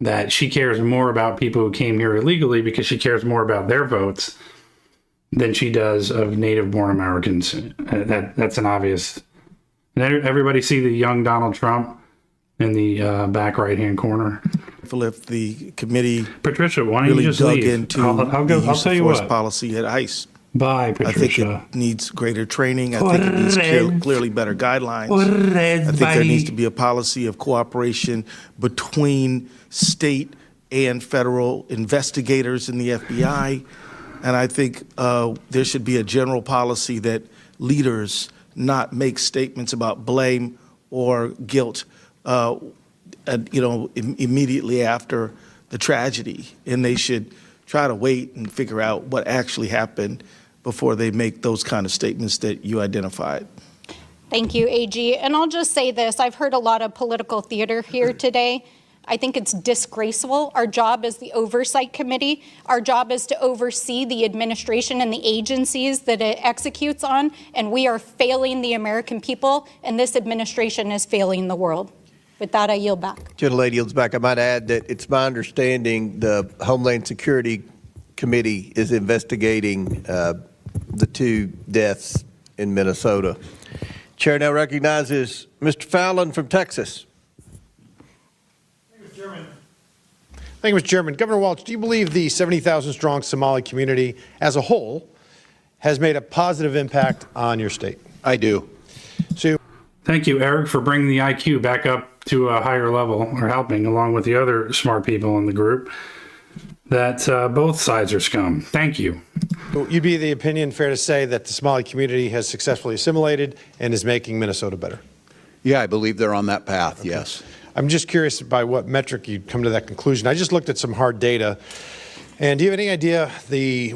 that she cares more about people who came here illegally, because she cares more about their votes than she does of native-born Americans. That's an obvious And everybody see the young Donald Trump in the back right-hand corner? If the committee Patricia, why don't really you just dug leave? into I'll the tell use of you force what. policy at ICE. Bye, I think Patricia. it needs greater training. I think it needs clearly better guidelines. I think there needs to be a policy of cooperation between state and federal investigators in the FBI. And I think there should be a general policy that leaders not make statements about blame or guilt, immediately after the tragedy. And they should try to wait and figure out what actually happened before they make those kind of statements that you identified. Thank you, AG. And I'll just say this, I've heard a lot of political theater here today. I think it's disgraceful. Our job as the Oversight Committee, our job is to oversee the administration and the agencies that it executes on, and we are failing the American people, and this administration is failing the world. With that, I yield back. Gentlelady yields back. I might add that it's my understanding the Homeland Security Committee is investigating the 2 deaths in Minnesota. Chair now recognizes Mr. Fallon from Texas. Thank you, Mr. Chairman. Governor Walz, do you believe the 70,000-strong Somali community as a whole has made a positive impact on your state? I do. Thank you, Eric, for bringing the IQ back up to a higher level, or helping, along with the other smart people in the group, that both sides are scum. Thank you. You'd be the opinion, fair to say, that the Somali community has successfully assimilated and is making Minnesota better? Yeah, I believe they're on that path, yes. I'm just curious by what metric you'd come to that conclusion. I just looked at some hard data. And do you have any idea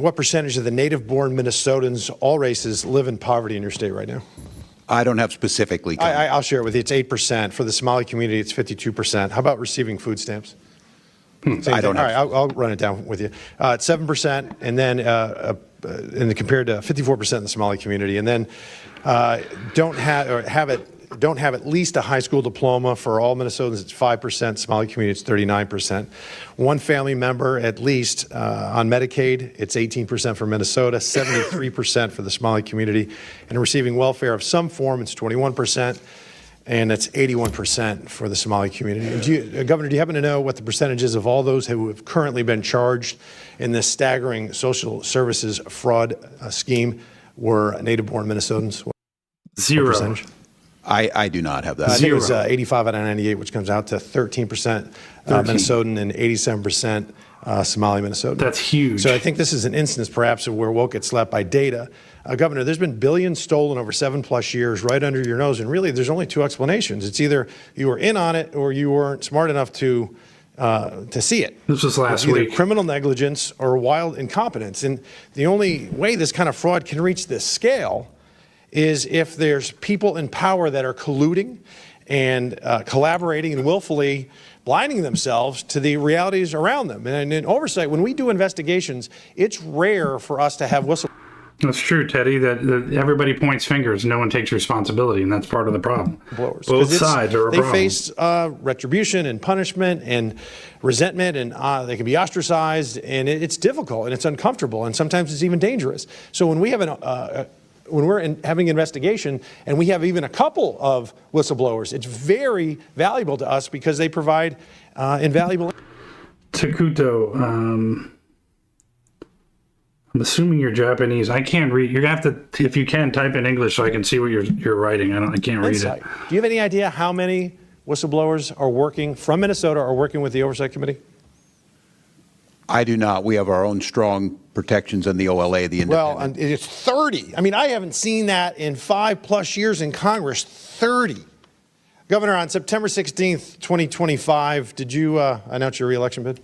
what percentage of the native-born Minnesotans, all races, live in poverty in your state right now? I don't have specifically. I'll share it with you. It's 8%. For the Somali community, it's 52%. How about receiving food stamps? I don't know. All right, I'll run it down with you. It's 7%, and then compared to 54% in the Somali community, and then don't have at least a high school diploma. For all Minnesotans, it's 5%. Somali community, it's 39%. One family member at least on Medicaid, it's 18% for Minnesota, 73% for the Somali community, and receiving welfare of some form, it's 21%. And that's 81% for the Somali community. Governor, do you happen to know what the percentage is of all those who have currently been charged in this staggering social services fraud scheme were native-born Minnesotans? Zero. I do not have that. I think it was 85 out of 98, which comes out to 13% Minnesotan and 87% Somali Minnesotan. That's huge. So I think this is an instance, perhaps, of where woke gets slapped by data. Governor, there's been billions stolen over 7+ years right under your nose, and really there's only 2 explanations. It's either you were in on it or you weren't smart enough to see it. This was last either week. Criminal negligence or wild incompetence. And the only way this kind of fraud can reach this scale is if there's people in power that are colluding and collaborating and willfully blinding themselves to the realities around them. And in oversight, when we do investigations, it's rare for us to have whistleblowers. That's true, Teddy, that everybody points fingers, no one takes responsibility, and that's part of the problem. Both sides are a problem. They face retribution and punishment and resentment, and they can be ostracized, and it's difficult, and it's uncomfortable, and sometimes it's even dangerous. So when we have when we're having an investigation and we have even a couple of whistleblowers, it's very valuable to us because they provide invaluable. Takuto, I'm assuming you're Japanese. I can't read. You're gonna have to, if you can, type in English so I can see what you're writing. I can't read it. Do you have any idea how many whistleblowers are working from Minnesota or working with the Oversight Committee? I do not. We have our own strong protections in the OLA, the independent. Well, it's 30. I mean, I haven't seen that in 5+ years in Congress. 30. Governor, on September 16th, 2025, did you announce your reelection bid?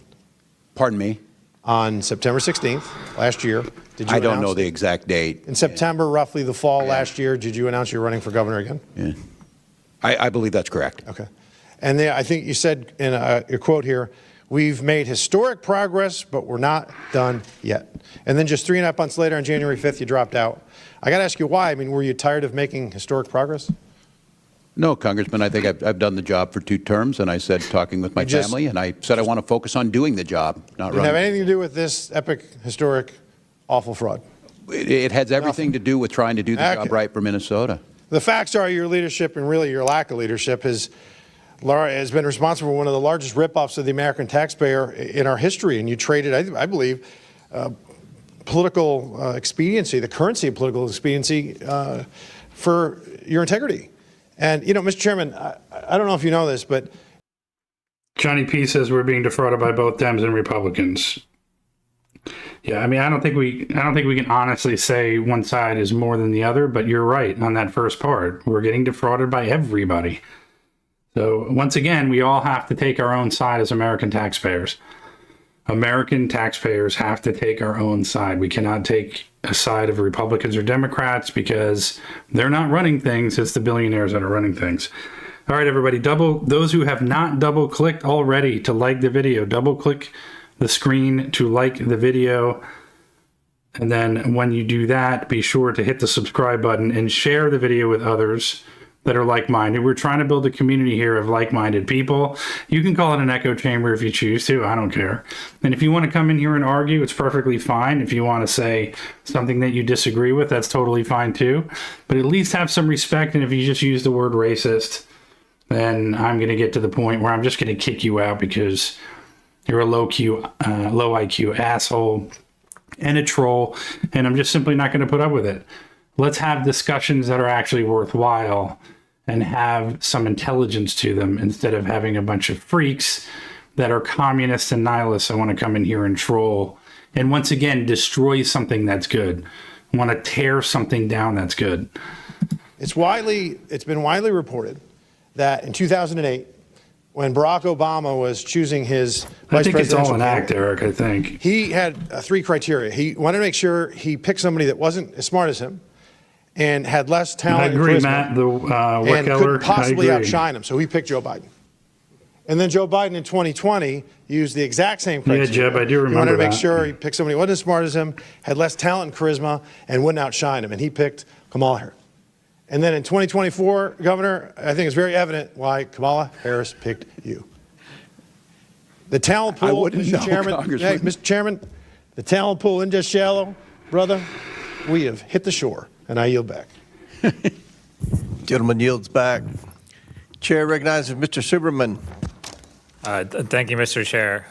Pardon me? On September 16th, last year, did you I don't announce know the exact date. In September, roughly the fall last year, did you announce you're running for governor again? Yeah. I believe that's correct. Okay. And then I think you said in your quote here, we've made historic progress, but we're not done yet. And then just 3.5 months later, on January 5th, you dropped out. I got to ask you why. I mean, were you tired of making historic progress? No, Congressman, I think I've done the job for 2 terms, and I said talking with my family, and I said I want to focus on doing the job, not running. Didn't have anything to do with this epic, historic, awful fraud? It has everything to do with trying to do the job right for Minnesota. The facts are your leadership and really your lack of leadership has been responsible for one of the largest ripoffs of the American taxpayer in our history. And you traded, I believe, political expediency, the currency of political expediency, for your integrity. And, you know, Mr. Chairman, I don't know if you know this, but Johnny P says we're being defrauded by both Dems and Republicans. Yeah, I mean, I don't think we can honestly say one side is more than the other, but you're right on that first part. We're getting defrauded by everybody. So once again, we all have to take our own side as American taxpayers. American taxpayers have to take our own side. We cannot take a side of Republicans or Democrats because they're not running things. It's the billionaires that are running things. All right, everybody, those who have not double clicked already to like the video, double click the screen to like the video. And then when you do that, be sure to hit the subscribe button and share the video with others that are like-minded. We're trying to build a community here of like-minded people. You can call it an echo chamber if you choose to. I don't care. And if you want to come in here and argue, it's perfectly fine. If you want to say something that you disagree with, that's totally fine too. But at least have some respect. And if you just use the word racist, then I'm going to get to the point where I'm just going to kick you out because you're a low IQ asshole and a troll, and I'm just simply not going to put up with it. Let's have discussions that are actually worthwhile and have some intelligence to them instead of having a bunch of freaks that are communists and nihilists that want to come in here and troll and once again destroy something that's good, want to tear something down that's good. it's been widely reported that in 2008, when Barack Obama was choosing his vice presidential candidate, I think it's all an act, Eric, I think. He had three criteria. He wanted to make sure he picked somebody that wasn't as smart as him and had less talent. I agree, and Matt. and could possibly outshine him. So he picked Joe Biden. And then Joe Biden in 2020 used the exact same criteria. Yeah, Jeb, I do remember that. He wanted to make sure he picked somebody who wasn't as smart as him, had less talent and charisma, and wouldn't outshine him. And he picked Kamala Harris. And then in 2024, Governor, I think it's very evident why Kamala Harris picked you. The talent pool, Mr. Chairman, the talent pool isn't just shallow, brother. We have hit the shore, and I yield back. Gentleman yields back. Chair recognizes Mr. Superman. Thank you, Mr. Chair.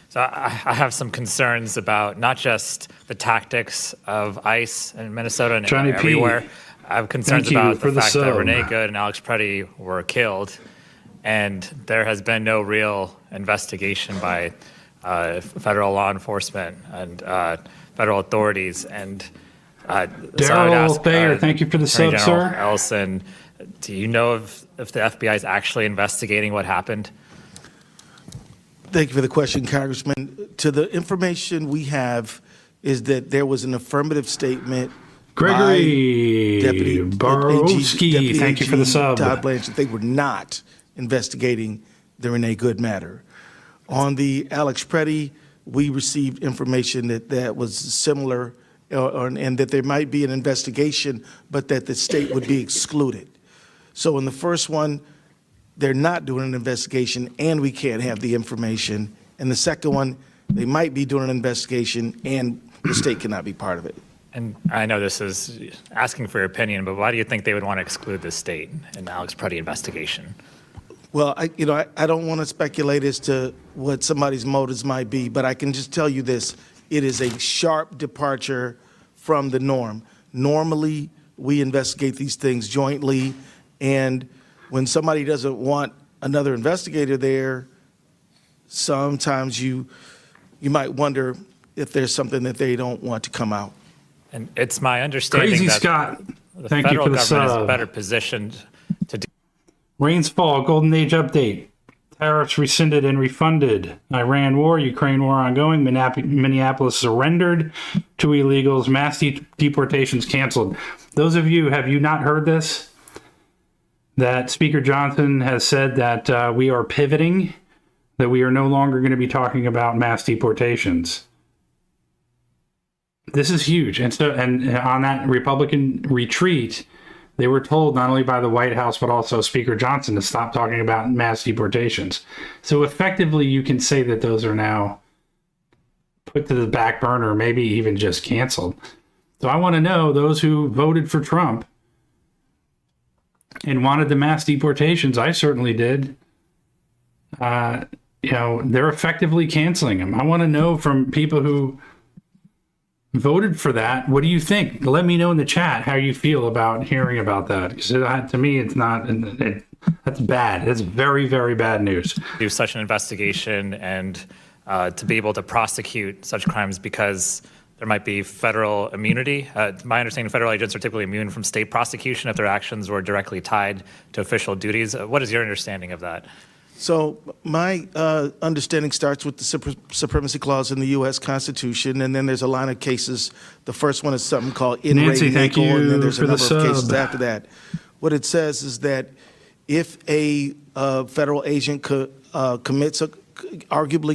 So I have some concerns about not just the tactics of ICE in Minnesota and Johnny everywhere. P. I have concerns Thank you about for the the fact that sub. Renee Good and Alex Preddy were killed, and there has been no real investigation by federal law enforcement and federal authorities. And so I would ask, Daryl Thayer, thank you for the Attorney sub, General sir. Ellison, do you know if the FBI is actually investigating what happened? Thank you for the question, Congressman. To the information we have is that there was an affirmative statement Gregory by Deputy Borowski, thank you for the sub. Todd Blanchard. They were not investigating the Renee Good matter. On the Alex Preddy, we received information that was similar and that there might be an investigation, but that the state would be excluded. So in the first one, they're not doing an investigation and we can't have the information. And the second one, they might be doing an investigation and the state cannot be part of it. And I know this is asking for your opinion, but why do you think they would want to exclude the state in the Alex Preddy investigation? Well, I don't want to speculate as to what somebody's motives might be, but I can just tell you this. It is a sharp departure from the norm. Normally, we investigate these things jointly, and when somebody doesn't want another investigator there, sometimes you might wonder if there's something that they don't want to come out. And it's my understanding Crazy that Scott, the thank you federal for the government sub. is better positioned to do. Rains fall, Golden Age update. Tariffs rescinded and refunded. Iran war, Ukraine war ongoing. Minneapolis surrendered to illegals. Mass deportations canceled. Those of you, have you not heard this? That Speaker Johnson has said that we are pivoting, that we are no longer going to be talking about mass deportations. This is huge. And so, and on that Republican retreat, they were told not only by the White House, but also Speaker Johnson to stop talking about mass deportations. So effectively, you can say that those are now put to the back burner, maybe even just canceled. So I want to know, those who voted for Trump, and wanted the mass deportations. I certainly did. They're effectively canceling them. I want to know from people who voted for that, what do you think? Let me know in the chat how you feel about hearing about that. Because to me, it's not, that's bad. It's very, very bad news. Do such an investigation and to be able to prosecute such crimes because there might be federal immunity. My understanding, federal agents are typically immune from state prosecution if their actions were directly tied to official duties. What is your understanding of that? So my understanding starts with the Supremacy Clause in the U.S. Constitution, and then there's a line of cases. The first one is something called in re Nancy, thank naco, and then you there's for a the number of cases sub. after that. What it says is that if a federal agent arguably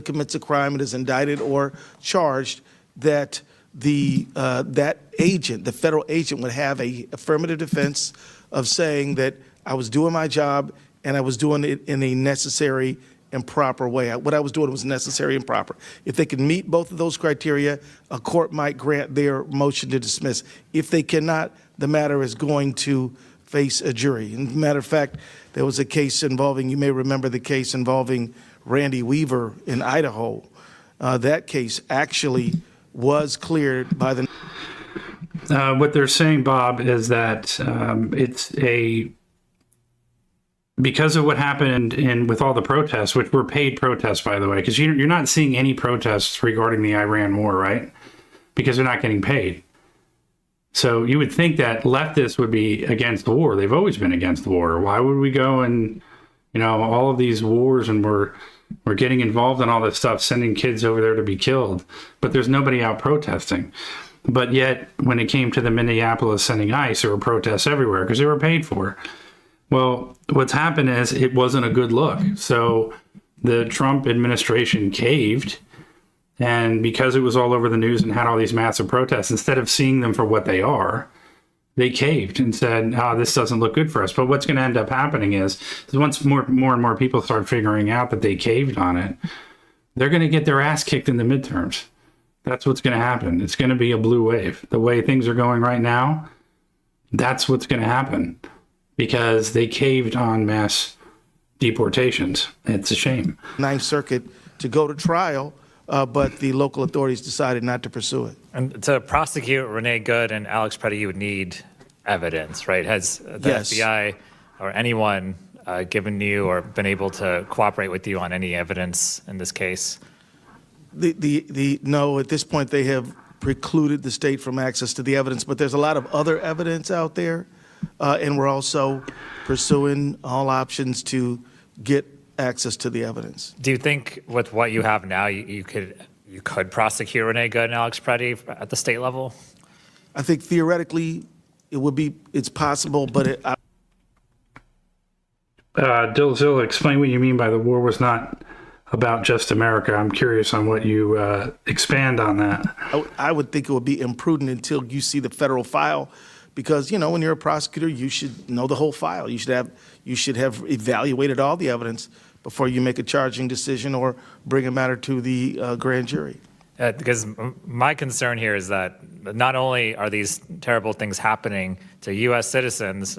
commits a crime and is indicted or charged, that that agent, the federal agent, would have a affirmative defense of saying that I was doing my job and I was doing it in a necessary and proper way. What I was doing was necessary and proper. If they can meet both of those criteria, a court might grant their motion to dismiss. If they cannot, the matter is going to face a jury. And matter of fact, there was a case involving, you may remember the case involving Randy Weaver in Idaho. That case actually was cleared by the... What they're saying, Bob, is that because of what happened with all the protests, which were paid protests, by the way, because you're not seeing any protests regarding the Iran war, right? Because they're not getting paid. So you would think that leftists would be against the war. They've always been against the war. Why would we go and, all of these wars and we're getting involved in all this stuff, sending kids over there to be killed, but there's nobody out protesting. But yet, when it came to the Minneapolis sending ICE, there were protests everywhere because they were paid for. Well, what's happened is it wasn't a good look. So the Trump administration caved, and because it was all over the news and had all these massive protests, instead of seeing them for what they are, they caved and said, this doesn't look good for us. But what's going to end up happening is once more and more people start figuring out that they caved on it, they're going to get their ass kicked in the midterms. That's what's going to happen. It's going to be a blue wave. The way things are going right now, that's what's going to happen because they caved on mass deportations. It's a shame. Ninth Circuit to go to trial, but the local authorities decided not to pursue it. And to prosecute Renee Good and Alex Preddy, you would need evidence, right? Has the FBI or anyone given you or been able to cooperate with you on any evidence in this case? No, at this point they have precluded the state from access to the evidence, but there's a lot of other evidence out there, and we're also pursuing all options to get access to the evidence. Do you think with what you have now, you could prosecute Renee Good and Alex Preddy at the state level? I think theoretically it's possible, but Dilzilla, explain what you mean by the war was not about just America. I'm curious on what you expand on that. I would think it would be imprudent until you see the federal file, because when you're a prosecutor, you should know the whole file. You should have evaluated all the evidence before you make a charging decision or bring a matter to the grand jury. Because my concern here is that not only are these terrible things happening to U.S. citizens,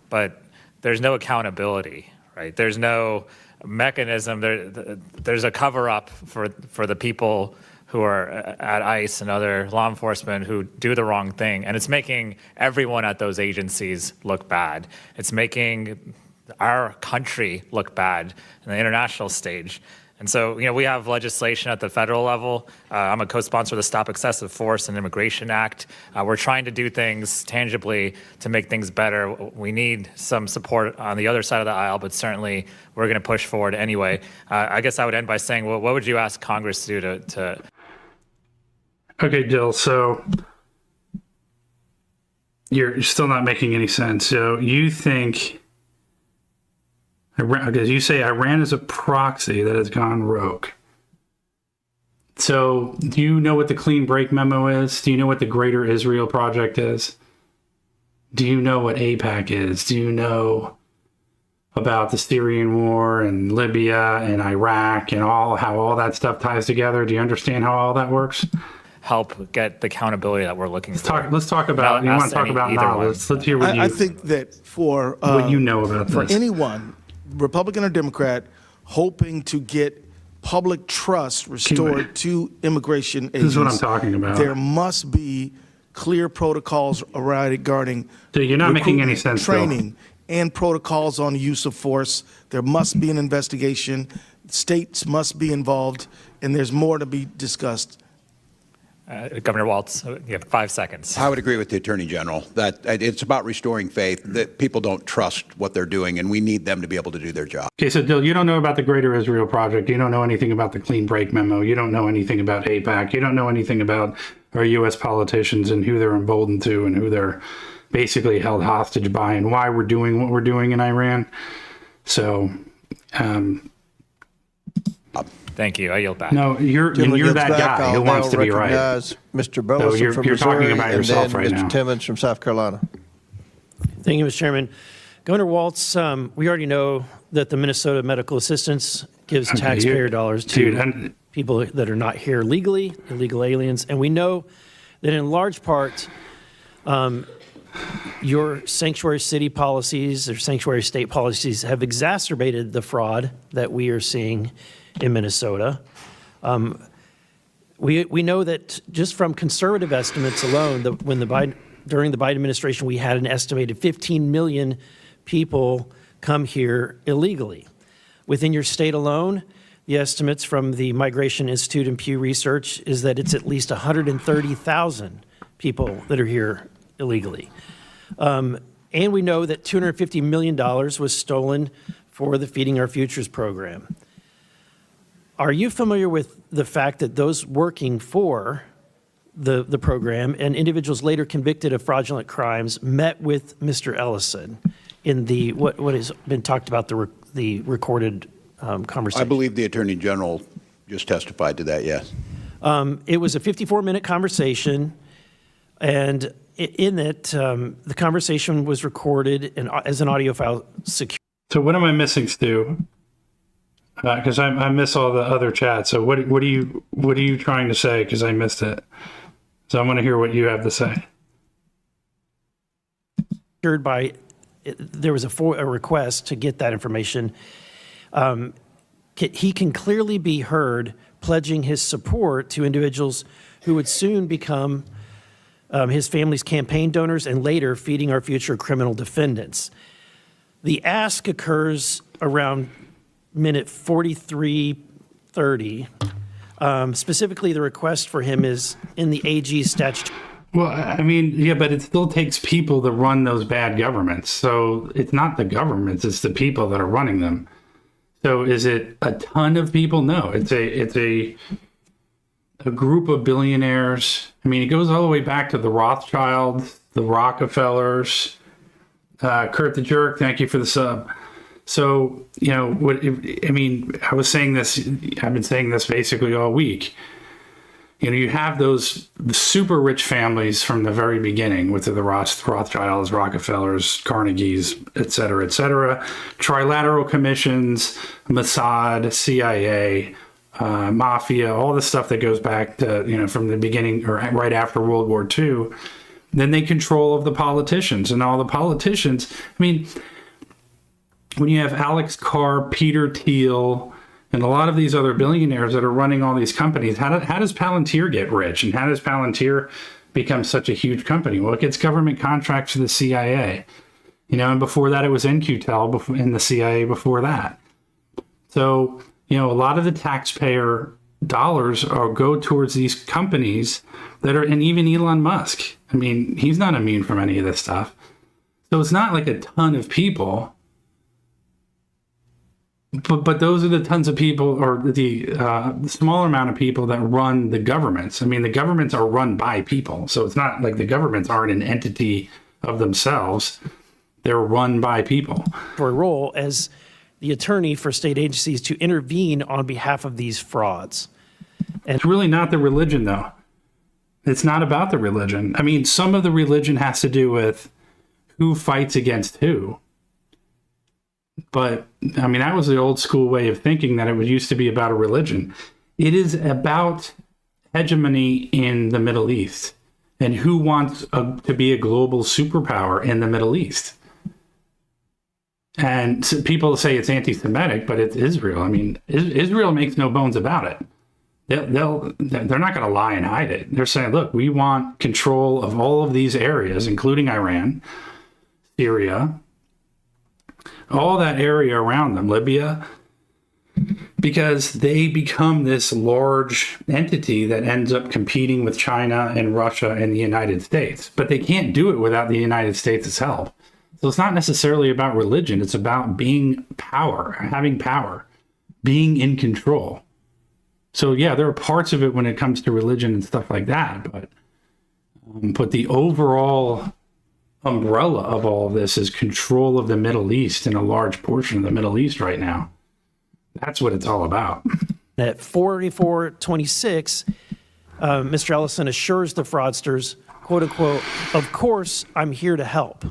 but there's no accountability, right? There's no mechanism. There's a cover-up for the people who are at ICE and other law enforcement who do the wrong thing, and it's making everyone at those agencies look bad. It's making our country look bad in the international stage. And so, we have legislation at the federal level. I'm a co-sponsor of the Stop Excessive Force and Immigration Act. We're trying to do things tangibly to make things better. We need some support on the other side of the aisle, but certainly we're going to push forward anyway. I guess I would end by saying, well, what would you ask Congress to do to... Okay, Dill, so you're still not making any sense. So you think... Because you say Iran is a proxy that has gone rogue. So do you know what the Clean Break Memo is? Do you know what the Greater Israel Project is? Do you know what AIPAC is? Do you know about the Syrian war and Libya and Iraq and how all that stuff ties together? Do you understand how all that works? help get the accountability that we're looking for. Let's talk about, you want to talk about now. Let's hear what you, I think that for what you know about for this. anyone, Republican or Democrat, hoping to get public trust restored to immigration agents, This is what I'm talking about. there must be clear protocols regarding So you're not making any recruitment, sense, Bill. training, and protocols on use of force. There must be an investigation. States must be involved, and there's more to be discussed. Governor Walz, you have 5 seconds. I would agree with the Attorney General that it's about restoring faith, that people don't trust what they're doing, and we need them to be able to do their job. Okay, so Dill, you don't know about the Greater Israel Project. You don't know anything about the Clean Break Memo. You don't know anything about AIPAC. You don't know anything about our U.S. politicians and who they're emboldened to and who they're basically held hostage by and why we're doing what we're doing in Iran. So, Thank you. I yield back. no, you're that guy who wants to be right. Mr. Burleson you're from talking Missouri, about and yourself then right Mr. now. Timmons from South Carolina. Thank you, Mr. Chairman. Governor Walz, we already know that the Minnesota Medical Assistance gives Okay, taxpayer you- dollars dude, to I'm- people that are not here legally, illegal aliens, and we know that in large part, your sanctuary city policies or sanctuary state policies have exacerbated the fraud that we are seeing in Minnesota. We know that just from conservative estimates alone, during the Biden administration, we had an estimated 15 million people come here illegally. Within your state alone, the estimates from the Migration Institute and Pew Research is that it's at least 130,000 people that are here illegally. And we know that $250 million was stolen for the Feeding Our Futures program. Are you familiar with the fact that those working for the program and individuals later convicted of fraudulent crimes met with Mr. Ellison in the what has been talked about, the recorded conversation? I believe the Attorney General just testified to that, yes. It was a 54-minute conversation, and in it, the conversation was recorded as an audio file secure. So what am I missing, Stu? Because I miss all the other chats. So what are you trying to say? Because I missed it. So I want to hear what you have to say. There was a request to get that information. He can clearly be heard pledging his support to individuals who would soon become his family's campaign donors and later Feeding Our Future criminal defendants. The ask occurs around minute 43:30. Specifically, the request for him is in the AG's statute. Well, I mean, yeah, but it still takes people to run those bad governments. So it's not the governments, it's the people that are running them. So is it a ton of people? No, it's a group of billionaires. I mean, it goes all the way back to the Rothschilds, the Rockefellers. Kurt the Jerk, thank you for the sub. So, you know, I was saying this, I've been saying this basically all week. You know, you have those super rich families from the very beginning with the Rothschilds, Rockefellers, Carnegies, et cetera, trilateral commissions, Mossad, CIA, mafia, all the stuff that goes back to, you know, from the beginning or right after World War II. Then they control of the politicians, and all the politicians, I mean, when you have Alex Carr, Peter Thiel, and a lot of these other billionaires that are running all these companies, how does Palantir get rich? And how does Palantir become such a huge company? Well, it gets government contracts to the CIA. You know, and before that, it was NQTEL in the CIA before that. So, you know, a lot of the taxpayer dollars go towards these companies that are, and even Elon Musk. I mean, he's not immune from any of this stuff. So it's not like a ton of people. But those are the tons of people, or the smaller amount of people that run the governments. I mean, the governments are run by people. So it's not like the governments aren't an entity of themselves. They're run by people. For a role as the attorney for state agencies to intervene on behalf of these frauds. And it's really not the religion, though. It's not about the religion. I mean, some of the religion has to do with who fights against who. But, I mean, that was the old school way of thinking, that it used to be about a religion. It is about hegemony in the Middle East. And who wants to be a global superpower in the Middle East? And so people say it's anti-Semitic, but it's Israel. I mean, Israel makes no bones about it. They're not going to lie and hide it. They're saying, look, we want control of all of these areas, including Iran, Syria, all that area around them, Libya, because they become this large entity that ends up competing with China and Russia and the United States. But they can't do it without the United States' help. So it's not necessarily about religion. It's about being power, having power, being in control. So yeah, there are parts of it when it comes to religion and stuff like that, but the overall umbrella of all of this is control of the Middle East and a large portion of the Middle East right now. That's what it's all about. At 4426, Mr. Ellison assures the fraudsters, quote unquote, of course, I'm here to help.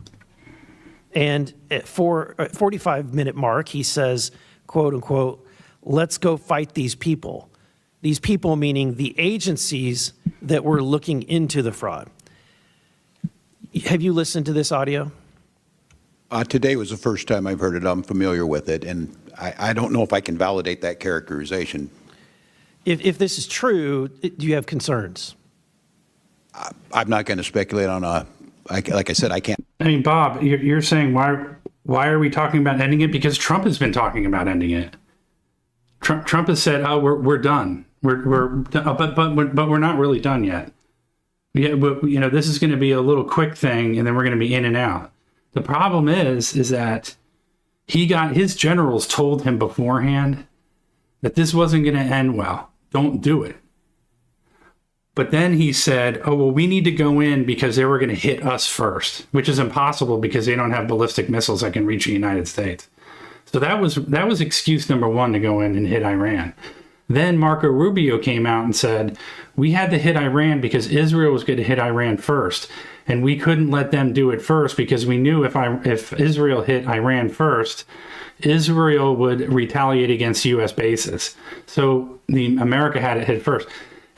And at 45-minute mark, he says, quote unquote, let's go fight these people. These people meaning the agencies that were looking into the fraud. Have you listened to this audio? Today was the first time I've heard it. I'm familiar with it, and I don't know if I can validate that characterization. If this is true, do you have concerns? I'm not going to speculate on like I said, I can't. I mean, Bob, you're saying why are we talking about ending it? Because Trump has been talking about ending it. Trump has said, "Oh, we're done. We're done. But we're not really done yet. Yeah, but this is going to be a little quick thing, and then we're going to be in and out." The problem is that his generals told him beforehand that this wasn't going to end well. Don't do it. But then he said, "Oh, well, we need to go in because they were going to hit us first," which is impossible because they don't have ballistic missiles that can reach the United States. So that was excuse number one to go in and hit Iran. Then Marco Rubio came out and said, we had to hit Iran because Israel was going to hit Iran first. And we couldn't let them do it first because we knew if Israel hit Iran first, Israel would retaliate against U.S. bases. So America had it hit first.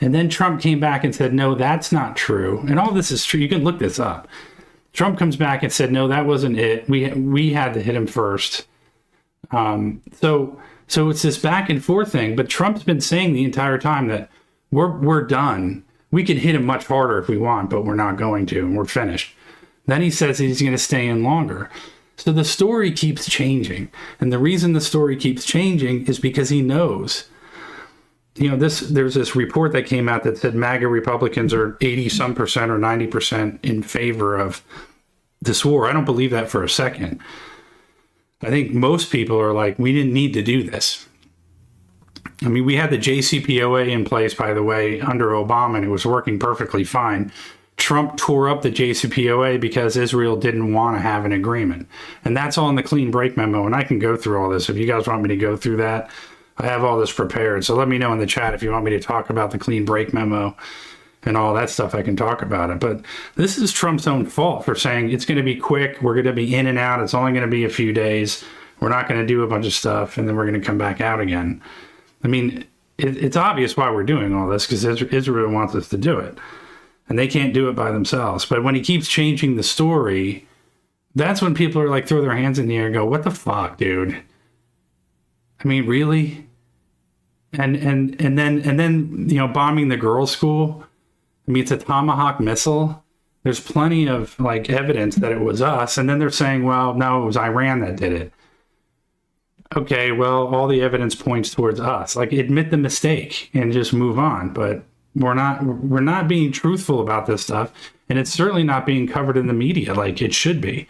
And then Trump came back and said, no, that's not true. And all this is true. You can look this up. Trump comes back and said, no, that wasn't it. We had to hit him first. So it's this back and forth thing, but Trump's been saying the entire time that we're done. We could hit him much harder if we want, but we're not going to, and we're finished. Then he says he's going to stay in longer. So the story keeps changing. And the reason the story keeps changing is because he knows. There's this report that came out that said MAGA Republicans are 80-some% or 90% in favor of this war. I don't believe that for a second. I think most people are like, we didn't need to do this. I mean, we had the JCPOA in place, by the way, under Obama, and it was working perfectly fine. Trump tore up the JCPOA because Israel didn't want to have an agreement. And that's all in the clean break memo, and I can go through all this. If you guys want me to go through that, I have all this prepared. So let me know in the chat if you want me to talk about the clean break memo and all that stuff. I can talk about it. But this is Trump's own fault for saying it's going to be quick. We're going to be in and out. It's only going to be a few days. We're not going to do a bunch of stuff, and then we're going to come back out again. I mean, it's obvious why we're doing all this, because Israel wants us to do it. And they can't do it by themselves. But when he keeps changing the story, that's when people are like, throw their hands in the air and go, what the fuck, dude? I mean, really? And then bombing the girls' school. I mean, it's a Tomahawk missile. There's plenty of evidence that it was us. And then they're saying, well, no, it was Iran that did it. Okay, well, all the evidence points towards us. Admit the mistake and just move on. But we're not being truthful about this stuff, and it's certainly not being covered in the media like it should be.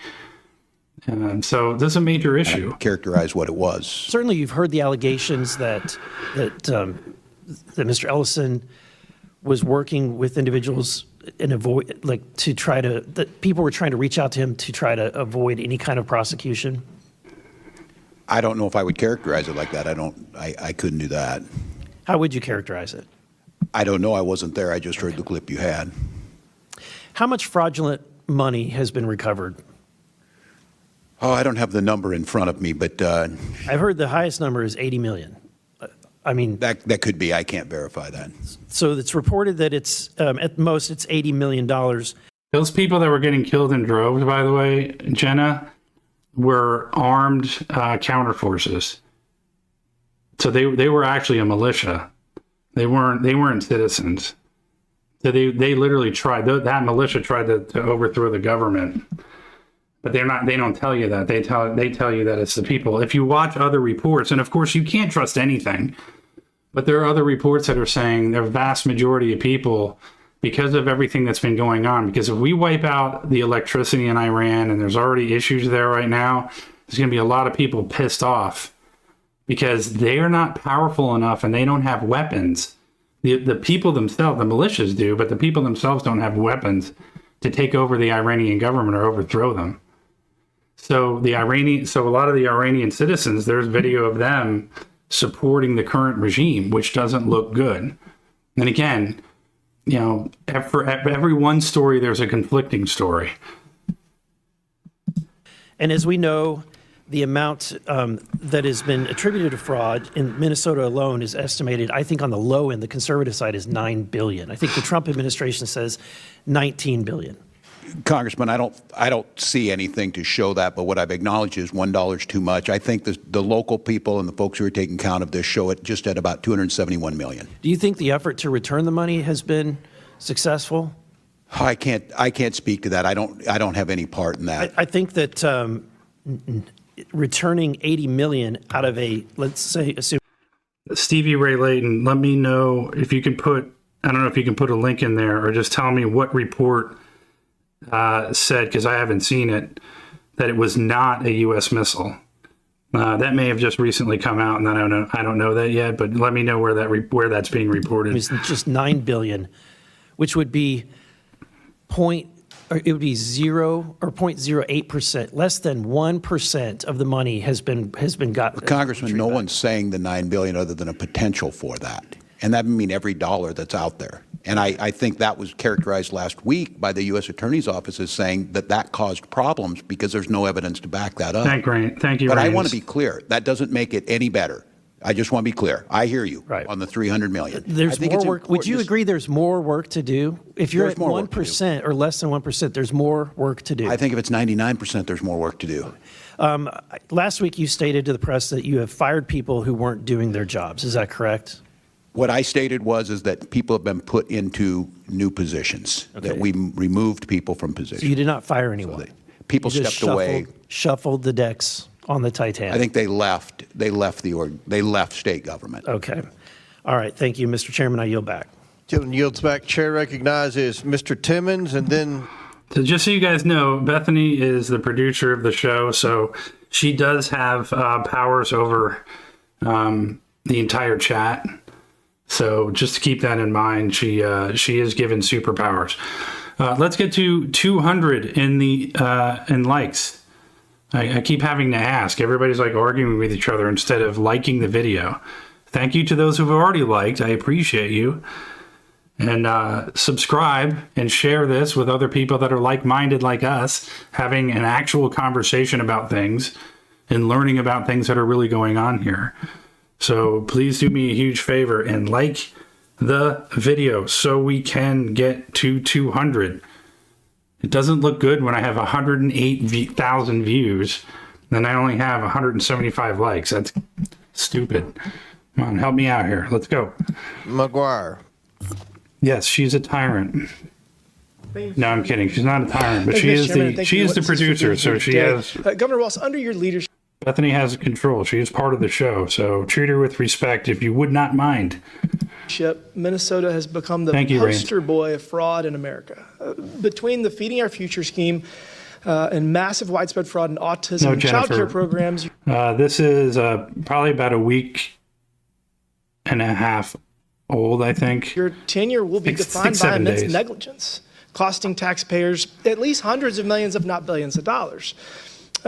So this is a major issue. Characterize what it was. Certainly, you've heard the allegations that Mr. Ellison was working with individuals and that people were trying to reach out to him to try to avoid any kind of prosecution. I don't know if I would characterize it like that. I couldn't do that. How would you characterize it? I don't know. I wasn't there. I just heard the clip you had. How much fraudulent money has been recovered? Oh, I don't have the number in front of me, but I've heard the highest number is $80 million. I mean, that could be. I can't verify that. So it's reported that it's at most it's $80 million. Those people that were getting killed in droves, by the way, Jenna, were armed counterforces. So they were actually a militia. They weren't citizens. So they literally tried, that militia tried to overthrow the government. But they don't tell you that. They tell you that it's the people. If you watch other reports, and of course you can't trust anything, but there are other reports that are saying the vast majority of people, because of everything that's been going on, because if we wipe out the electricity in Iran, and there's already issues there right now, there's going to be a lot of people pissed off because they are not powerful enough and they don't have weapons. The people themselves, the militias do, but the people themselves don't have weapons to take over the Iranian government or overthrow them. So a lot of the Iranian citizens, there's video of them supporting the current regime, which doesn't look good. And again, for every one story, there's a conflicting story. And as we know, the amount that has been attributed to fraud in Minnesota alone is estimated, I think on the low end, the conservative side is $9 billion. I think the Trump administration says $19 billion. Congressman, I don't see anything to show that, but what I've acknowledged is $1 too much. I think the local people and the folks who are taking count of this show it just at about $271 million. Do you think the effort to return the money has been successful? I can't speak to that. I don't have any part in that. I think that returning $80 million out of let's say, Stevie Ray Layton, let me know if you can I don't know if you can put a link in there or just tell me what report said, because I haven't seen it, that it was not a U.S. missile. That may have just recently come out, and I don't know that yet. But let me know where that's being reported. It's just $9 billion, which would be 0.08%, less than 1% of the money has been gotten. Congressman, no one's saying the $9 billion other than a potential for that, and that would mean every dollar that's out there. And I think that was characterized last week by the U.S. Attorney's Office as saying that caused problems because there's no evidence to back that up. Thank you. But I want to be clear. That doesn't make it any better. I just want to be clear. I hear you on the $300 million. There's more work. Would you agree there's more work to do? If you're at 1% or less than 1%, there's more work to do. I think if it's 99%, there's more work to do. Last week you stated to the press that you have fired people who weren't doing their jobs. Is that correct? What I stated is that people have been put into new positions, that we removed people from positions. So you did not fire anyone? So people stepped away. Shuffled the decks on the Titanic. I think they left state government. Okay. All right. Thank you, Mr. Chairman. I yield back. Gentleman yields back. Chair recognizes Mr. Timmons, and then... So just so you guys know, Bethany is the producer of the show, so she does have powers over the entire chat. So just to keep that in mind, she is given superpowers. Let's get to 200 in likes. I keep having to ask. Everybody's like arguing with each other instead of liking the video. Thank you to those who've already liked. I appreciate you. And subscribe and share this with other people that are like-minded like us, having an actual conversation about things and learning about things that are really going on here. So please do me a huge favor and like the video so we can get to 200. It doesn't look good when I have 108,000 views and I only have 175 likes. That's stupid. Come on, help me out here. Let's go. McGuire. Yes, she's a tyrant. No, I'm kidding. She's not a tyrant, but she is the producer, so she has... Governor Walz, under your leadership... Bethany has control. She is part of the show, so treat her with respect if you would not mind. Minnesota has become the poster boy of fraud in America. Between the Feeding Our Future scheme and massive widespread fraud in autism and child care programs... This is probably about a week and a half old, I think. Your tenure will be defined by immense negligence, costing taxpayers at least hundreds of millions, if not billions of dollars.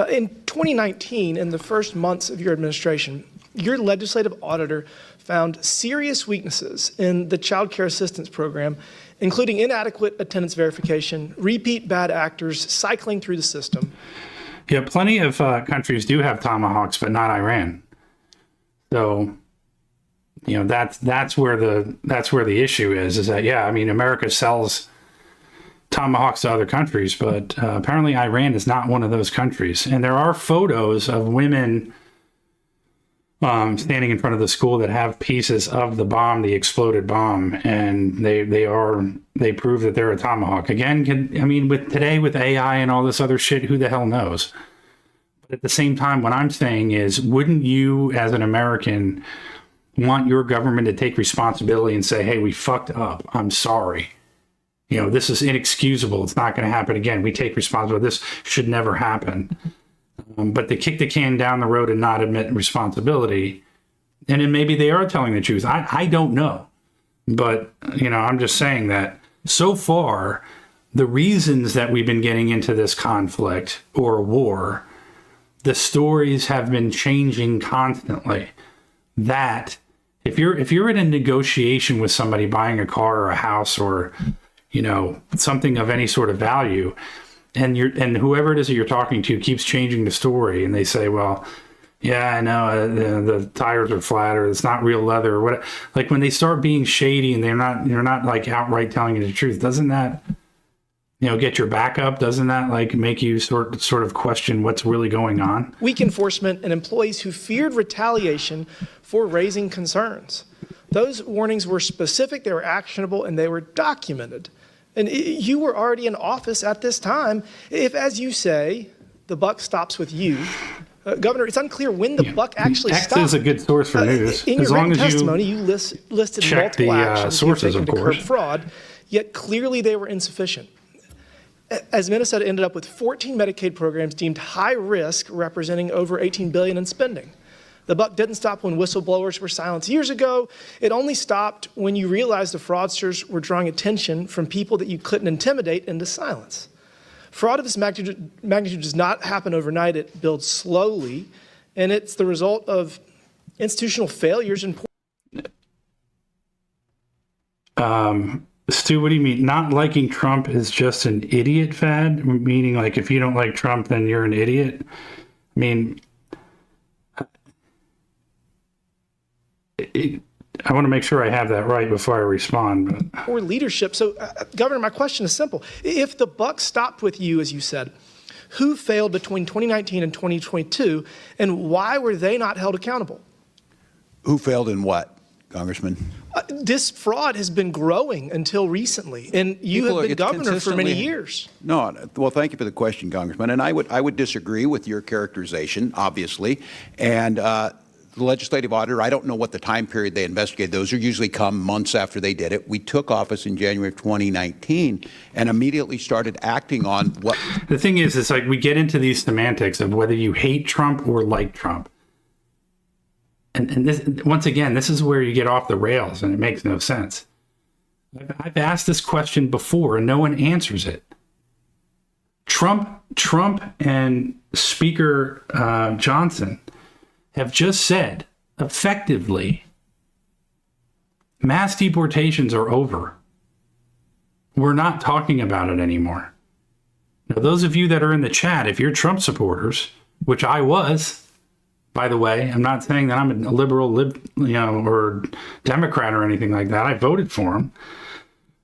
In 2019, in the first months of your administration, your legislative auditor found serious weaknesses in the child care assistance program, including inadequate attendance verification, repeat bad actors cycling through the system. Yeah, plenty of countries do have tomahawks, but not Iran. So that's where the issue is that, yeah, I mean, America sells tomahawks to other countries, but apparently Iran is not one of those countries. And there are photos of women standing in front of the school that have pieces of the bomb, the exploded bomb, and they prove that they're a tomahawk. Again, with AI and all this other shit, who the hell knows? But at the same time, what I'm saying is, wouldn't you, as an American, want your government to take responsibility and say, hey, we fucked up, I'm sorry. This is inexcusable. It's not going to happen again. We take responsibility. This should never happen. But they kick the can down the road and not admit responsibility. And then maybe they are telling the truth. I don't know. But, I'm just saying that so far, the reasons that we've been getting into this conflict or war, the stories have been changing constantly. That if you're in a negotiation with somebody buying a car or a house or something of any sort of value, and whoever it is that you're talking to keeps changing the story, and they say, well, yeah, I know the tires are flat, or it's not real leather, or what. Like when they start being shady and they're not like outright telling you the truth, doesn't that get your back up? Doesn't that like make you sort of question what's really going on? Weak enforcement and employees who feared retaliation for raising concerns. Those warnings were specific, they were actionable, and they were documented. And you were already in office at this time. If, as you say, the buck stops with you, Governor, it's unclear when the buck actually stopped. X is a good source for news. In your written testimony, you listed multiple actions sources, taken to curb fraud, yet clearly they were insufficient. As Minnesota ended up with 14 Medicaid programs deemed high risk, representing over $18 billion in spending. The buck didn't stop when whistleblowers were silenced years ago. It only stopped when you realized the fraudsters were drawing attention from people that you couldn't intimidate into silence. Fraud of this magnitude does not happen overnight. It builds slowly, and it's the result of institutional failures and Stu, what do you mean? Not liking Trump is just an idiot fad? Meaning, like, if you don't like Trump, then you're an idiot? I mean, I want to make sure I have that right before I respond. Or leadership. So, Governor, my question is simple. If the buck stopped with you, as you said, who failed between 2019 and 2022, and why were they not held accountable? Who failed in what, Congressman? This fraud has been growing until recently, and you have been governor for many years. No, well, thank you for the question, Congressman. And I would disagree with your characterization, obviously. And the legislative auditor, I don't know what the time period they investigated. Those are usually come months after they did it. We took office in January of 2019 and immediately started acting on what. The thing is, it's like we get into these semantics of whether you hate Trump or like Trump. And this, once again, this is where you get off the rails and it makes no sense. I've asked this question before and no one answers it. Trump and Speaker Johnson have just said, effectively, mass deportations are over. We're not talking about it anymore. Now, those of you that are in the chat, if you're Trump supporters, which I was, by the way, I'm not saying that I'm a liberal, or Democrat or anything like that. I voted for him.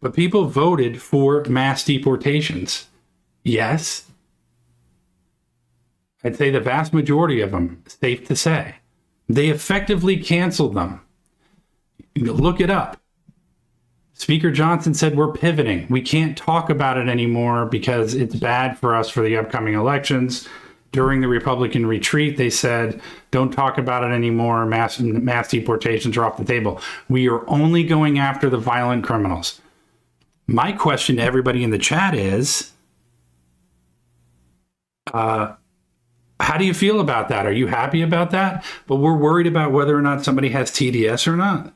But people voted for mass deportations. Yes. I'd say the vast majority of them, safe to say. They effectively canceled them. Look it up. Speaker Johnson said we're pivoting. We can't talk about it anymore because it's bad for us for the upcoming elections. During the Republican retreat, they said, don't talk about it anymore. Mass deportations are off the table. We are only going after the violent criminals. My question to everybody in the chat is, how do you feel about that? Are you happy about that? But we're worried about whether or not somebody has TDS or not.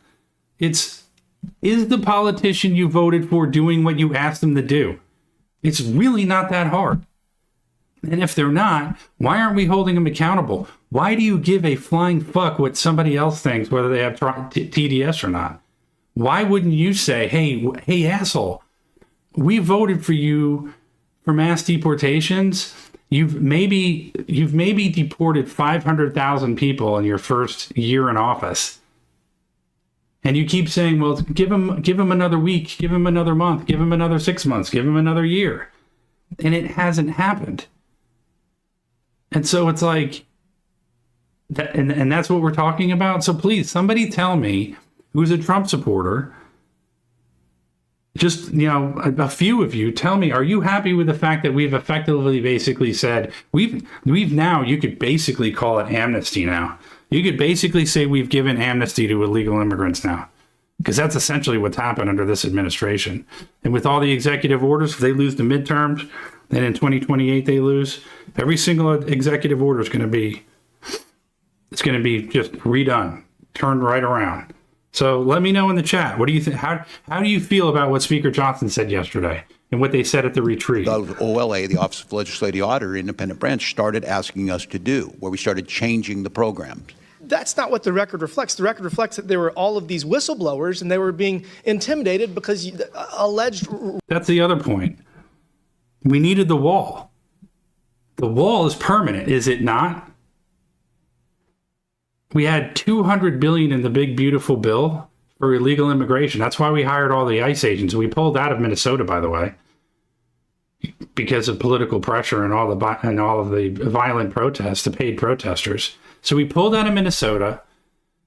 Is the politician you voted for doing what you asked them to do? It's really not that hard. And if they're not, why aren't we holding them accountable? Why do you give a flying fuck what somebody else thinks, whether they have TDS or not? Why wouldn't you say, hey, asshole, we voted for you for mass deportations. You've maybe deported 500,000 people in your first year in office. And you keep saying, well, give him another week, give him another month, give him another 6 months, give him another year. And it hasn't happened. And so it's like, and that's what we're talking about. So please, somebody tell me who's a Trump supporter. Just, a few of you tell me, are you happy with the fact that we've effectively basically said, we've now, you could basically call it amnesty now. You could basically say we've given amnesty to illegal immigrants now, because that's essentially what's happened under this administration. And with all the executive orders, if they lose the midterms, then in 2028 they lose, every single executive order is going to be just redone, turned right around. So let me know in the chat. What do you think? How do you feel about what Speaker Johnson said yesterday and what they said at the retreat? The OLA, the Office of Legislative Auditor, independent branch, started asking us to do, where we started changing the programs. That's not what the record reflects. The record reflects that there were all of these whistleblowers and they were being intimidated because alleged. That's the other point. We needed the wall. The wall is permanent, is it not? We had $200 billion in the big beautiful bill for illegal immigration. That's why we hired all the ICE agents. We pulled out of Minnesota, by the way, because of political pressure and all of the violent protests, the paid protesters. So we pulled out of Minnesota.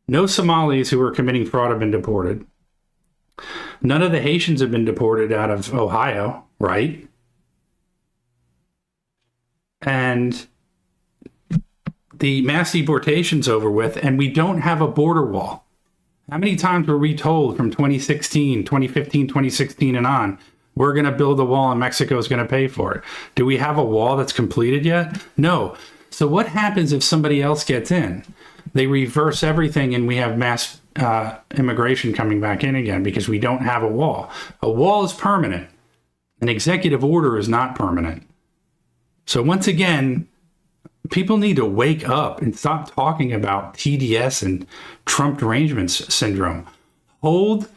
No Somalis who were committing fraud have been deported. None of the Haitians have been deported out of Ohio, right? And the mass deportation's over with, and we don't have a border wall. How many times were we told from 2015, 2016 and on, we're going to build a wall and Mexico is going to pay for it? Do we have a wall that's completed yet? No. So what happens if somebody else gets in? They reverse everything and we have mass immigration coming back in again because we don't have a wall. A wall is permanent. An executive order is not permanent. So once again, people need to wake up and stop talking about TDS and Trump derangements syndrome. Hold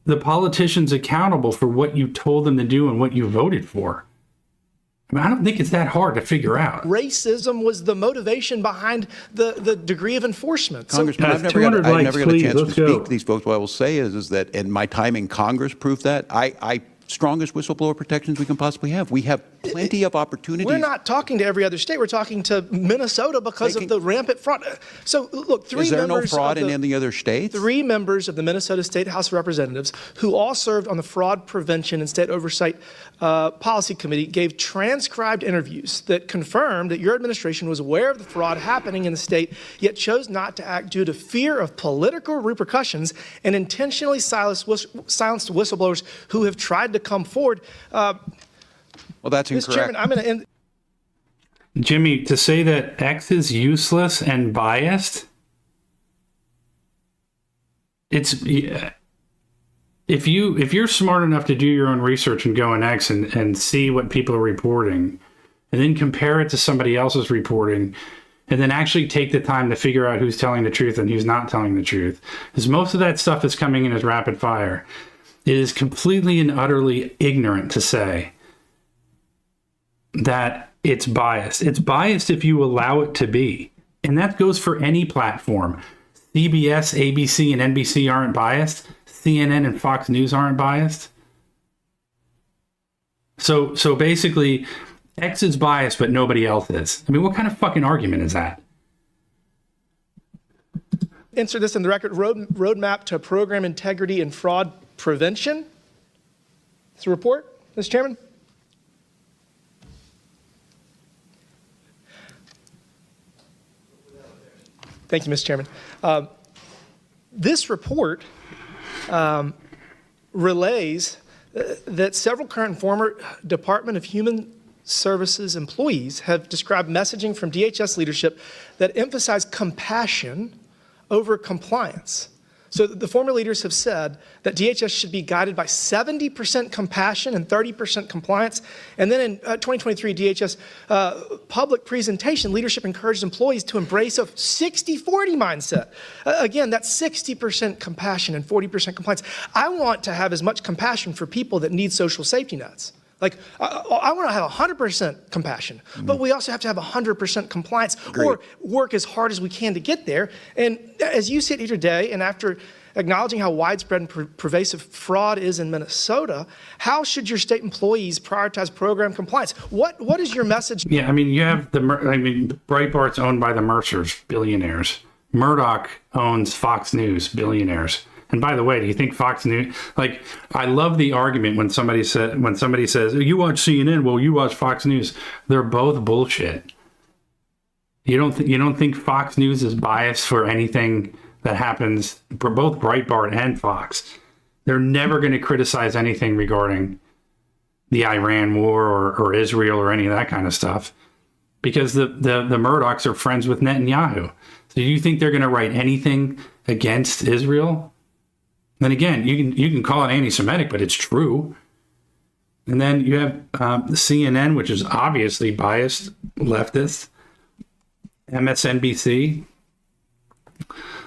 the politicians accountable for what you told them to do and what you voted for. I don't think it's that hard to figure out. Racism was the motivation behind the degree of enforcement. Congressman, I've never got a chance to speak to these folks. What I will say is that, and my time in Congress proved that, I strongest whistleblower protections we can possibly have. We have plenty of opportunities. We're not talking to every other state. We're talking to Minnesota because of the rampant fraud. So look, is there no fraud in any other states? 3 members of the Minnesota State House of Representatives who all served on the Fraud Prevention and State Oversight Policy Committee gave transcribed interviews that confirmed that your administration was aware of the fraud happening in the state, yet chose not to act due to fear of political repercussions and intentionally silenced whistleblowers who have tried to come forward. Well, that's incorrect. Mr. Chairman, I'm going to end. Jimmy, to say that X is useless and biased, it's if you're smart enough to do your own research and go on X and see what people are reporting, and then compare it to somebody else's reporting, and then actually take the time to figure out who's telling the truth and who's not telling the truth, because most of that stuff is coming in as rapid fire. It is completely and utterly ignorant to say that it's biased. It's biased if you allow it to be. And that goes for any platform. CBS, ABC, and NBC aren't biased. CNN and Fox News aren't biased. So basically, X is biased, but nobody else is. I mean, what kind of fucking argument is that? Insert this in the record. Roadmap to program integrity and fraud prevention. It's a report, Mr. Chairman. Thank you, Mr. Chairman. This report relays that several current and former Department of Human Services employees have described messaging from DHS leadership that emphasize compassion over compliance. So the former leaders have said that DHS should be guided by 70% compassion and 30% compliance. And then in 2023 DHS public presentation, leadership encouraged employees to embrace a 60-40 mindset. Again, that's 60% compassion and 40% compliance. I want to have as much compassion for people that need social safety nets. Like, I want to have 100% compassion, but we also have to have 100% compliance or work as hard as we can to get there. And as you sit here today, and after acknowledging how widespread and pervasive fraud is in Minnesota, how should your state employees prioritize program compliance? What is your message? Yeah, I mean, you have Breitbart's owned by the Mercers, billionaires. Murdoch owns Fox News, billionaires. And by the way, do you think Fox News, like, I love the argument when somebody says, you watch CNN, well, you watch Fox News. They're both bullshit. You don't think Fox News is biased for anything that happens for both Breitbart and Fox? They're never going to criticize anything regarding the Iran war or Israel or any of that kind of stuff, because the Murdochs are friends with Netanyahu. So you think they're going to write anything against Israel? Then again, you can call it anti-Semitic, but it's true. And then you have CNN, which is obviously biased leftist, MSNBC.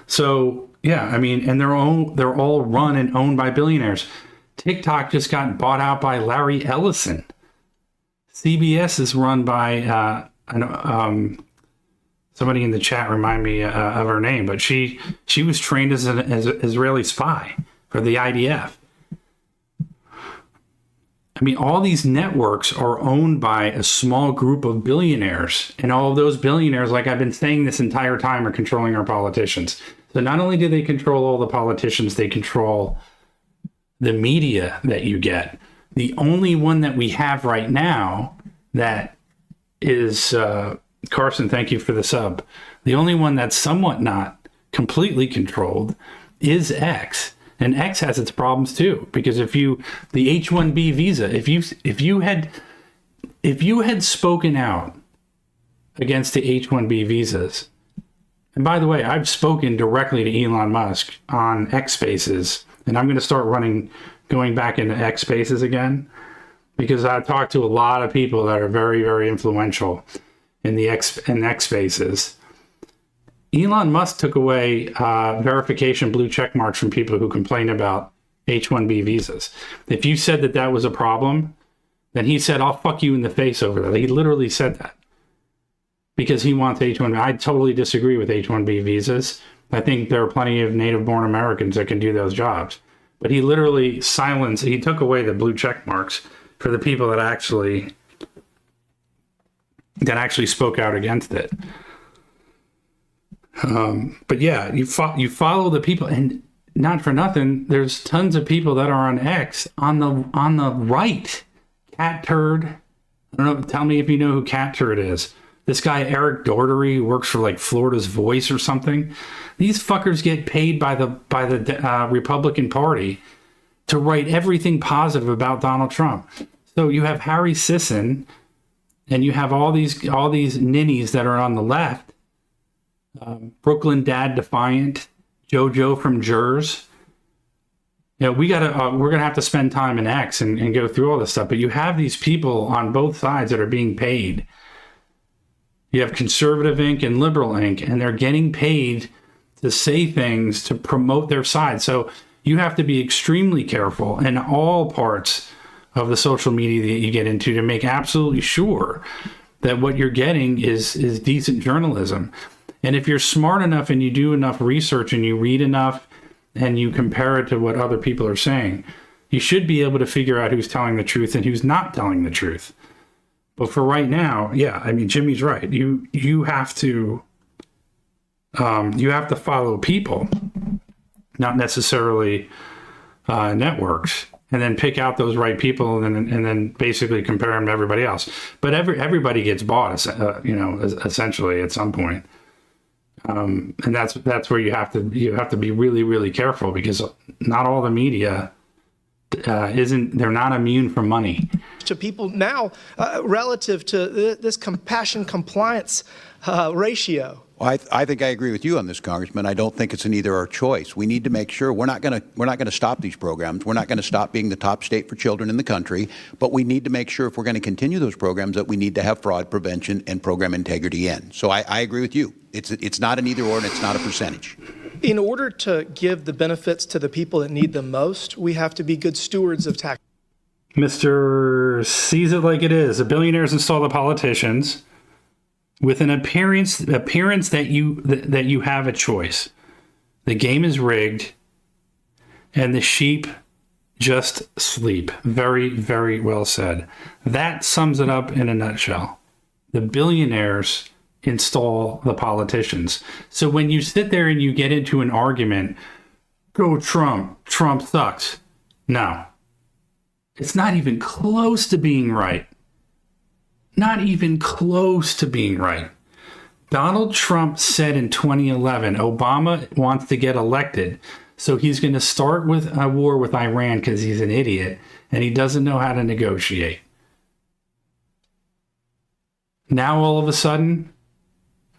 So yeah, I mean, and they're all run and owned by billionaires. TikTok just got bought out by Larry Ellison. CBS is run by somebody in the chat remind me of her name, but she was trained as an Israeli spy for the IDF. I mean, all these networks are owned by a small group of billionaires, and all of those billionaires, like I've been saying this entire time, are controlling our politicians. So not only do they control all the politicians, they control the media that you get. The only one that we have right now that is, Carson, thank you for the sub. The only one that's somewhat not completely controlled is X. And X has its problems too, because the H-1B visa, if you had spoken out against the H-1B visas, and by the way, I've spoken directly to Elon Musk on X Spaces, and I'm going to start going back into X Spaces again, because I talked to a lot of people that are very, very influential in X Spaces. Elon Musk took away verification blue check marks from people who complain about H-1B visas. If you said that was a problem, then he said, I'll fuck you in the face over that. He literally said that because he wants H-1B. I totally disagree with H-1B visas. I think there are plenty of native-born Americans that can do those jobs. But he literally he took away the blue check marks for the people that actually spoke out against it. But yeah, you follow the people, and not for nothing, there's tons of people that are on X on the right. Cat Turd. I don't know. Tell me if you know who Cat Turd is. This guy Eric Daugherty, who works for like Florida's Voice or something. These fuckers get paid by the Republican Party to write everything positive about Donald Trump. So you have Harry Sisson, and you have all these ninnies that are on the left. Brooklyn Dad Defiant, JoJo from Jers. You know, we're gonna have to spend time in X and go through all this stuff. But you have these people on both sides that are being paid. You have Conservative Inc. and Liberal Inc., and they're getting paid to say things to promote their side. So you have to be extremely careful in all parts of the social media that you get into to make absolutely sure that what you're getting is decent journalism. And if you're smart enough and you do enough research and you read enough and you compare it to what other people are saying, you should be able to figure out who's telling the truth and who's not telling the truth. But for right now, yeah, I mean, Jimmy's right. You have to follow people, not necessarily networks, and then pick out those right people and then basically compare them to everybody else. But everybody gets bought, essentially at some point. And that's where you have to be really, really careful, because not all the media they're not immune from money. To people now relative to this compassion compliance ratio. Well, I think I agree with you on this, Congressman. I don't think it's an either-or choice. We need to make sure we're not going to stop these programs. We're not going to stop being the top state for children in the country, but we need to make sure if we're going to continue those programs that we need to have fraud prevention and program integrity in. So I agree with you. It's not an either-or, and it's not a percentage. In order to give the benefits to the people that need them most, we have to be good stewards of tax. Mr. sees it like it is. The billionaires install the politicians with an appearance that you have a choice. The game is rigged, and the sheep just sleep. Very, very well said. That sums it up in a nutshell. The billionaires install the politicians. So when you sit there and you get into an argument, go Trump, Trump sucks. No. It's not even close to being right. Not even close to being right. Donald Trump said in 2011, Obama wants to get elected, so he's going to start with a war with Iran because he's an idiot and he doesn't know how to negotiate. Now all of a sudden,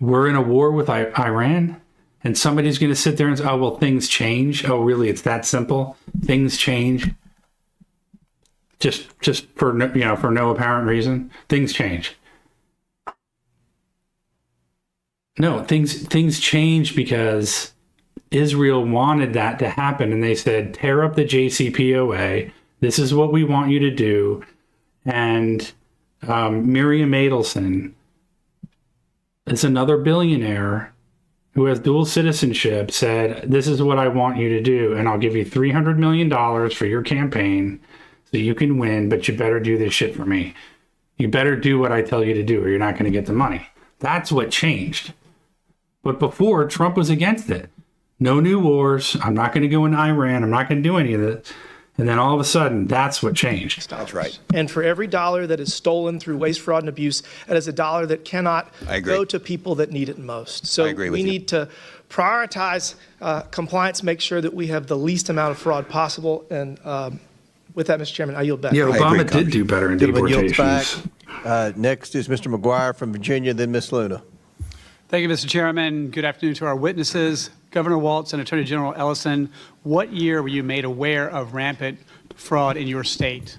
we're in a war with Iran, and somebody's going to sit there and say, oh, well, things change. Oh, really? It's that simple? Things change? Just for no apparent reason? Things change. No, things change because Israel wanted that to happen, and they said, tear up the JCPOA. This is what we want you to do. And Miriam Adelson is another billionaire who has dual citizenship, said, this is what I want you to do, and I'll give you $300 million for your campaign so you can win, but you better do this shit for me. You better do what I tell you to do, or you're not going to get the money. That's what changed. But before, Trump was against it. No new wars. I'm not going to go into Iran. I'm not going to do any of this. And then all of a sudden, that's what changed. That's right. And for every dollar that is stolen through waste, fraud, and abuse, that is a dollar that cannot go to people that need it most. So we need to prioritize compliance, make sure that we have the least amount of fraud possible. And with that, Mr. Chairman, I yield back. Yeah, Obama did do better in deportations. Next is Mr. McGuire from Virginia, then Ms. Luna. Thank you, Mr. Chairman. Good afternoon to our witnesses. Governor Walz and Attorney General Ellison, what year were you made aware of rampant fraud in your state?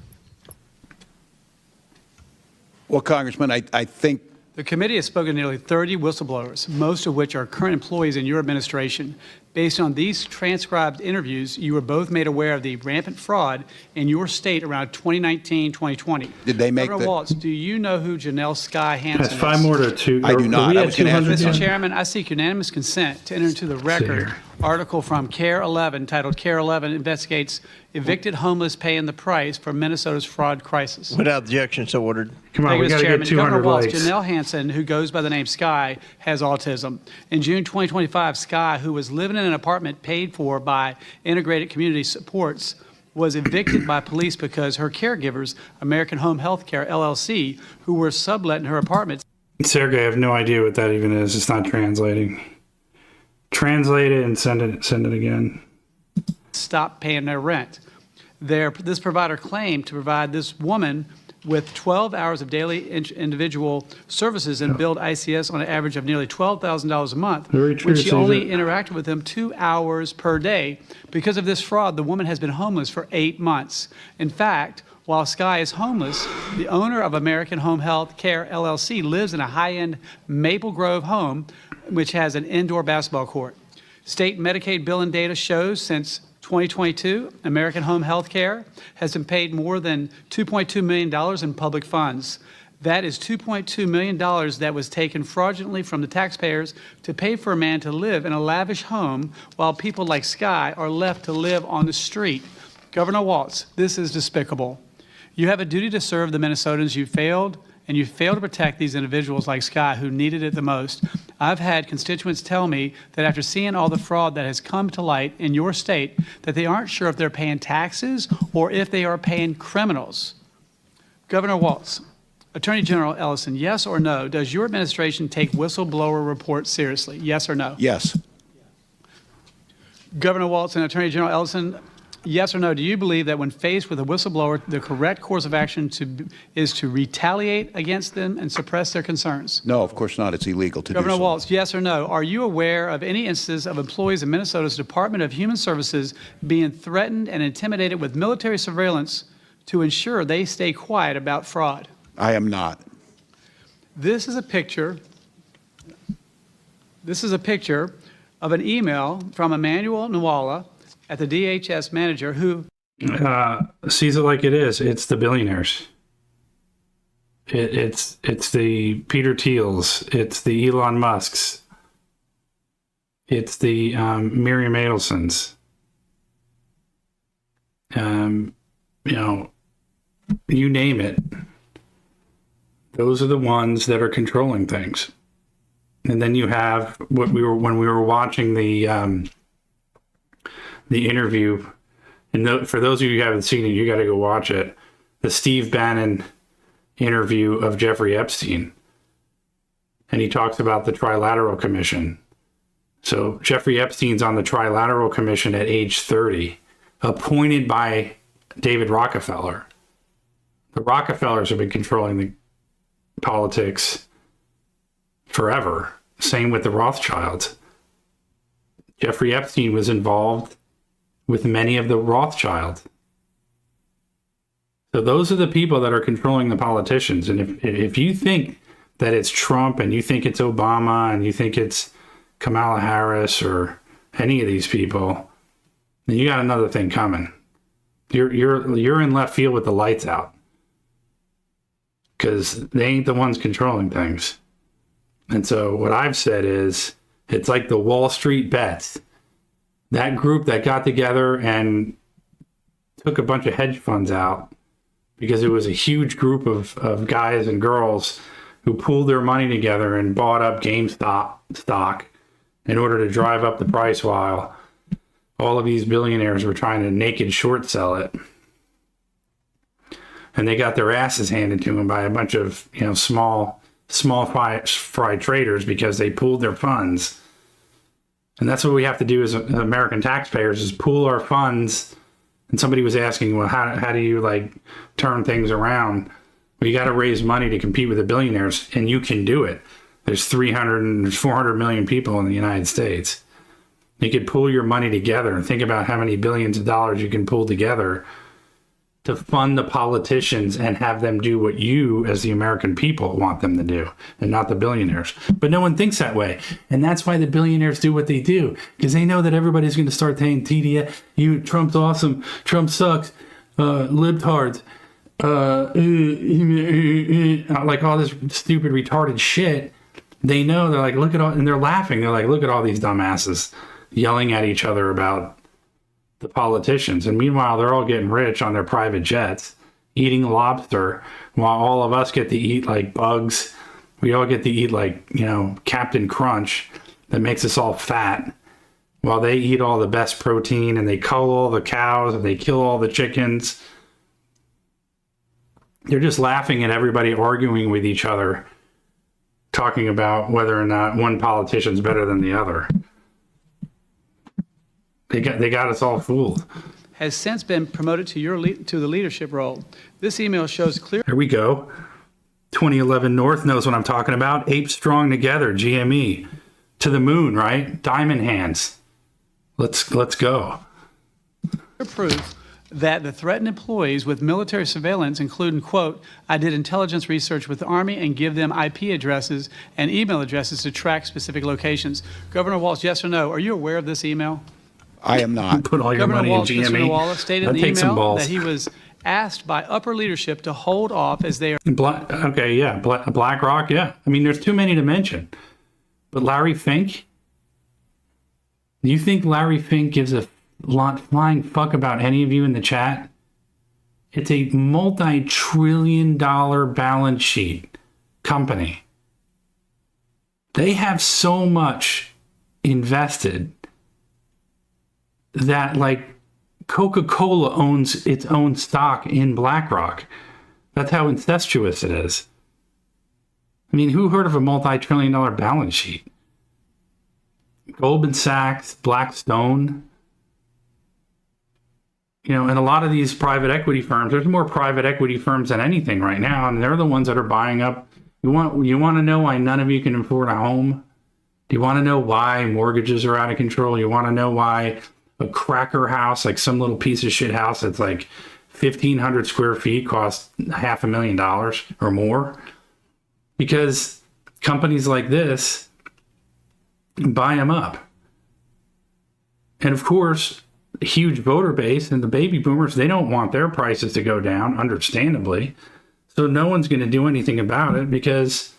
Well, Congressman, I think the committee has spoken to nearly 30 whistleblowers, most of which are current employees in your administration. Based on these transcribed interviews, you were both made aware of the rampant fraud in your state around 2019-2020. Did they make Governor Walz, do you know who Janelle Sky Hansen is? That's 5 more to 2. I do not. I was going to ask Mr. Chairman, I seek unanimous consent to enter into the record article from CARE 11 titled CARE 11 investigates evicted homeless paying the price for Minnesota's fraud crisis. Without objection, so ordered. Come on, we got to get 200 Walz, likes. Janelle Hansen, who goes by the name Sky, has autism. In June 2025, Sky, who was living in an apartment paid for by Integrated Community Supports, was evicted by police because her caregivers, American Home Health Care, LLC, who were subletting her apartment. Sergey, I have no idea what that even is. It's not translating. Translate it and send it again. Stop paying their rent. This provider claimed to provide this woman with 12 hours of daily individual services and billed ICS on an average of nearly $12,000 a month, when she only interacted with them 2 hours per day. Because of this fraud, the woman has been homeless for 8 months. In fact, while Sky is homeless, the owner of American Home Health Care, LLC, lives in a high-end Maple Grove home, which has an indoor basketball court. State Medicaid billing data shows since 2022, American Home Health Care has been paid more than $2.2 million in public funds. That is $2.2 million that was taken fraudulently from the taxpayers to pay for a man to live in a lavish home while people like Sky are left to live on the street. Governor Walz, this is despicable. You have a duty to serve the Minnesotans. You failed to protect these individuals like Sky who needed it the most. I've had constituents tell me that after seeing all the fraud that has come to light in your state, that they aren't sure if they're paying taxes or if they are paying criminals. Governor Walz, Attorney General Ellison, yes or no, does your administration take whistleblower reports seriously? Yes or no? Yes. Governor Walz and Attorney General Ellison, yes or no, do you believe that when faced with a whistleblower, the correct course of action is to retaliate against them and suppress their concerns? No, of course not. It's illegal to do so. Governor Walz, yes or no, are you aware of any instances of employees in Minnesota's Department of Human Services being threatened and intimidated with military surveillance to ensure they stay quiet about fraud? I am not. This is a picture of an email from Emmanuel Nwala at the DHS manager who sees it like it is. It's the billionaires. It's the Peter Thiels. It's the Elon Musks. It's the Miriam Adelsons. You name it. Those are the ones that are controlling things. And then you have when we were watching the interview, and for those of you who haven't seen it, you got to go watch it. The Steve Bannon interview of Jeffrey Epstein, and he talks about the Trilateral Commission. So Jeffrey Epstein's on the Trilateral Commission at age 30, appointed by David Rockefeller. The Rockefellers have been controlling the politics forever. Same with the Rothschilds. Jeffrey Epstein was involved with many of the Rothschilds. So those are the people that are controlling the politicians. And if you think that it's Trump and you think it's Obama and you think it's Kamala Harris or any of these people, then you got another thing coming. You're in left field with the lights out, because they ain't the ones controlling things. And so what I've said is, it's like the Wall Street bets. That group that got together and took a bunch of hedge funds out because it was a huge group of guys and girls who pooled their money together and bought up GameStop stock in order to drive up the price while all of these billionaires were trying to naked short sell it. And they got their asses handed to them by a bunch of small fry traders because they pooled their funds. And that's what we have to do as American taxpayers, is pool our funds. And somebody was asking, well, how do you turn things around? Well, you got to raise money to compete with the billionaires, and you can do it. There's 300 and 400 million people in the United States. You could pool your money together and think about how many billions of dollars you can pool together to fund the politicians and have them do what you, as the American people, want them to do, and not the billionaires. But no one thinks that way. And that's why the billionaires do what they do, because they know that everybody's going to start saying, TDS, Trump's awesome, Trump sucks, libtards, like all this stupid, retarded shit. They know, they're like, look at all, and they're laughing. They're like, look at all these dumbasses yelling at each other about the politicians. And meanwhile, they're all getting rich on their private jets, eating lobster, while all of us get to eat like bugs. We all get to eat like, Captain Crunch that makes us all fat, while they eat all the best protein and they cull all the cows and they kill all the chickens. They're just laughing at everybody arguing with each other, talking about whether or not one politician's better than the other. They got us all fooled. Has since been promoted to the leadership role. This email shows clear. Here we go. 2011 North knows what I'm talking about. Ape Strong Together, GME. To the moon, right? Diamond hands. Let's go. Proof that the threatened employees with military surveillance, including, quote, I did intelligence research with the Army and give them IP addresses and email addresses to track specific locations. Governor Walz, yes or no, are you aware of this email? I am not. Put all your Governor money Walz, in GME. Mr. Wallace stated in the email that he was asked by upper leadership to hold off as they are. BlackRock, yeah. I mean, there's too many to mention. But Larry Fink? Do you think Larry Fink gives a flying fuck about any of you in the chat? It's a multi-trillion-dollar balance sheet company. They have so much invested that, Coca-Cola owns its own stock in BlackRock. That's how incestuous it is. I mean, who heard of a multi-trillion-dollar balance sheet? Goldman Sachs, Blackstone, and a lot of these private equity firms, there's more private equity firms than anything right now, and they're the ones that are buying up. You want to know why none of you can afford a home? Do you want to know why mortgages are out of control? You want to know why a cracker house, like some little piece of shit house that's like 1,500 square feet, costs $500,000 or more? Because companies like this buy them up. And of course, huge voter base, and the baby boomers, they don't want their prices to go down, understandably. So no one's going to do anything about it because,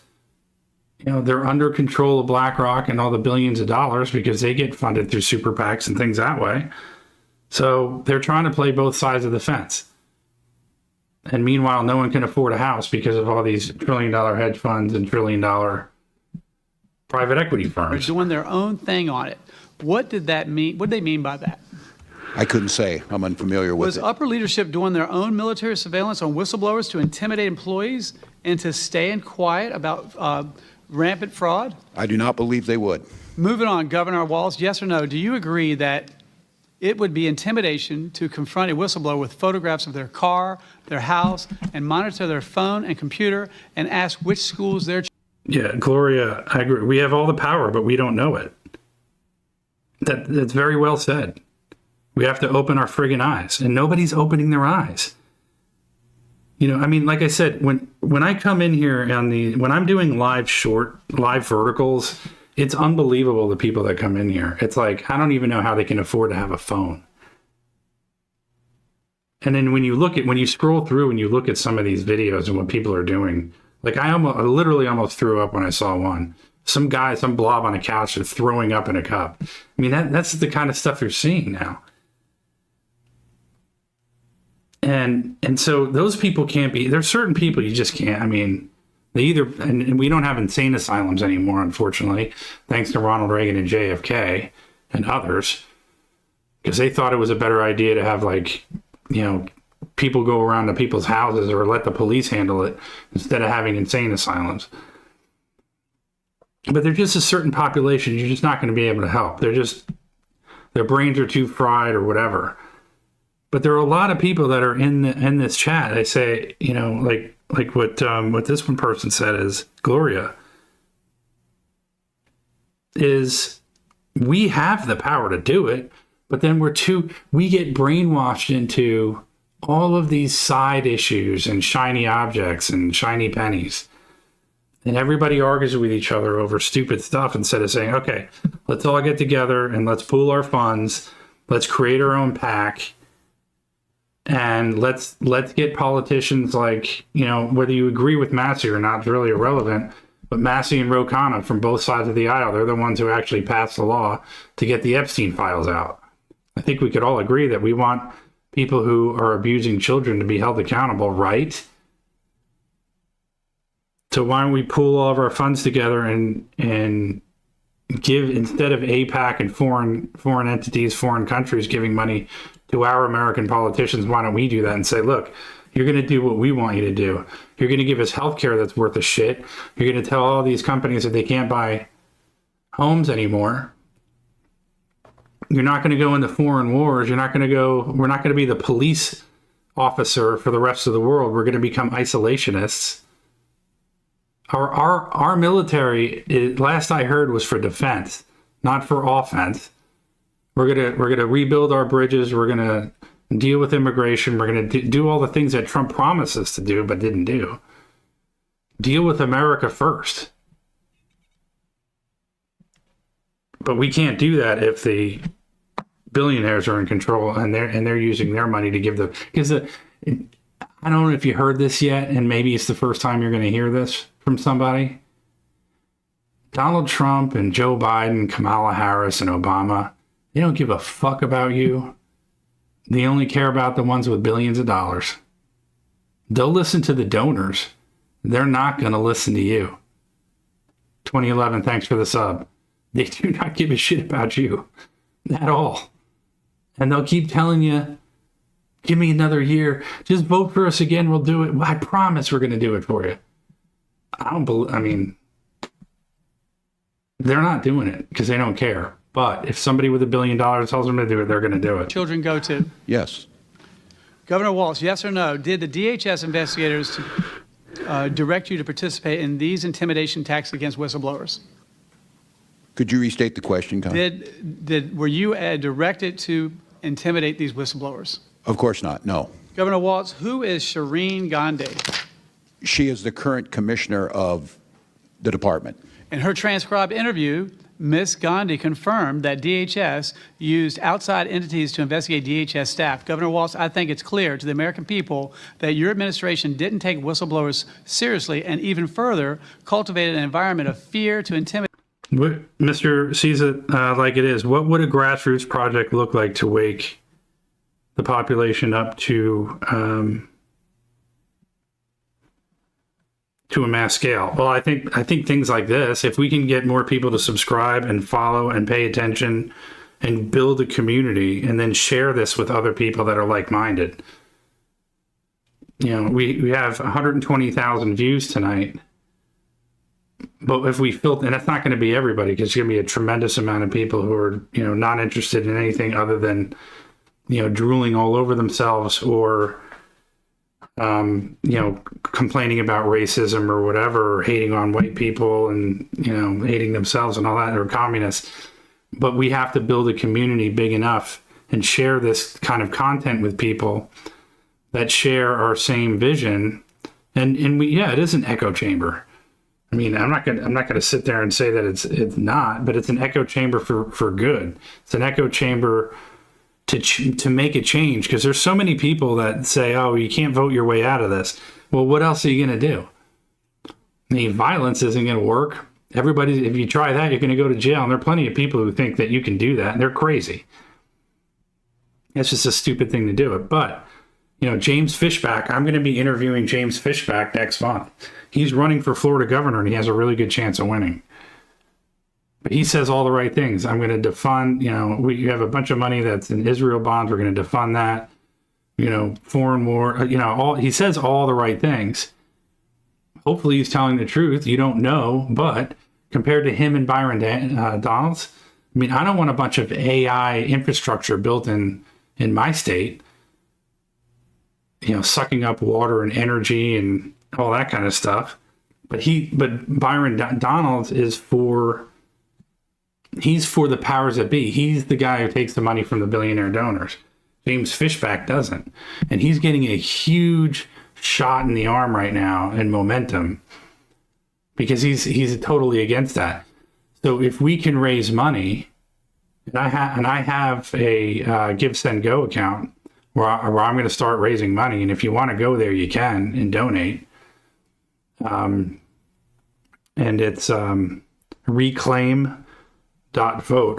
they're under control of BlackRock and all the billions of dollars because they get funded through super PACs and things that way. So they're trying to play both sides of the fence. And meanwhile, no one can afford a house because of all these trillion-dollar hedge funds and trillion-dollar private equity firms. They're doing their own thing on it. What did that mean? What did they mean by that? I couldn't say. I'm unfamiliar with Was it. upper leadership doing their own military surveillance on whistleblowers to intimidate employees and to stay quiet about rampant fraud? I do not believe they would. Moving on, Governor Walz, yes or no, do you agree that it would be intimidation to confront a whistleblower with photographs of their car, their house, and monitor their phone and computer and ask which schools they're... Yeah, Gloria, I agree. We have all the power, but we don't know it. That's very well said. We have to open our friggin' eyes, and nobody's opening their eyes. Like I said, when I come in here when I'm doing live verticals, it's unbelievable the people that come in here. It's like, I don't even know how they can afford to have a phone. And then when you scroll through and you look at some of these videos and what people are doing, like I literally almost threw up when I saw one. Some blob on a couch is throwing up in a cup. That's the kind of stuff you're seeing now. And so those people can't be, there's certain people you just can't, they either, and we don't have insane asylums anymore, unfortunately, thanks to Ronald Reagan and JFK and others, because they thought it was a better idea to have people go around to people's houses or let the police handle it instead of having insane asylums. But they're just a certain population you're just not going to be able to help. Their brains are too fried or whatever. But there are a lot of people that are in this chat. They say, like what this one person said is, Gloria, is we have the power to do it, but then we get brainwashed into all of these side issues and shiny objects and shiny pennies. And everybody argues with each other over stupid stuff instead of saying, okay, let's all get together and let's pool our funds. Let's create our own PAC. And let's get politicians like, whether you agree with Massey or not is really irrelevant, but Massey and Ro Khanna from both sides of the aisle, they're the ones who actually passed the law to get the Epstein files out. I think we could all agree that we want people who are abusing children to be held accountable, right? So why don't we pool all of our funds together and give, instead of AIPAC and foreign entities, foreign countries giving money to our American politicians, why don't we do that and say, look, you're going to do what we want you to do. You're going to give us health care that's worth a shit. You're going to tell all these companies that they can't buy homes anymore. You're not going to go into foreign wars. We're not going to be the police officer for the rest of the world. We're going to become isolationists. Our military, last I heard, was for defense, not for offense. We're gonna rebuild our bridges. We're gonna deal with immigration. We're gonna do all the things that Trump promised us to do but didn't do. Deal with America first. But we can't do that if the billionaires are in control and they're using their money to give because I don't know if you heard this yet, and maybe it's the first time you're going to hear this from somebody. Donald Trump and Joe Biden, Kamala Harris and Obama, they don't give a fuck about you. They only care about the ones with billions of dollars. They'll listen to the donors. They're not going to listen to you. 2011, thanks for the sub. They do not give a shit about you at all. And they'll keep telling you, give me another year. Just vote for us again. We'll do it. I promise we're going to do it for you. They're not doing it because they don't care. But if somebody with $1 billion tells them to do it, they're going to do it. Children go to? Yes. Governor Walz, yes or no, did the DHS investigators direct you to participate in these intimidation attacks against whistleblowers? Could you restate the question, Con? Were you directed to intimidate these whistleblowers? Of course not, no. Governor Walz, who is Shireen Gandhi? She is the current commissioner of the department. In her transcribed interview, Ms. Gandhi confirmed that DHS used outside entities to investigate DHS staff. Governor Walz, I think it's clear to the American people that your administration didn't take whistleblowers seriously and even further cultivated an environment of fear to intimidate. Mr. sees it like it is. What would a grassroots project look like to wake the population up to a mass scale? Well, I think things like this, if we can get more people to subscribe and follow and pay attention and build a community and then share this with other people that are like-minded. You know, we have 120,000 views tonight. But if we filter, and that's not going to be everybody, because it's going to be a tremendous amount of people who are, you know, not interested in anything other than, you know, drooling all over themselves or, you know, complaining about racism or whatever, or hating on white people and, you know, hating themselves and all that, or communists. But we have to build a community big enough and share this kind of content with people that share our same vision. And we, yeah, it is an echo chamber. I mean, I'm not gonna sit there and say that it's not, but it's an echo chamber for good. It's an echo chamber to make a change, because there's so many people that say, oh, you can't vote your way out of this. Well, what else are you gonna do? I mean, violence isn't gonna work. Everybody, if you try that, you're gonna go to jail. And there are plenty of people who think that you can do that, and they're crazy. It's just a stupid thing to do it. But, you know, James Fishback, I'm gonna be interviewing James Fishback next month. He's running for Florida governor, and he has a really good chance of winning. But he says all the right things. I'm going to defund, you know, we have a bunch of money that's in Israel bonds. We're going to defund that, you know, foreign war, you know, he says all the right things. Hopefully he's telling the truth. You don't know, but compared to him and Byron Donalds, I mean, I don't want a bunch of AI infrastructure built in my state, you know, sucking up water and energy and all that kind of stuff. But Byron Donalds he's for the powers that be. He's the guy who takes the money from the billionaire donors. James Fishback doesn't. And he's getting a huge shot in the arm right now in momentum because he's totally against that. So if we can raise money, and I have a Give, Send, Go account where I'm going to start raising money. And if you want to go there, you can and donate. And it's reclaim.vote.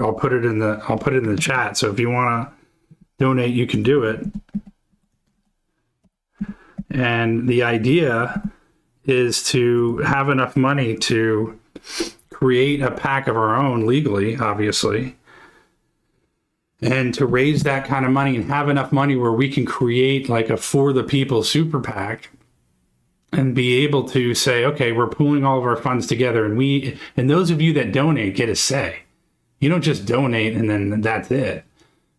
I'll put it in the chat. So if you want to donate, you can do it. And the idea is to have enough money to create a PAC of our own legally, obviously, and to raise that kind of money and have enough money where we can create like a For the People super PAC and be able to say, okay, we're pooling all of our funds together, and those of you that donate get a say. You don't just donate and then that's it.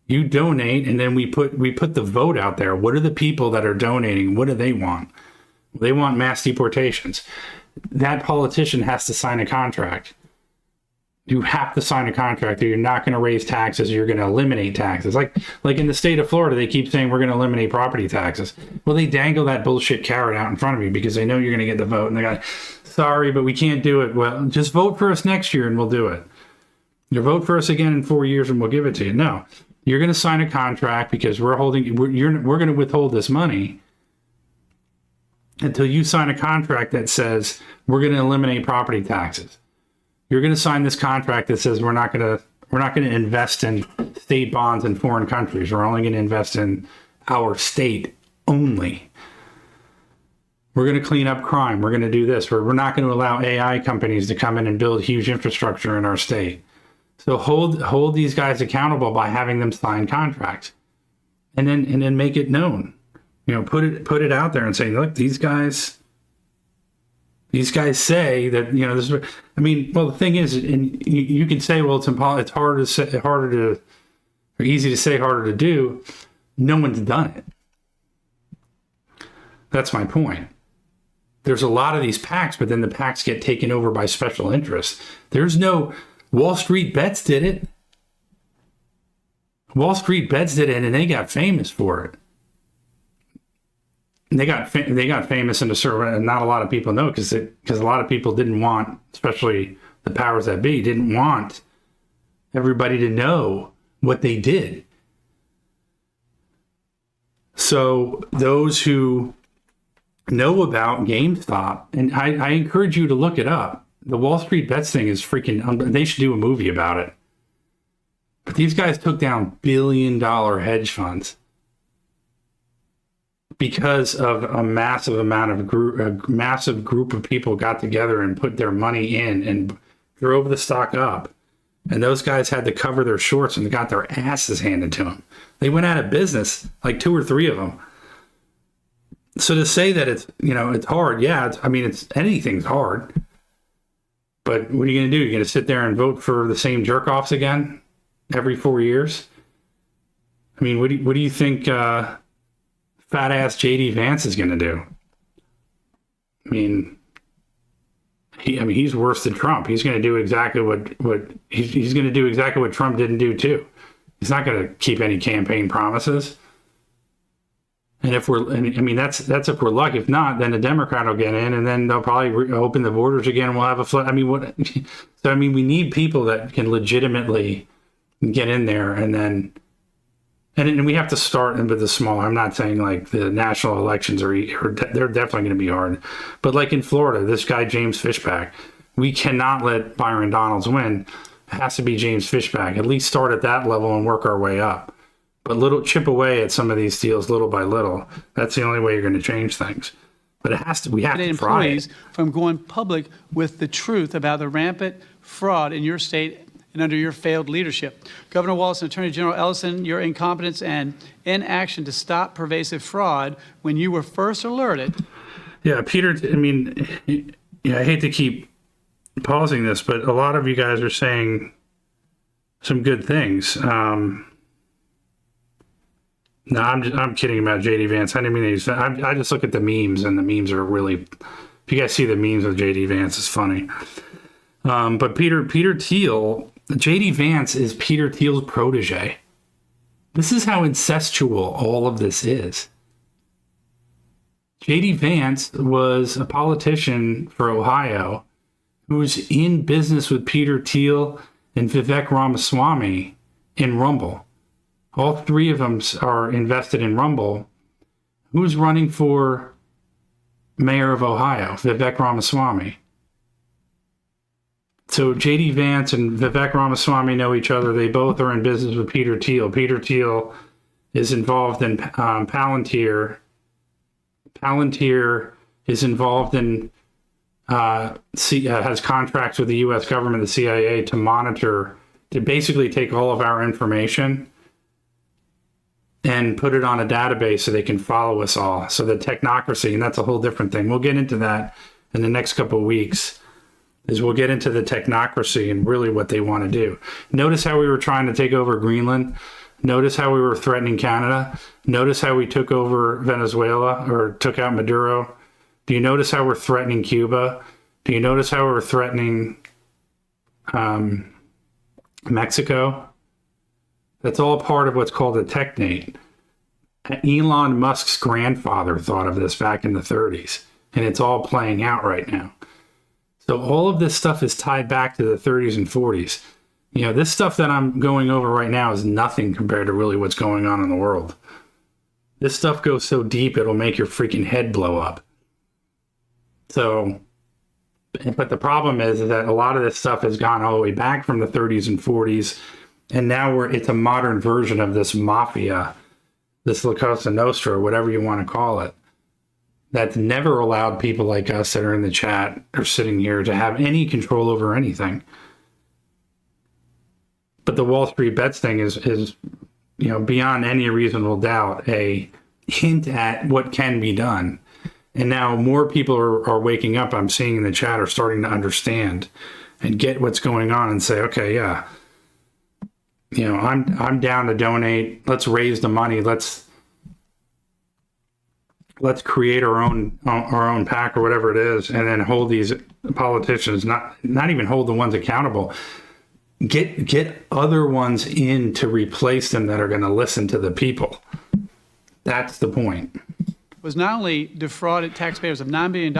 You donate, and then we put the vote out there. What are the people that are donating? What do they want? They want mass deportations. That politician has to sign a contract. You have to sign a contract that you're not going to raise taxes, you're going to eliminate taxes. Like in the state of Florida, they keep saying we're going to eliminate property taxes. Well, they dangle that bullshit carrot out in front of you because they know you're going to get the vote. And they're like, sorry, but we can't do it. Well, just vote for us next year and we'll do it. You vote for us again in 4 years and we'll give it to you. No, you're going to sign a contract because we're going to withhold this money until you sign a contract that says we're going to eliminate property taxes. You're going to sign this contract that says we're not going to invest in state bonds in foreign countries. We're only going to invest in our state only. We're going to clean up crime. We're going to do this. We're not going to allow AI companies to come in and build huge infrastructure in our state. So hold these guys accountable by having them sign contracts, and then make it known. You know, put it out there and say, look, these guys say that, you know, this is, I mean, well, the thing is, and you can say, well, it's harder to say, or easy to say, harder to do. No one's done it. That's my point. There's a lot of these PACs, but then the PACs get taken over by special interests. There's no, Wall Street Bets did it. Wall Street Bets did it, and they got famous for it. And they got famous in a certain, and not a lot of people know because a lot of people didn't want, especially the powers that be, didn't want everybody to know what they did. So those who know about GameStop, and I encourage you to look it up. The Wall Street Bets thing is freaking, they should do a movie about it. But these guys took down billion-dollar hedge funds because of a massive group of people got together and put their money in and drove the stock up. And those guys had to cover their shorts and got their asses handed to them. They went out of business, like 2 or 3 of them. So to say that it's, it's hard, yeah, anything's hard. But what are you going to do? You're going to sit there and vote for the same jerk-offs again every 4 years? I mean, what do you think fat-ass J.D. Vance is going to do? I mean, he's worse than Trump. He's going to do exactly he's going to do exactly what Trump didn't do too. He's not going to keep any campaign promises. And that's if we're lucky. If not, then a Democrat will get in, and then they'll probably open the borders again, and we'll have a flood. So we need people that can legitimately get in there, and we have to start with the small. I'm not saying like the national elections they're definitely going to be hard, but like in Florida, this guy James Fishback, we cannot let Byron Donalds win. It has to be James Fishback. At least start at that level and work our way up. But chip away at some of these deals little by little. That's the only way you're going to change things. But we have to try it. From going public with the truth about the rampant fraud in your state and under your failed leadership. Governor Walz and Attorney General Ellison, your incompetence and inaction to stop pervasive fraud when you were first alerted. Yeah, Peter, I hate to keep pausing this, but a lot of you guys are saying some good things. No, I'm kidding about J.D. Vance. I didn't mean to I just look at the memes, and the memes are really, if you guys see the memes of J.D. Vance, it's funny. But Peter Thiel, J.D. Vance is Peter Thiel's protege. This is how incestual all of this is. J.D. Vance was a politician for Ohio who was in business with Peter Thiel and Vivek Ramaswamy in Rumble. All 3 of them are invested in Rumble. Who's running for mayor of Ohio? Vivek Ramaswamy. So J.D. Vance and Vivek Ramaswamy know each other. They both are in business with Peter Thiel. Peter Thiel is involved in Palantir. Palantir is involved in, has contracts with the U.S. government, the CIA, to basically take all of our information and put it on a database so they can follow us all. So the technocracy, and that's a whole different thing. We'll get into that in the next couple of weeks, we'll get into the technocracy and really what they want to do. Notice how we were trying to take over Greenland. Notice how we were threatening Canada. Notice how we took over Venezuela or took out Maduro. Do you notice how we're threatening Cuba? Do you notice how we're threatening Mexico? That's all part of what's called a technate. Elon Musk's grandfather thought of this back in the 30s, and it's all playing out right now. So all of this stuff is tied back to the 30s and 40s. This stuff that I'm going over right now is nothing compared to really what's going on in the world. This stuff goes so deep, it'll make your freaking head blow up. So, but the problem is that a lot of this stuff has gone all the way back from the 30s and 40s. And now it's a modern version of this mafia, this La Cosa Nostra, whatever you want to call it, that's never allowed people like us that are in the chat or sitting here to have any control over anything. But the Wall Street Bets thing is beyond any reasonable doubt a hint at what can be done. And now more people are waking up, I'm seeing in the chat, are starting to understand and get what's going on and say, okay, yeah, I'm down to donate. Let's raise the money. Let's create our own PAC or whatever it is, and then hold these politicians, not even hold the ones accountable. Get other ones in to replace them that are going to listen to the people. That's the point. was not only defrauded taxpayers of $9 billion,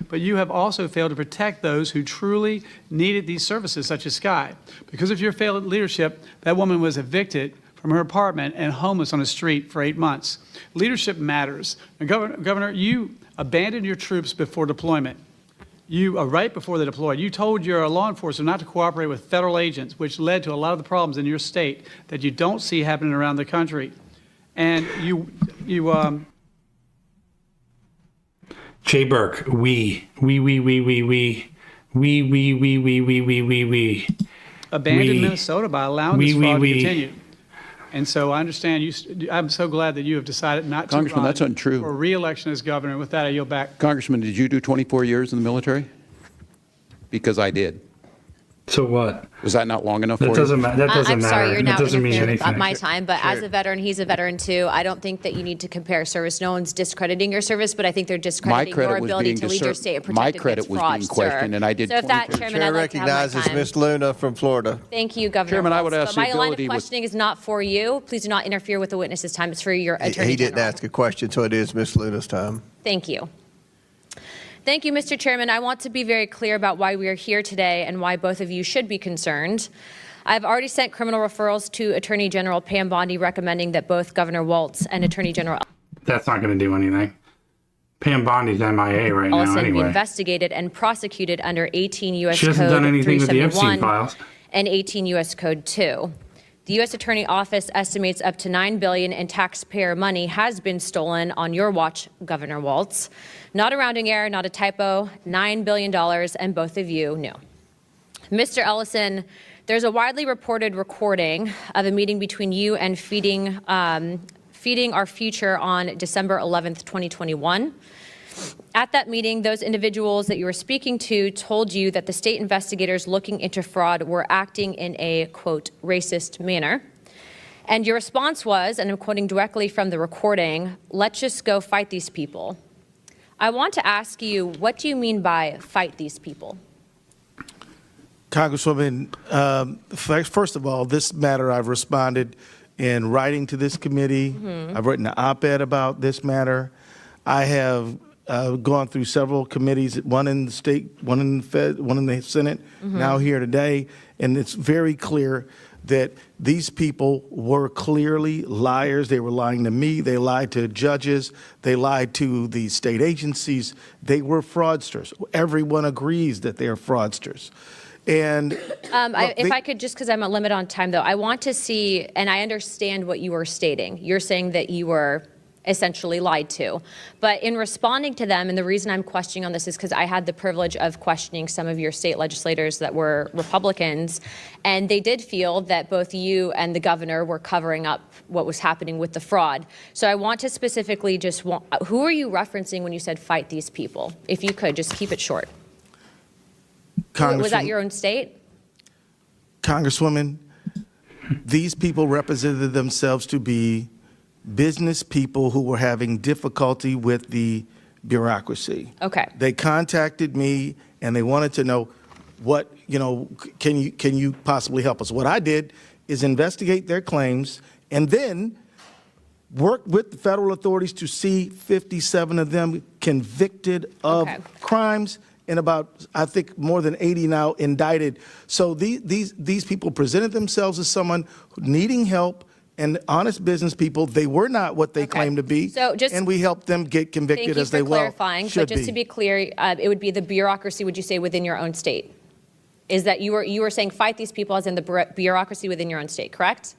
but you have also failed to protect those who truly needed these services, such as Sky. Because of your failed leadership, that woman was evicted from her apartment and homeless on the street for 8 months. Leadership matters. And Governor, you abandoned your troops before deployment. Right before they deployed, you told your law enforcement not to cooperate with federal agents, which led to a lot of the problems in your state that you don't see happening around the country. And Jay Burke, we abandoned Minnesota by allowing this fraud to continue. And so I understand I'm so glad that you have decided not to Congressman, run that's untrue. for re-election as governor. With that, I yield back. Congressman, did you do 24 years in the military? Because I did. So what? Was that not long enough for That you? doesn't matter. That doesn't I'm matter. sorry, you're now That doesn't mean interfering with anything. my time, but as a veteran, he's a veteran too. I don't think that you need to compare service. No one's discrediting your service, but I think they're discrediting your ability to lead your state and protect against fraudster. My credit was being questioned, and I did So if that, 24 Chairman, Chair I'd like to have my recognizes time. Ms. Luna from Florida. Thank you, Governor Chairman, I Walz. would ask But the my line of ability with- questioning is not for you. Please do not interfere with the witness's time. It's for your Attorney He didn't General. ask a question, so it is Ms. Luna's time. Thank you. Thank you, Mr. Chairman. I want to be very clear about why we are here today and why both of you should be concerned. I've already sent criminal referrals to Attorney General Pam Bondi recommending that both Governor Walz and Attorney General That's not going to do anything. Pam Bondi's MIA right now Ellison be anyway. investigated and prosecuted under 18 U.S. She Code hasn't done anything with the Epstein 371 files. and 18 U.S. Code 2. The U.S. Attorney Office estimates up to $9 billion in taxpayer money has been stolen on your watch, Governor Walz. Not a rounding error, not a typo, $9 billion, and both of you knew. Mr. Ellison, there's a widely reported recording of a meeting between you and Feeding Our Future on December 11th, 2021. At that meeting, those individuals that you were speaking to told you that the state investigators looking into fraud were acting in a, quote, racist manner. And your response was, and I'm quoting directly from the recording, "Let's just go fight these people." I want to ask you, what do you mean by fight these people? Congresswoman, first of all, this matter I've responded in writing to this committee. I've written an op-ed about this matter. I have gone through several committees, one in the state, one in the Fed, one in the Senate, now here today, and it's very clear that these people were clearly liars. They were lying to me. They lied to judges. They lied to the state agencies. They were fraudsters. Everyone agrees that they are fraudsters. And if I could, just because I'm a limit on time, though, I want to see, and I understand what you were stating. You're saying that you were essentially lied to. But in responding to them, and the reason I'm questioning on this is because I had the privilege of questioning some of your state legislators that were Republicans, and they did feel that both you and the governor were covering up what was happening with the fraud. So I want to specifically just who are you referencing when you said fight these people? If you could, just keep it short. Was that your own state? Congresswoman, these people represented themselves to be business people who were having difficulty with the bureaucracy. Okay. They contacted me and they wanted to know what, can you possibly help us? What I did is investigate their claims and then work with the federal authorities to see 57 of them convicted of crimes and about, I think, more than 80 now indicted. So these people presented themselves as someone needing help and honest business people. They were not what they claimed to be, and we helped them get convicted as they well should be. Thank you for clarifying, but just to be clear, it would be the bureaucracy, would you say, within your own state? Is that you were saying fight these people as in the bureaucracy within your own state, correct?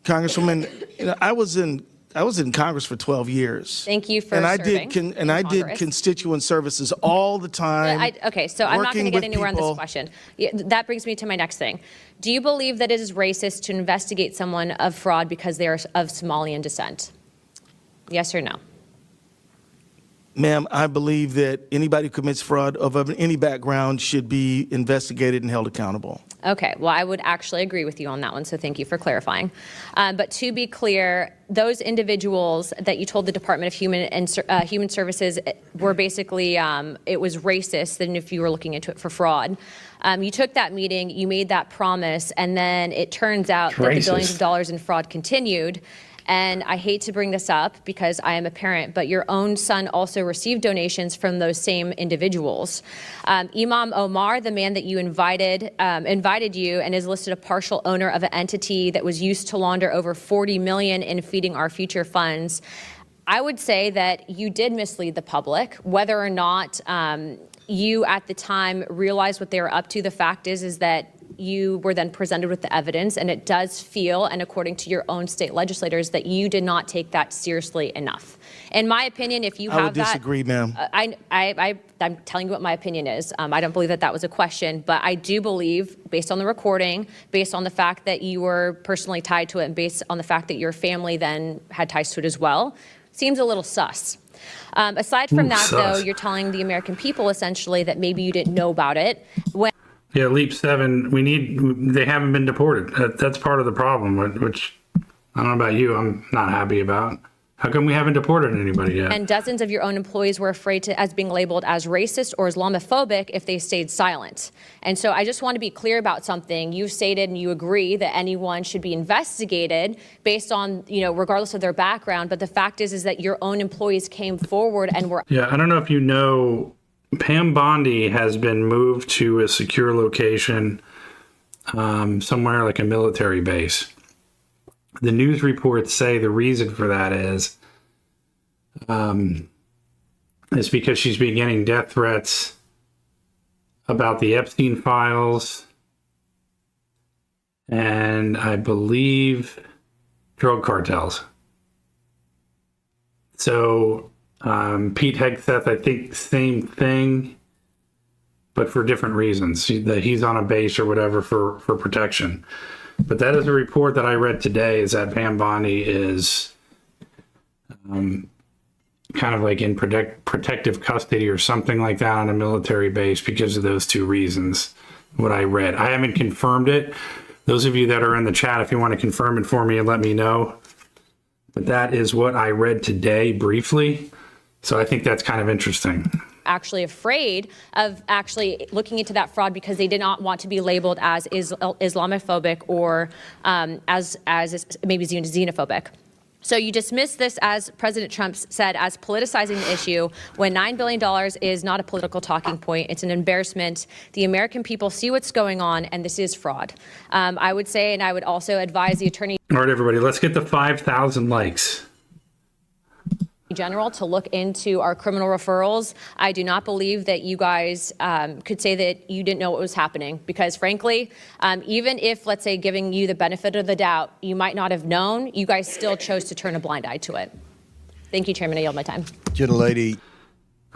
Congresswoman, I was in Congress for 12 years. Thank you for and serving I did constituent services all the time. Okay, so I'm not going to get anywhere on this question. That brings me to my next thing. Do you believe that it is racist to investigate someone of fraud because they are of Somalian descent? Yes or no? Ma'am, I believe that anybody who commits fraud of any background should be investigated and held accountable. Okay, well, I would actually agree with you on that one, so thank you for clarifying. But to be clear, those individuals that you told the Department of Human Services were basically, it was racist, and if you were looking into it for fraud. You took that meeting, you made that promise, and then it turns out that the billions of dollars in fraud continued. And I hate to bring this up because I am a parent, but your own son also received donations from those same individuals. Imam Omar, the man that you invited you and is listed a partial owner of an entity that was used to launder over $40 million in Feeding Our Future funds. I would say that you did mislead the public. Whether or not you at the time realized what they were up to, the fact is that you were then presented with the evidence, and it does feel, and according to your own state legislators, that you did not take that seriously enough. In my opinion, if you have that— I would disagree, ma'am. I'm telling you what my opinion is. I don't believe that that was a question, but I do believe, based on the recording, based on the fact that you were personally tied to it, and based on the fact that your family then had ties to it as well, seems a little sus. Aside from that, though, you're telling the American people essentially that maybe you didn't know about it. Yeah, Leap 7, they haven't been deported. That's part of the problem, which I don't know about you, I'm not happy about. How come we haven't deported anybody yet? And dozens of your own employees were afraid as being labeled as racist or Islamophobic if they stayed silent. And so I just want to be clear about something. You've stated and you agree that anyone should be investigated based on, regardless of their background. But the fact is that your own employees came forward and were— Yeah, I don't know if you know, Pam Bondi has been moved to a secure location somewhere like a military base. The news reports say the reason for that is because she's been getting death threats about the Epstein files and I believe drug cartels. So Pete Hegseth, I think same thing, but for different reasons. That he's on a base or whatever for protection. But that is a report that I read today, is that Pam Bondi is kind of like in protective custody or something like that on a military base because of those two reasons, what I read. I haven't confirmed it. Those of you that are in the chat, if you want to confirm it for me and let me know. But that is what I read today briefly. So I think that's kind of interesting. Actually afraid of actually looking into that fraud because they did not want to be labeled as Islamophobic or as maybe xenophobic. So you dismiss this, as President Trump said, as politicizing the issue when $9 billion is not a political talking point. It's an embarrassment. The American people see what's going on, and this is fraud. I would say, and I would also advise the Attorney All right, everybody, let's get the 5,000 likes. General to look into our criminal referrals. I do not believe that you guys could say that you didn't know what was happening because, frankly, even if, let's say, giving you the benefit of the doubt, you might not have known, you guys still chose to turn a blind eye to it. Thank you, Chairman. I yield my time. Gentlelady.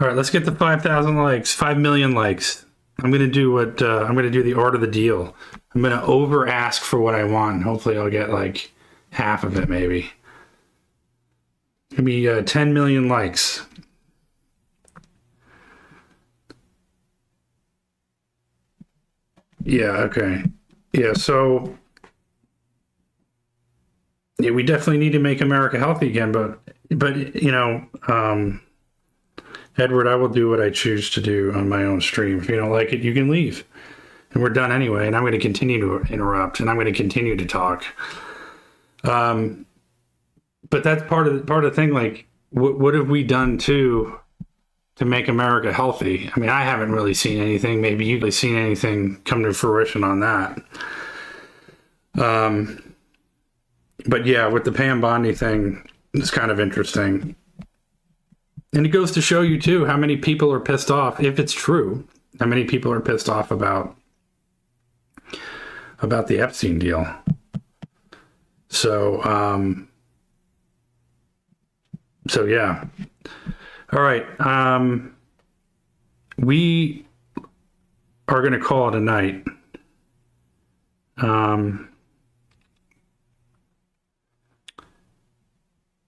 All right, let's get the 5,000 likes, 5 million likes. I'm going to do I'm going to do the art of the deal. I'm going to over ask for what I want. And hopefully I'll get like half of it, maybe. Give me 10 million likes. Yeah, okay. Yeah, so yeah, we definitely need to make America healthy again, but Edward, I will do what I choose to do on my own stream. If you don't like it, you can leave. And we're done anyway, and I'm going to continue to interrupt, and I'm going to continue to talk. But that's part of the thing. Like, what have we done to make America healthy? I mean, I haven't really seen anything. Maybe you've seen anything come to fruition on that. But yeah, with the Pam Bondi thing, it's kind of interesting. And it goes to show you too how many people are pissed off, if it's true, how many people are pissed off about the Epstein deal. So yeah. All right. We are going to call it a night.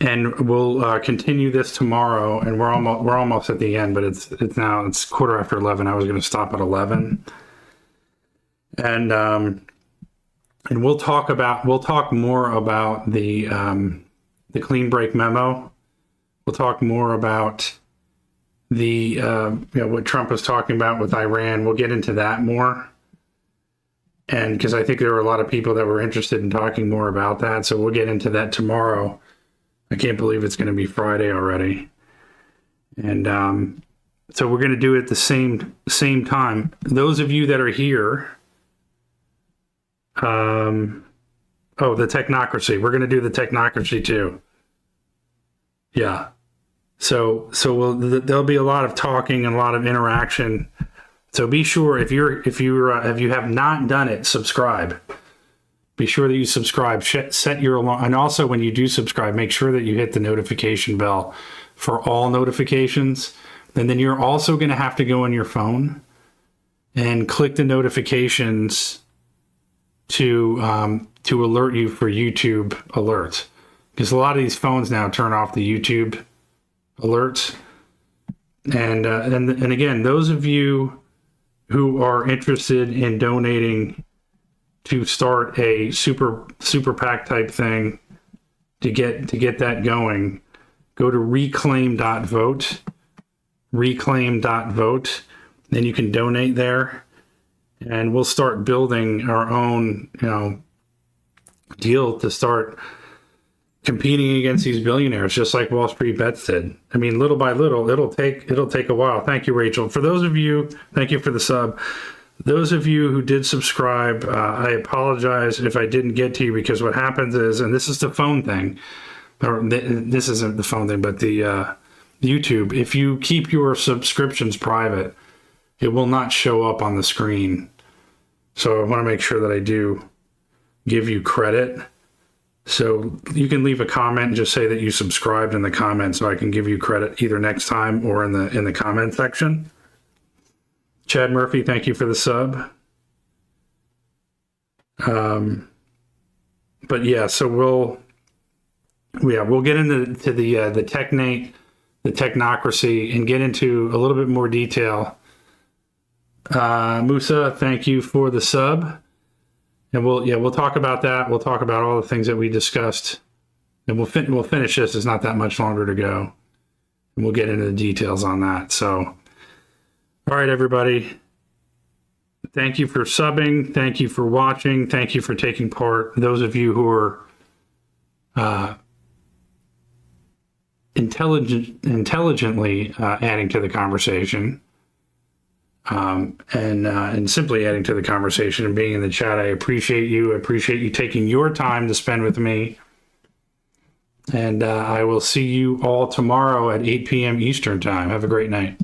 And we'll continue this tomorrow, and we're almost at the end, but it's 11:15. I was going to stop at 11. And we'll talk more about the clean break memo. We'll talk more about the what Trump was talking about with Iran. We'll get into that more. And because I think there were a lot of people that were interested in talking more about that. So we'll get into that tomorrow. I can't believe it's going to be Friday already. And so we're going to do it at the same time. Those of you that are here, the technocracy. We're going to do the technocracy too. Yeah. So there'll be a lot of talking and a lot of interaction. So be sure if you have not done it, subscribe. Be sure that you subscribe. Set your alarm, and also when you do subscribe, make sure that you hit the notification bell for all notifications. And then you're also going to have to go on your phone and click the notifications to alert you for YouTube alerts, because a lot of these phones now turn off the YouTube alerts. And again, those of you who are interested in donating to start a super PAC type thing to get that going, go to reclaim.vote, then you can donate there, and we'll start building our own, deal to start competing against these billionaires, just like Wall Street Bets did. I mean, little by little, it'll take a while. Thank you, Rachel. For those of you, thank you for the sub. Those of you who did subscribe, I apologize if I didn't get to you, because what happens is, and this is the phone thing, or this isn't the phone thing, but the YouTube, if you keep your subscriptions private, it will not show up on the screen. So I want to make sure that I do give you credit. So you can leave a comment and just say that you subscribed in the comments, so I can give you credit either next time or in the comment section. Chad Murphy, thank you for the sub. But yeah, so we'll get into the technate, the technocracy, and get into a little bit more detail. Musa, thank you for the sub. And we'll talk about that. We'll talk about all the things that we discussed, and we'll finish this. It's not that much longer to go, and we'll get into the details on that. So, all right, everybody. Thank you for subbing. Thank you for watching. Thank you for taking part. Those of you who are intelligently adding to the conversation. And simply adding to the conversation and being in the chat. I appreciate you. I appreciate you taking your time to spend with me. And I will see you all tomorrow at 8 p.m. Eastern time. Have a great night.